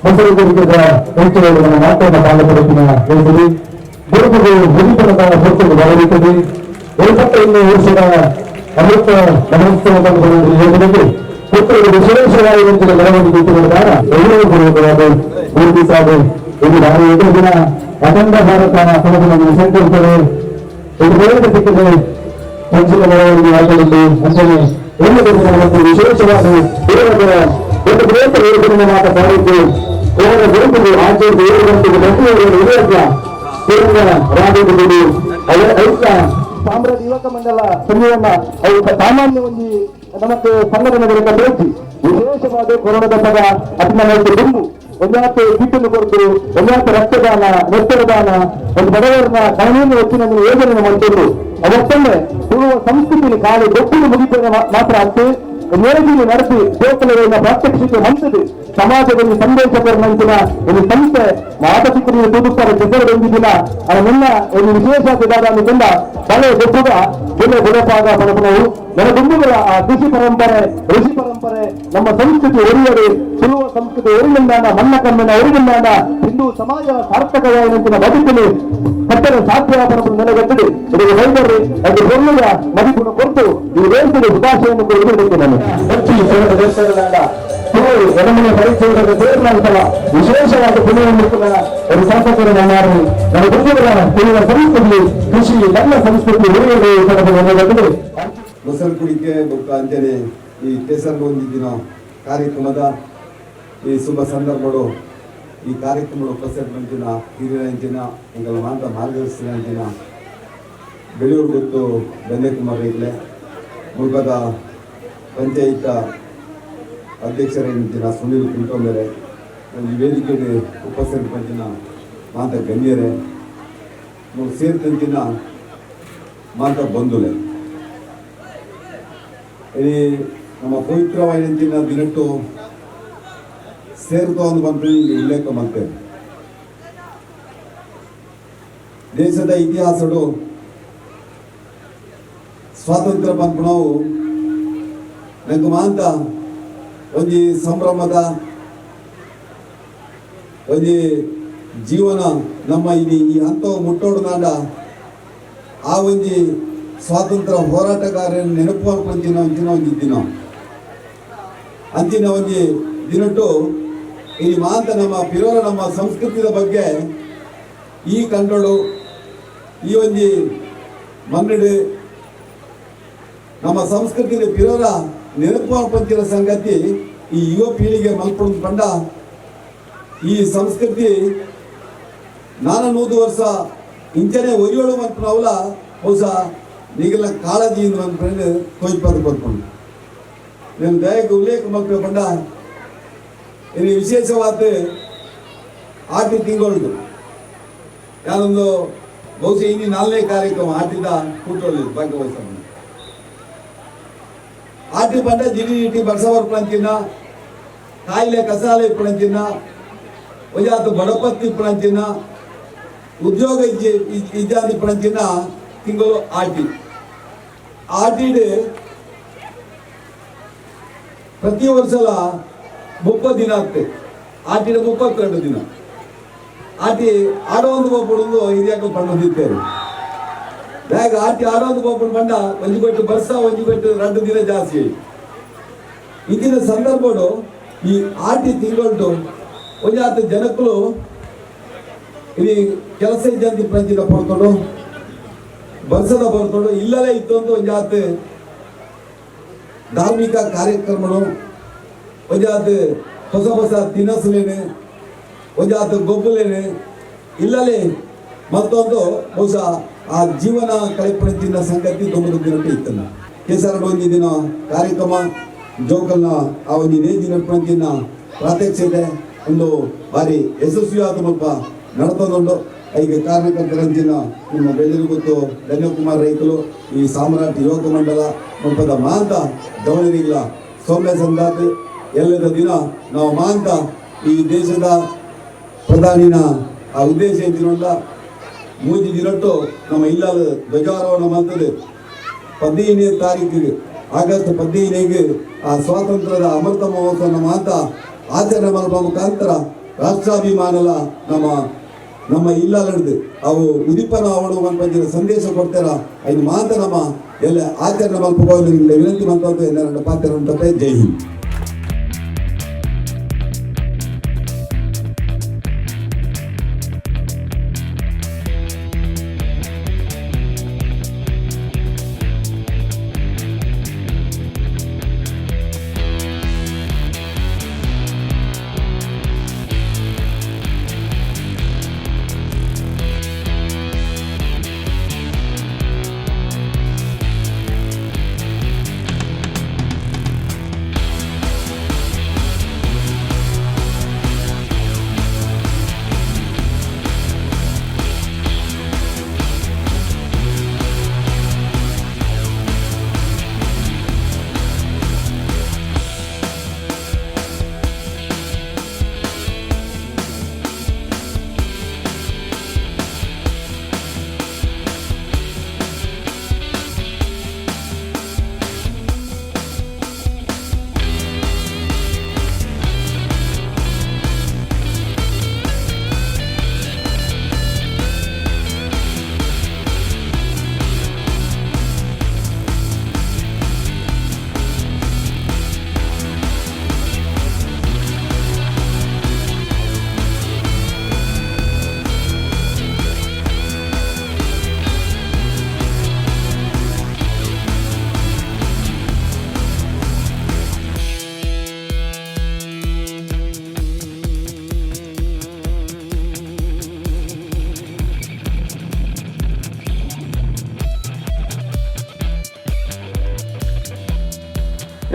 ಮೊಸರು ಕುರಿತದ ಪರಿಚಯಗಳು ನಮ್ಮ ಮಾತನ್ನ ಪಾಲಕರತ್ತಿನ ಹೇಳಿದೆ ಗುರುಗಳು ಗುರಿತನದ ಹೊರತು ಗೌರವಿಸುತ್ತದೆ 75 ವರ್ಷದ ಅಮೃತ ಮಹೋತ್ಸವವನ್ನು ಯೋಜನೆಗೆ ಪುತ್ರರು ವಿಶೇಷವಾಗಿರುವಂತಹ ಮೆರವಣಿಗೆ ಇಟ್ಟುಕೊಂಡಾಗ ಗೌರವಪೂರ್ವಕವಾದ ಮೂರ್ತಿ ಸಾಧು ಇದು ನಾನು 2 ದಿನ ಅಖಂಡ ಭಾರತ ಸಮಾಜವನ್ನು ಸಂಚರಿಸಿದರೆ ಇದು ಬೇರೆ ಸಿಕ್ಕಿದೆ ಪಂಚಿನ ಮೆರವಣಿಗೆ ಆಗಲಿದ್ದು ಅಂಚನೆ ಒಂದು ದಿನ ಮತ್ತು ವಿಶೇಷವಾಗಿ ಒಂದು ಬೃಹತ್ ಯೋಜನೆ ಮಾತನಾಡಿದ್ದು ಅವರ ಗುರುತಿಗೆ ಆಚರಣೆ 7 ಗಂಟೆಗೆ ಮಂತ್ರಿಯವರ ರಾಜ್ಯದಲ್ಲಿ ಐಕ್ಯ ಸಾಮ್ರಾಜ್ಯ ಯುವಕ ಮಂಡಲ ಸಂಘವನ್ನ ಅವು ಸಾಮಾನ್ಯ ಒಂದು ನಮಗೆ ಸಂಘಟನೆಗಳಿಂದ ಬೇಕಿ ವಿಶೇಷವಾದ ಕೊರೋನಾದ ಪದ ಅಭಿನಯಕ್ಕೆ ದುಂಬು ಒಂದಾತು ಕಿಟ್ಟನ್ನು ಕೊಟ್ಟು ಒಂದಾತು ರಕ್ತದಾನ ನೆತ್ತರದಾನ ಒಂದು ಬಡವರನ್ನ ಕಾನೂನು ಹೆಚ್ಚಿನ ಯೋಜನೆ ಮಾಡಿಕೊಂಡು ಅವತ್ತೊಮ್ಮೆ ಪೂರ್ವ ಸಂಸ್ಕೃತಿ ಕಾಲು ಗೊತ್ತಿನ ಮುಗಿತೇನೆ ಮಾತ್ರ ಅಂತೆ ನೇರಗಿರಿ ನಡೆಸಿ ಗೋಕಲಗಳಿಂದ ಪ್ರಾತ್ಯಕ್ಷಿಕೆ ಮಂತದೆ ಸಮಾಜದಲ್ಲಿ ಸಂದೇಶ ಕೊರಂಚಿನ ಒಂದು ಸಂಸ್ಥೆ ಮಾತಪಿತರಿಗೆ ತೂಗುತ್ತಾರೆ ಹೆಸರುಗೊಂದಿನ ಅದನ್ನೆಲ್ಲ ಒಂದು ವಿಶೇಷವಾದ ಬಲೆ ಗೊಬ್ಬುಗ ಬೆಲೆ ಗುಣಪಾದ ಪಡಪನವು ನನ್ನ ಗುಂಬುಗಳ ಆ ಕೃಷಿ ಪರಂಪರೆ ಋಷಿ ಪರಂಪರೆ ನಮ್ಮ ಸಂಸ್ಕೃತಿ ಒರಿಯದೆ ಸುಲುವ ಸಂಸ್ಕೃತಿ ಒರಿಗಿಂದಾನ ಮನ್ನ ಕಮ್ಮಿನ ಒರಿಗಿಂದಾನ ಹಿಂದೂ ಸಮಾಜ ಸಾರ್ಥಕವಾದ ಬದುಕಲು ಕಟ್ಟಡ ಸಾಧ್ಯ ಪರಪು ನೆಲೆಗಟ್ಟಿದೆ ಇದಕ್ಕೆ ವೈದ್ಯರು ಅದು ಬೆಳ್ಳಿಯ ಮದಿಪುಣ ಕೊಟ್ಟು ಈ ದೇಶದ ಶುಭಾಶಯನ್ನು ಕೊಡುವುದಕ್ಕೆ ನಾನು ಎರಡನೇ ಪರಿಚಯದ ದೇವರಾಂತವ ವಿಶೇಷವಾದ ಪುಣ್ಯವನ್ನು ಒಂದು ಶಾಸಕರನ್ನು ಮಾಡಿ ನನ್ನ ಗುರುಗಳ ತಿಳಿದ ಸಂಸ್ಕೃತಿ ಕೃಷಿ ಎಲ್ಲ ಸಂಸ್ಕೃತಿ ಉಳಿಯುವುದು ಮೊಸರು ಕುಡಿಕೆ ಬೊಕ್ಕ ಅಂತೇಳಿ ಈ ಕೇಸರಗೊಂದಿನ ಕಾರ್ಯಕ್ರಮದ ಈ ಶುಭ ಸಂದರ್ಭಗಳು ಈ ಕಾರ್ಯಕ್ರಮಗಳು ಉಪಸ್ಥಿತ ಹಿರಿಯಂಚಿನ ಎಂಗಳ ಮಾತ ಮಾರ್ಗದರ್ಶನ ಬೆಳೆಯೂರು ಗೊತ್ತು ಗಂಧಕುಮಾರ್ ಈಗಲೇ ಮುಲ್ಕದ ಪಂಚಾಯತ್ ಅಧ್ಯಕ್ಷರೇನಿನ ಸುನೀಲ್ ಕುಂಟೋಂಬರೆ ಈ ವೇದಿಕೆಗೆ ಉಪಸ್ಥಿತ ಮಾತ ಗಣ್ಯರೇ ಸೇರ್ತಂಚಿನ ಮಾತ ಬಂಧುಲೆ ಈ ನಮ್ಮ ಪವಿತ್ರವಾದ ದಿನಟ್ಟು ಸೇರ್ತು ಅಂದು ಬಂದು ಇಲ್ಲಿ ಉಲ್ಲೇಖ ಮಾಡ್ತೇವೆ. ದೇಶದ ಇತಿಹಾಸಗಳು ಸ್ವಾತಂತ್ರ್ಯ ಬಂದು ನಾವು ನಂಗೆ ಮಾಂತ ಒಂದು ಸಂಭ್ರಮದ ಒಂದು ಜೀವನ ನಮ್ಮ ಈ ಹಂತವು ಮುಟ್ಟೋಡು ನಾಡ ಆ ಒಂದು ಸ್ವಾತಂತ್ರ್ಯ ಹೋರಾಟಗಾರರನ್ನು ನೆನಪು ಮಾಡ್ಕೊಂತಿನ ಒಂದು ದಿನ ಅಂತಿನ ಒಂದು ದಿನಟ್ಟು ಈ ಮಾಂತ ನಮ್ಮ ಪಿರೋರ ನಮ್ಮ ಸಂಸ್ಕೃತಿಯ ಬಗ್ಗೆ ಈ ಕಂಡಳು ಈ ಒಂದು ಮನ್ನಡು ನಮ್ಮ ಸಂಸ್ಕೃತಿಯ ಪಿರೋರ ನೆನಪು ಮಾಡ್ಕೊಂತಿರೋ ಸಂಗತಿ ಈ ಯುವ ಪೀಳಿಗೆ ಮಲ್ಕೊಂಡು ಕಂಡ ಈ ಸಂಸ್ಕೃತಿ 400 ವರ್ಷ ಇಂಚನೆ ಒರಿಯೋಳು ಮತ್ತು ನಾವಲ್ಲ ಬಹುಶಃ ಈಗೆಲ್ಲ ಕಾಳಜಿಯಿಂದ ಒಂದು ಫ್ರೆಂಡ್ ಕೊಯ್ಪದು ಬರ್ಕೊಂಡು నేను దయకు ఉల్లేఖ ಮಕ್ಕಳು ಬಂದ ಇದು ವಿಶೇಷವಾದ ಆಟಿ ತಿಂಗಳು ಯಾರೊಂದು ಬಹುಶಃ ಇನ್ನು 4ನೇ ಕಾರ್ಯಕ್ರಮ ಆಟಿದ ಕೂಟೋಳಿ ಭಾಗವಹಿಸ ಆಟಿ ಬಂದ ಜಿಡಿ ಇಟಿ ಬರ್ಸವರ್ಪಣಂಚಿನ ಕಾಯಿಲೆ ಕಸಾಲೆ ಇಪ್ಪಣಂಚಿನ ಒಜಾತು ಬಡಪತ್ತಿ ಇಪ್ಪಣಂಚಿನ ಉದ್ಯೋಗ ಇಜ್ಜಾದಿ ಇಪ್ಪಣಂಚಿನ ತಿಂಗಳು ಆಟಿಡ್ ಪ್ರತಿ ವರ್ಷಲ 30 ದಿನ ಆಗ್ತದೆ ಆಟಿನ 32 ದಿನ ಆಟಿ ಆಡೋದು ಬೋಪುಡು ಹಿರಿಯಾಕ ಪಂಡಿದ್ದೇವೆ ಬ್ಯಾಗ್ ಆಟಿ ಆಡೋದು ಬೋಪುಡು ಬಂಡ ಒಂಜಿ ಕೊಟ್ಟು ಬರ್ಸ ಒಂಜಿ ಕೊಟ್ಟು 2 ದಿನ ಜಾಸ್ತಿ ಇಂದಿನ ಸಂದರ್ಭಗಳು ಈ ಆಟಿ ತಿಂಗಳು ಒಂಜಿ ಆತ ಜನಕ್ಕಳು ಇಲ್ಲಿ ಕೆಲಸ ಇದ್ದಂತ ಪ್ರತಿನ ಪಡ್ಕೊಂಡು ಬರ್ಸದ ಬರ್ಕೊಂಡು ಇಲ್ಲಲೇ ಇತ್ತು ಅಂತ ಒಂದು ಆತ ಧಾರ್ಮಿಕ ಕಾರ್ಯಕ್ರಮಗಳು ಒಂಜಾತ್ ಹೊಸ ತಿನಸುಲೇನೆ ಒಂಜಾತ್ ಗೊಬ್ಬಲೇನೆ ಇಲ್ಲಲೇ ಮತ್ತೊಂದು ಬಹುಶಃ ಆ ಜೀವನ ಕಳೆಪಡಿಸಿದ ಸಂಗತಿ 9 ದಿನಕ್ಕೆ ಇತ್ತಲ್ಲ ಕೇಸರ ಒಂದು ದಿನ ಕಾರ್ಯಕ್ರಮ ಜೋಕಲ್ನ ಆ ಒಂದು ನೇಜಿ ನಡ್ಪಂಚಿನ ಪ್ರಾತ್ಯಕ್ಷತೆ ಒಂದು ಬಾರಿ ಯಶಸ್ವಿಯಾದ ಮುಲ್ಪ ನಡ್ತೊಂದುಂಡು ಈಗ ಕಾರ್ಯಕರ್ತರಂಚಿನ ನಿಮ್ಮ ಬೆಳ್ಳಿರು ಗೊತ್ತು ಧನ್ಯಕುಮಾರ್ ರೈತರು ಈ ಸಾಮ್ರಾಟ್ ಯುವಕ ಮಂಡಲ ಮುಪ್ಪದ ಮಾಂತ ದವಣರಿಗಳ ಸೌಮ್ಯ ಸಂದಾತಿ ಎಲ್ಲದ ದಿನ ನಾವು ಮಾಂತ ಈ ದೇಶದ ಪ್ರಧಾನಿನ ಆ ಉದ್ದೇಶ ಇದ್ದಿರೋಲ್ಲ 3 ದಿನಟ್ಟು ನಮ್ಮ ಇಲ್ಲದ ಧ್ವಜಾರೋಹಣ ಮಾಡ್ತದೆ 15ನೇ ತಾರೀಕಿಗೆ ಆಗಸ್ಟ್ 15ಗೆ ಆ ಸ್ವಾತಂತ್ರ್ಯದ ಅಮೃತ ಮಹೋತ್ಸವ ಮಾಂತ ಆಚರಣೆ ಮಾಡುವ ಮುಖಾಂತರ ರಾಷ್ಟ್ರಾಭಿಮಾನಲ ನಮ್ಮ ಇಲ್ಲದು ಅವು ಉದಿಪನ ಅವಳು ಒಂದು ಸಂದೇಶ ಕೊಡ್ತಾರ ಇದು ಮಾತ್ರ ನಮ್ಮ ಎಲ್ಲ ಆಚರಣೆ ಮಲ್ಪಬಹುದು ವಿನಂತಿ ಮಾಡ್ಕೊಂಡು ಎಲ್ಲ ಪಾತ್ರ ಜೈ ಹಿಂದ್.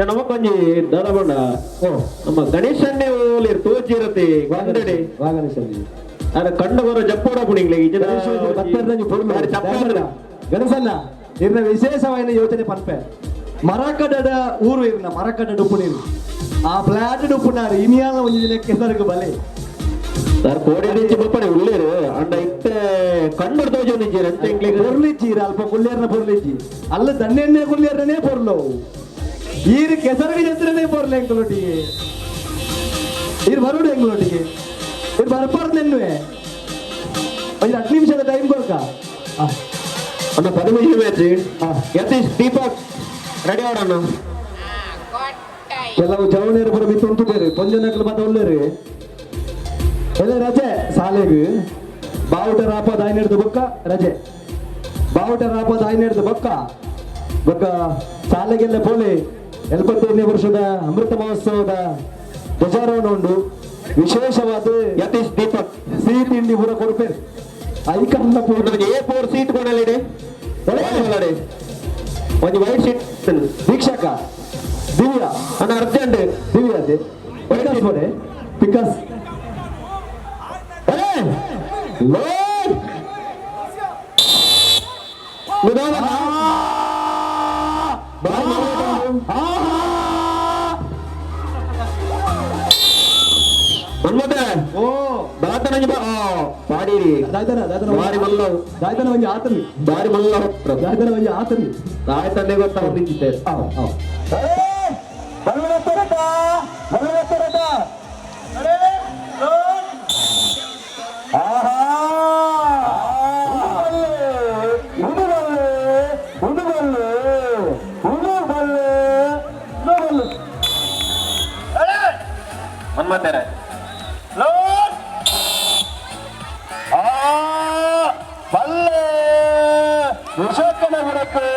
ನಮಕೊಂಜಿ ದಾದಬಂಡ ಓ ನಮ್ಮ ಗಣೇಶನ್ನೇ ಓಲಿ ತೋಚಿರತ್ತೆ ಗಂಡಡೆ ವಾ ಗಣೇಶನ್ನಿ ಅರೆ ಕಂಡು ಬರೋ ಜಪ್ಪೋಡ ಪುಣಿಂಗ್ಲೆ ಗಣಸನ್ನ ಇರ್ನ ವಿಶೇಷವಾದ ಯೋಚನೆ ಪನ್ಪೆ ಮರಕಡದ ಊರು ಇರ್ನ ಮರಕಡ ಡುಪ್ಪು ನೀರು ಆ ಫ್ಲಾಟ್ ಡುಪ್ಪುನಾರು ಇನಿಯಾಲ ಒಂದು ದಿನ ಕೆಸರಿಗೆ ಬಲೆ ಸರ್ ಕೋಡೆ ನಿಂಚಿ ಬಪ್ಪನೆ ಉಳ್ಳೇರು ಅಂಡ ಇತ್ತ ಕಂಡು ತೋಜು ನಿಂಚಿ ಅಂತ ಪೊರ್ಲಿಚ್ಚೀರ ಅಲ್ಪ ಕುಳ್ಳೇರ್ನ ಪೊರ್ಲಿಚ್ಚಿ ಅಲ್ಲ ದಣ್ಣೆಣ್ಣೆ ಕುಳ್ಳೇರ್ನೇ ಪೊರ್ಲವು ಈರು ಕೆಸರಿಗೆ ಜತ್ರನೇ ಪೊರ್ಲೆ ಎಂಕಲೊಟ್ಟಿಗೆ ಈರು ಬರುಡು ಎಂಕಲೊಟ್ಟಿಗೆ ಇದು ಬರ್ಬಾರ್ದು ಎನ್ನುವೆ ಒಂದು 10 ನಿಮಿಷದ ಟೈಮ್ ಕೊಡ್ಕ ಒಂದು 10 ನಿಮಿಷ ಮ್ಯಾಚ್ ಯತೀಶ್ ದೀಪಕ್ ರೆಡಿ ಆಡೋಣ ಕೆಲವು ಜವಣಿಯರು ಬರೋ ಬಿತ್ತು ಉಂಟು ಬೇರೆ ಪೊಂಜನಕ್ಕಲು ಮತ್ತೆ ಒಳ್ಳೆರಿ ಎಲ್ಲ ರಜೆ ಸಾಲೆಗೆ ಬಾವುಟ ರಾಪ ದಾಯಿನೆಡ್ದು ಬೊಕ್ಕ ರಜೆ ಬಾವುಟ ರಾಪ ದಾಯಿನೆಡ್ದು ಬೊಕ್ಕ ಬೊಕ್ಕ ಶಾಲೆಗೆಲ್ಲ ಪೋಲೆ 75ನೇ ವರ್ಷದ ಅಮೃತ ಮಹೋತ್ಸವದ ಧ್ವಜಾರೋಹಣ ಉಂಟು ವಿಶೇಷವಾದ ಯತೀಶ್ ದೀಪಕ್ ಸಿಹಿ ತಿಂಡಿ ಪೂರ ಕೊಡ್ಪೇರು ಐಕನ್ನ ಪೂರ್ಣ A4 ಸೀಟ್ ಕೊಡಲಿಡೆ ಒಂದು ವೈಟ್ ಸೀಟ್ ದೀಕ್ಷಕ ದಿವ್ಯಾ ಅನ್ನ ಅರ್ಜೆಂಟ್ ದಿವ್ಯಾ ಅದೇ ವೈಟ್ ಕೊಡೆ ಬಿಕಾಸ್ ಓ ದಾತನ ಪಾಡಿರಿ ದಾಯ್ತನ ಬಾರಿ ಮಲ್ಲ ದಾಯ್ತನ ಒಂಜಿ ಆತನಿ ಬಾರಿ ಮಲ್ಲ ದಾಯ್ತನ ಒಂಜಿ ಆತನಿ ದಾಯ್ತನೆ ಗೊತ್ತಾ ನಿಂತಿದ್ದೆ ಮನ್ಮಂತಾರೆ ವಿಶ್ವಕರ್ಮ ಹೊರಕ್ಕೆ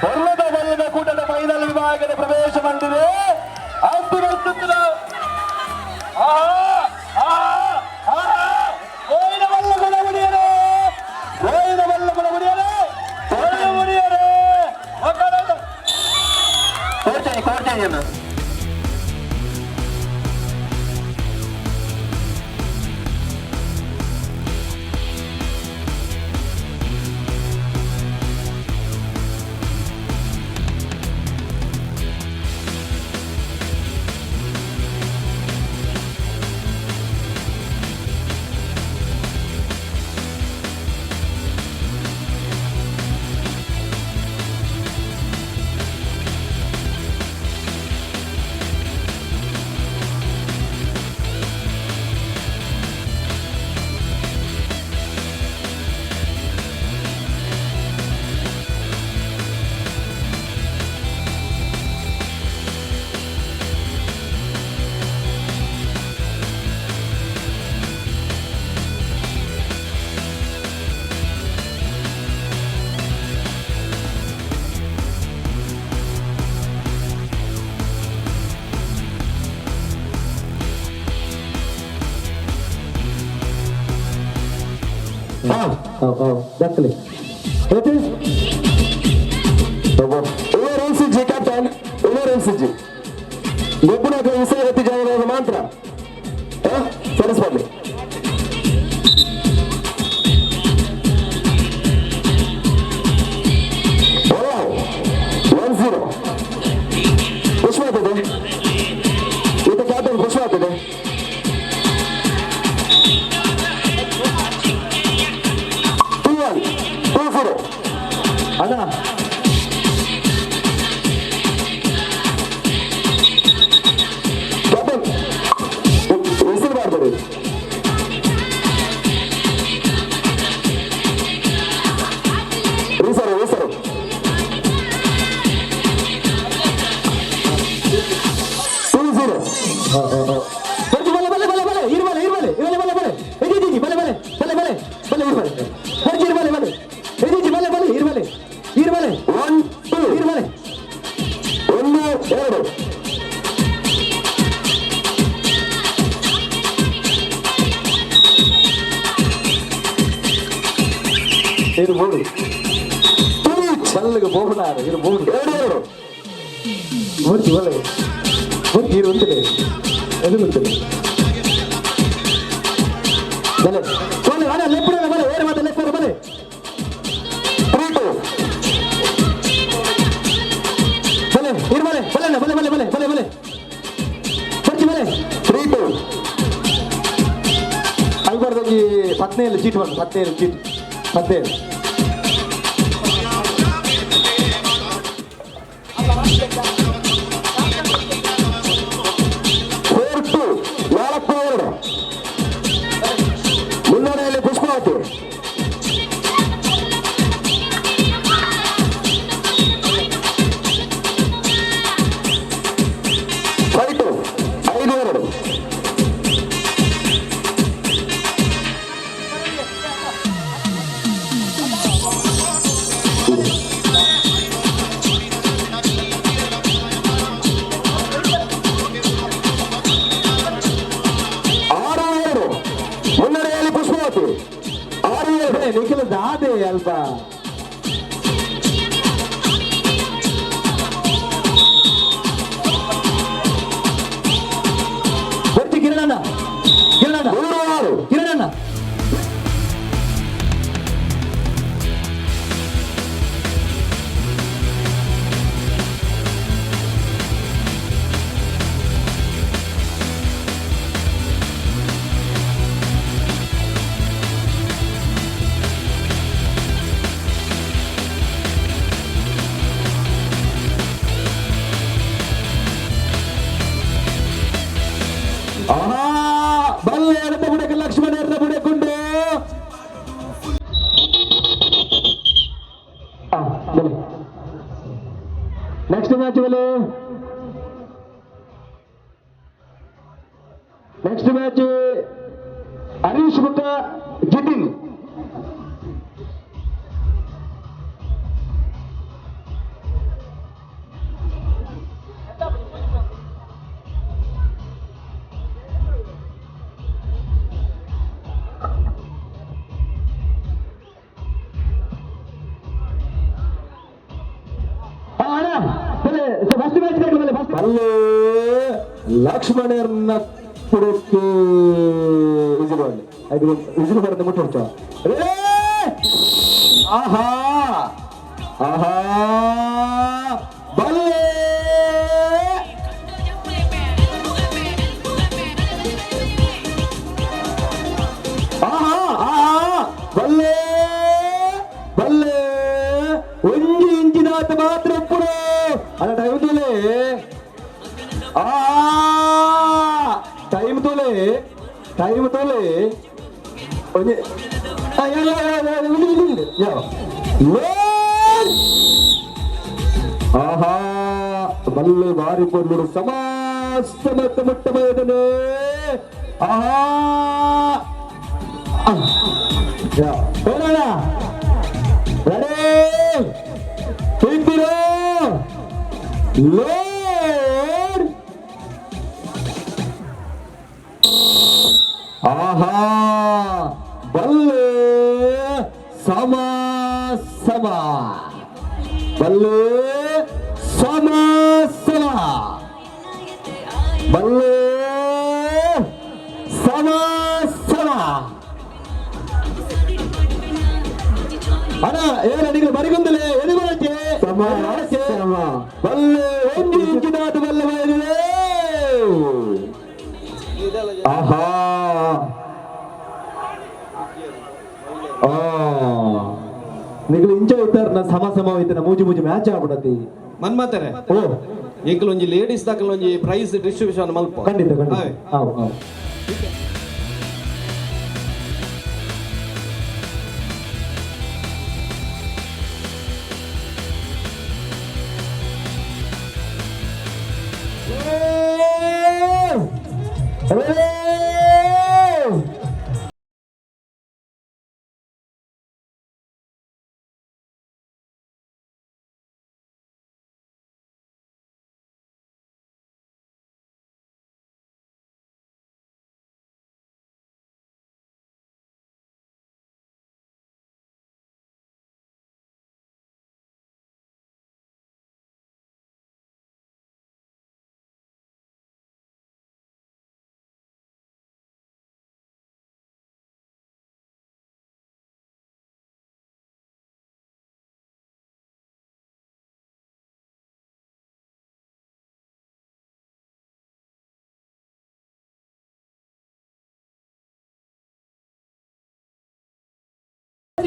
ಹೊರಲದ ಬಲ್ಲದ ಕೂಟದ ಫೈನಲ್ ವಿಭಾಗದ ಪ್ರವೇಶ ಮಾಡಿದೆ ಅಂತಿಮ ಕೋರ್ಚೆಯನ್ನು Exactly. It is over NCG captain, over NCG. ಗೊಬ್ಬರ ವಿಷಯ ಜಾಗ ಮಾತ್ರ ಸರಿಸ್ಬಾರ್ದು. ಖುಷಿ ಆಗ್ತದೆ ಇದು ಕ್ಯಾಪ್ಟನ್ ಖುಷಿ ಆಗ್ತದೆ. ಅಣ್ಣ ಕ್ಯಾಪ್ಟನ್ ಹೆಸರು ಮಾಡ್ತಾರೆ ಹೆಸರು ಬಲ್ಲಗೆ ಬೋಗಲಾರ ಇದು ಬೋಗ 2-2 ಬರ್ತಿ ಒಳ್ಳೆ ಬರ್ತಿ ಇರುವಂತದೆ ಎದುರುಂತದೆ ಬಲೆ ಬಲೆ ಅಣ್ಣ ಲೆಫ್ಟ್ ಬಲೆ ಏರು ಮತ್ತೆ ಲೆಫ್ಟ್ ಬಲೆ 3-2 ಬಲೆ ಇರು ಬಲೆ ಬಲೆ ಬಲೆ ಬಲೆ ಬಲೆ ಬಲೆ ಬಲೆ ಬರ್ತಿ ಬಲೆ 3-2 ಅಲ್ಬಾರ್ದಾಗಿ 17 ಚೀಟ್ ಬಂದು 17 ಚೀಟ್ 17 4-2 4-2 ಮುನ್ನಡೆಯಲ್ಲಿ ಪುಷ್ಪಾವತಿ ಫೈಟು 5-2 6-2 ಮುನ್ನಡೆಯಲ್ಲಿ ಪುಷ್ಪಾವತಿ 6-2 ನಿಖಿಲ ದಾದೆ ಅಲ್ಪ ಬರ್ತಿ ಕಿರಣಣ್ಣ ಕಿರಣಣ್ಣ 6 ಕಿರಣಣ್ಣ ಬಲ್ಲೆ ಎಡದ ಬುಡಕ್ಕೆ ಲಕ್ಷ್ಮಣ ಎಡದ ಬುಡಕೊಂಡು ನೆಕ್ಸ್ಟ್ ಮ್ಯಾಚ್ ಬಲೆ ನೆಕ್ಸ್ಟ್ ಮ್ಯಾಚ್ ಹರೀಶ್ ಮುಖ ಜಿಟಿನ್ ಫಸ್ಟ್ ಮ್ಯಾಚ್ ಅಲ್ಲೇ ಲಕ್ಷ್ಮಣರನ್ನ ಪುಡಕ್ಕೆ ವಿಸಿಲ್ ಮಾಡಲಿ ಅದು ವಿಸಿಲ್ ಬರುತ್ತೆ ಮುಟ್ಟು ಹೊಡ್ತ ಆಹಾ ಆಹಾ ಬಲ್ಲೆ ಆಹಾ ಆಹಾ ಬಲ್ಲೆ ಬಲ್ಲೆ ಒಂಜಿ ಇಂಚಿನಾತ ಮಾತ್ರ ಪುರ ಅಲ್ಲ ಟೈಮ್ ತೋಲೆ ಒಂಜಿ ಆಹಾ ಬಲ್ಲೆ ಬಾರಿ ಪೊರ್ಲು ಸಮಾಸಮತ್ತ ಮುಟ್ಟ ಬಯದನೆ ಆಹಾ ಹೋಗೋಣ ರೆಡಿ ತಿಂದಿರೋ ಲೋಡ್ ಆಹಾ ಬಲ್ಲೆ ಸಮ ಸಮ ಬಲ್ಲೆ ಸಮ ಸಮ ಬಲ್ಲೆ ಸಮ ಸಮ ಅಣ್ಣ ಏನಿಗೆ ಬರಿಗೊಂದಲೇ ಎದುಗೊಳಕ್ಕೆ ಸಮ ಬಲ್ಲೆ ಒಂದು ಇಂಚಿನಾಟ ಬಲ್ಲೆ ಬಯಲಿದೆ ಆಹಾ ನಿಗಳು ಇಂಚ ಇದ್ದಾರ ಸಮ ಸಮ ಐತೆ ಮೂಜಿ ಮೂಜಿ ಮ್ಯಾಚ್ ಆಗ್ಬಿಡತಿ ಮನ್ಮಾತಾರೆ ಓ ಎಂಕಲ್ ಒಂಜಿ ಲೇಡೀಸ್ ದಾಖಲೆ ಒಂಜಿ ಪ್ರೈಸ್ ಡಿಸ್ಟ್ರಿಬ್ಯೂಷನ್ ಮಲ್ಪ ಖಂಡಿತ ಖಂಡಿತ ಹೌದು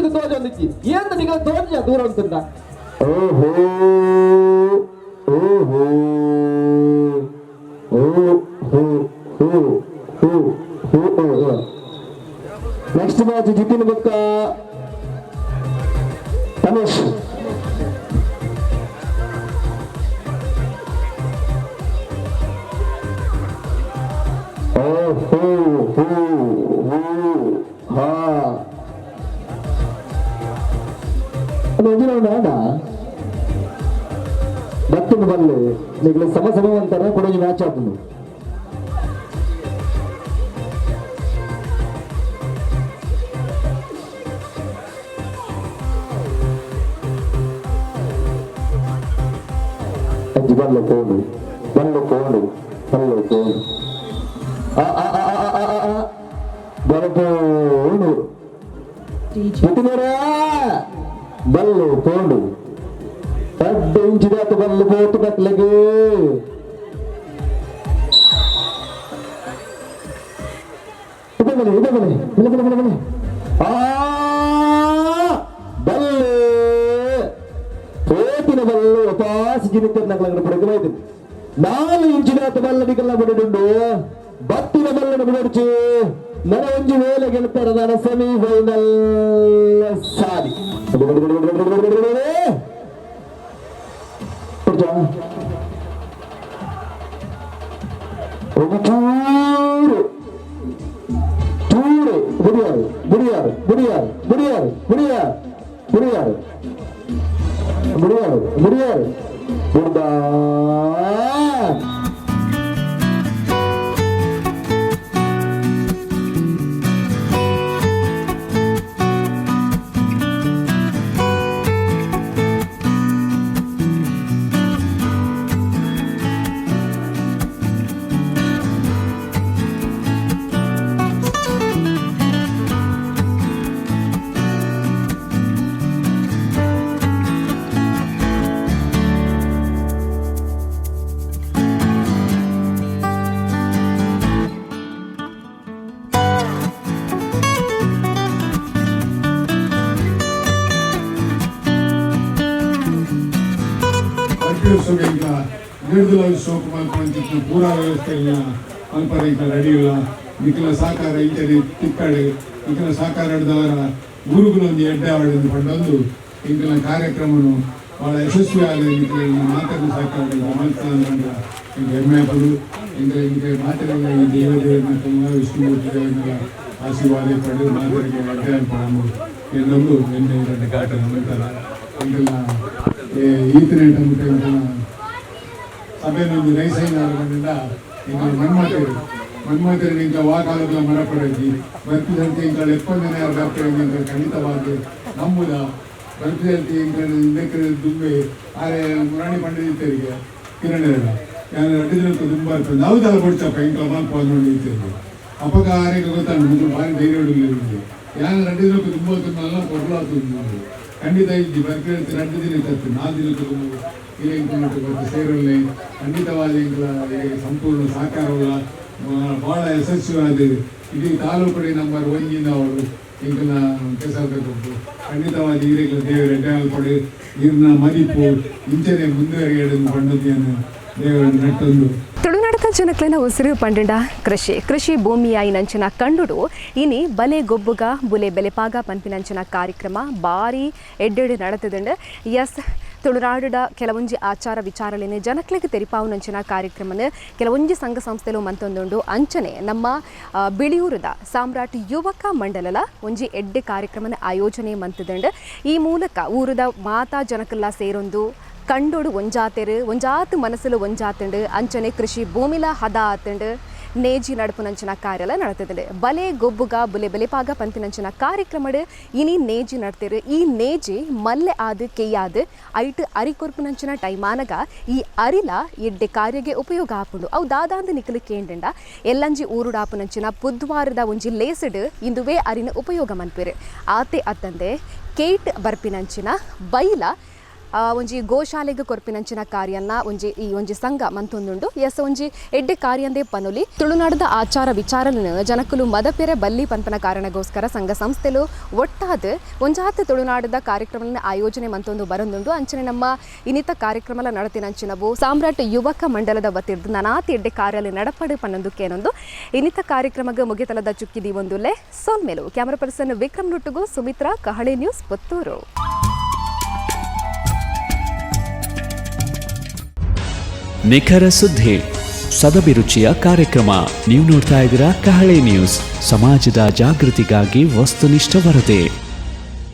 ನಿನಗೆ ತೋಜೊಂದಿಚ್ಚಿ ಏನು ನಿಮಗೆ ತೋಜ ದೂರ ಉಂಟುಂಡ ಓಹೋ ಓಹೋ ನೆಕ್ಸ್ಟ್ ಮ್ಯಾಚ್ ಜಿತಿನ್ ಬುಕ್ಕ ತಮೇಶ್ ಬತ್ತನ್ನು ಬಲ್ಲೆ ನೀವು ಸಮ ಅಂತಾರೆ ಕೊಡೋದು ಮ್ಯಾಚ್ ಆತನು ಬಲ್ಲೆ ಕೋಡು ಬಲ್ಲೆ ಕೋಡು ಬಲ್ಲೆ ಕೋಡು ಬರಕೋಡು ಬಲ್ಲು ಕೋಡು 10 ಇಂಚ್ ದಾತು ಬಲ್ಲು ಪೋತು ಕಟ್ಲೆಗೆ ಬಲ್ಲೆ ಪೋತಿನ ಬಲ್ಲು ಪಾಸಿ ಜಿನಿತರ್ನಗಳ ಪಡೆದು 4 ಇಂಚ್ ದಾತು ಬಲ್ಲಡಿಗೆಲ್ಲ ಬಿಡುಂಡು ಬತ್ತಿನ ಬಲ್ಲನ್ನು ಬಿಡರ್ಚು మన ಒಂಜಿ ವೇಳೆ ಗೆಲ್ತಾರದ ಸೆಮಿಫೈನಲ್ ಸಾಲಿ ಚೂರು ಬುಡಿಯಾರು ಬುಡಿಯಾರು ಬುಡಿಯಾರು ಬುಡಿಯಾರು ಬುಡಿಯಾರು ಬುಡಿಯಾರು ಬುಡಿಯಾರು ಬುಡಿಯಾರು ಬುಡ್ದಾ ಈಗ ನಿರ್ದಲ ಶೋಕ ಮಲ್ಪಂಚಿತ್ತು ಪೂರಾ ವ್ಯವಸ್ಥೆ ಇಲ್ಲ ಮಲ್ಪರ ಈಗ ರೆಡಿ ಇಲ್ಲ ಇದಕ್ಕೆಲ್ಲ ಸಹಕಾರ ಇಂಟರಿ ತಿಕ್ಕಾಡು ಇದಕ್ಕೆಲ್ಲ ಸಹಕಾರ ಹಿಡಿದವರ ಗುರುಗಳೊಂದು ಎಡ್ಡೆ ಆವಡನ್ನು ಪಡೆದೊಂದು ಇಂಕಲ ಕಾರ್ಯಕ್ರಮವನ್ನು ಭಾಳ ಯಶಸ್ವಿಯಾದ ಮಾತಾಡಿ ಸಹಕಾರ ಮಲ್ಪಂದ್ರ ಈಗ ಹೆಮ್ಮೆ ಪಡು ಇಂಗೆ ಮಾತಾಡಿದ ಈ ದೇವದೇವರನ್ನ ತುಂಬ ವಿಷ್ಣುಮೂರ್ತಿ ದೇವರನ್ನೆಲ್ಲ ಆಶೀರ್ವಾದ ಪಡೆದು ಮಾತಾಡಿಗೆ ಎಡ್ಡೆ ಪಡಲು ಎಲ್ಲರೂ ಎಣ್ಣೆ ಎರಡು ಘಾಟ ನಂತರ ಇಂಗೆಲ್ಲ ಈತನೇಟ ಮುಟ್ಟ ಸಭೆಯೊಂದು ನೈಸೈನ ಆಗೋದ್ರಿಂದ ಈಗ ಮನ್ಮಾತೇರಿ ಇಂಕ ವಾಕಾಲದ ಮರಪಡಗಿ ಬರ್ತಿದಂತೆ ಇಂಕ 70ನೇ ಅರ್ಧ ಖಂಡಿತವಾಗಿ ನಂಬುದ ಬರ್ತಿದಂತೆ ಇಂಕ ದುಂಬೆ ಆರೆ ಮುರಾಣಿ ಪಂಡಿತರಿಗೆ ಕಿರಣೆಲ್ಲ ಯಾರು ಅಡ್ಡಿದ್ರಂತ ತುಂಬ ಇರ್ತದೆ ನಾವು ತಲೆ ಕೊಡ್ತಪ್ಪ ಇಂಕ ಮಾಲ್ಪಾಲ್ ನೋಡಿರ್ತೇವೆ ಅಪಗ ಆರೆಗೆ ಗೊತ್ತಾಗ ಮುಗ್ಳು ಭಾರಿ ಧೈರ್ಯ ಹಿಡಿದು ಯಾರು ಅಡ್ಡಿದ್ರಂತ ತುಂಬ ಎಲ್ಲ ಕೊಡ್ಲಾಗ್ತದೆ ಖಂಡಿತ ಇದ್ದು ಬರ್ತಿರ್ತೀವಿ 2 ದಿನ ಇರ್ತದೆ 4 ದಿನಕ್ಕೆ ಇಲ್ಲ ಇಂಟು ಸೇರಲ್ಲೇ ಖಂಡಿತವಾದ ಸಂಪೂರ್ಣ ಸಹಕಾರವುಳ್ಳ ಭಾಳ ಯಶಸ್ವಿಯಾದ ಇಡೀ ತಾಲೂಕಡೆ ನಂಬರ್ 1 ಅವರು ಇಂಕನ ಕೆಸರಬೇಕು ಖಂಡಿತವಾದ ಈರೆಗಳ ದೇವರ ಎಡ್ಡೆ ಇವ್ರನ್ನ ಮದಿಪು ಇಂಚನೆ ಮುಂದುವರಿಯಡನ್ನು ಪಂಡತಿಯನ್ನು ದೇವರನ್ನು ನಟ್ಟೊಂದು ತುಳುನಾಡದ ಜನಕ್ಲೆನ ಉಸಿರು ಪಂಡಿಂಡ ಕೃಷಿ ಭೂಮಿಯಾಯಿನಂಚಿನ ಕಂಡುಡು ಇನಿ ಬಲೆ ಗೊಬ್ಬುಗ ಬುಲೆ ಬೆಲೆಪಾಗ ಪಂಪಿನಂಚಿನ ಕಾರ್ಯಕ್ರಮ ಬಾರಿ ಎಡ್ಡೆಡೆ ನಡೆತದಂಡು ಎಸ್ ತುಳುನಾಡುಡ ಕೆಲವೊಂಜಿ ಆಚಾರ ವಿಚಾರಲೇನೆ ಜನಕ್ಲೆಗೆ ತೆರಿಪಾವುನಂಚಿನ ಕಾರ್ಯಕ್ರಮನ ಕೆಲವೊಂಜಿ ಸಂಘ ಸಂಸ್ಥೆಲು ಮಂತೊಂದುಂಡು ಅಂಚನೆ ನಮ್ಮ ಬಿಳಿಯೂರದ ಸಾಮ್ರಾಟ್ ಯುವಕ ಮಂಡಲಲ ಒಂಜಿ ಎಡ್ಡೆ ಕಾರ್ಯಕ್ರಮನ ಆಯೋಜನೆ ಮಂತದಂಡು ಈ ಮೂಲಕ ಊರದ ಮಾತಾ ಜನಕ್ಕೆಲ್ಲ ಸೇರೊಂದು ಕಂಡೋಡು ಒಂಜಾತೆರು ಒಂಜಾತು ಮನಸ್ಸಲು ಒಂಜಾತಂಡು ಅಂಚನೆ ಕೃಷಿ ಭೂಮಿಲ ಹದ ಆತಂಡು ನೇಜಿ ನಡುಪುನಂಚಿನ ಕಾರ್ಯಲ ನಡೆತದೆ ಬಲೆ ಗೊಬ್ಬುಗ ಬುಲೆ ಬೆಲೆಪಾಗ ಪಂಪಿನಂಚಿನ ಕಾರ್ಯಕ್ರಮಡ್ ಇನಿ ನೇಜಿ ನಡ್ತೇರು ಈ ನೇಜಿ ಮಲ್ಲೆ ಆದು ಕೆಯ್ಯಾದು ಐಟ್ ಅರಿಕೊರ್ಪುನಂಚಿನ ಟೈಮಾನಗ ಈ ಅರಿಲ ಎಡ್ಡೆ ಕಾರ್ಯಗೆ ಉಪಯೋಗ ಹಾಪುಂಡು ಅವು ದಾದಾಂದು ನಿಖಲು ಕೇಂದ್ರಂಡ ಎಲ್ಲಂಜಿ ಊರುಡಾಪುನಂಚಿನ ಬುಧವಾರದ ಒಂಜಿ ಲೇಸಡ್ ಇಂದುವೇ ಅರಿನ ಉಪಯೋಗ ಮನ್ಪೇರು ಆತೆ ಅತ್ತಂದೆ ಕೇಟ್ ಬರ್ಪಿನಂಚಿನ ಬೈಲ ಒಂಜಿ ಗೋಶಾಲೆಗೆ ಕೊರ್ಪಿನಂಚಿನ ಕಾರ್ಯನ ಈ ಒಂಜಿ ಸಂಘ ಮಂತೊಂದುಂಡು ಎಸ್ ಒಂಜಿ ಎಡ್ಡೆ ಕಾರ್ಯಂದೇ ಪನುಲಿ ತುಳುನಾಡದ ಆಚಾರ ವಿಚಾರలను ಜನಕುಲು ಮದಪೆರೆ ಬಲ್ಲಿ ಪಂಪನ ಕಾರಣಗೋಸ್ಕರ ಸಂಘ ಸಂಸ್ಥೆಲು ಒಟ್ಟಾದ ಒಂಜಾತ್ ತುಳುನಾಡದ ಕಾರ್ಯಕ್ರಮಗಳನ್ನು ಆಯೋಜನೆ ಮಂತೊಂದು ಬರೊಂದುಂಡು ಅಂಚನೆ ನಮ್ಮ ಇನ್ನಿತ ಕಾರ್ಯಕ್ರಮಲ ನಡತಿನಂಚಿನವು ಸಾಮ್ರಾಟ್ ಯುವಕ ಮಂಡಲದ ವತಿರ್ದು ನನಾತಿ ಎಡ್ಡೆ ಕಾರ್ಯಾಲ ನಡಪಡು ಪನ್ನೊಂದುಕೇನೊಂದು ಇನ್ನಿತ ಕಾರ್ಯಕ್ರಮಕ್ಕೆ ಮುಗಿತಲದ ಚುಕ್ಕಿದಿ ಒಂದುಲ್ಲೆ ಸೋಲ್ಮೇಲು ಕ್ಯಾಮರಾ ಪರ್ಸನ್ ವಿಕ್ರಮ್ ನುಟ್ಟುಗು ಸುಮಿತ್ರಾ ಕಹಳೆ ನ್ಯೂಸ್ ಪುತ್ತೂರು. ನಿಖರ ಸುದ್ದಿ ಸದಭಿರುಚಿಯ ಕಾರ್ಯಕ್ರಮ ನೀವು ನೋಡ್ತಾ ಇದ್ದೀರಾ ಕಹಳೆ ನ್ಯೂಸ್, ಸಮಾಜದ ಜಾಗೃತಿಗಾಗಿ ವಸ್ತುನಿಷ್ಠ ವರದಿ.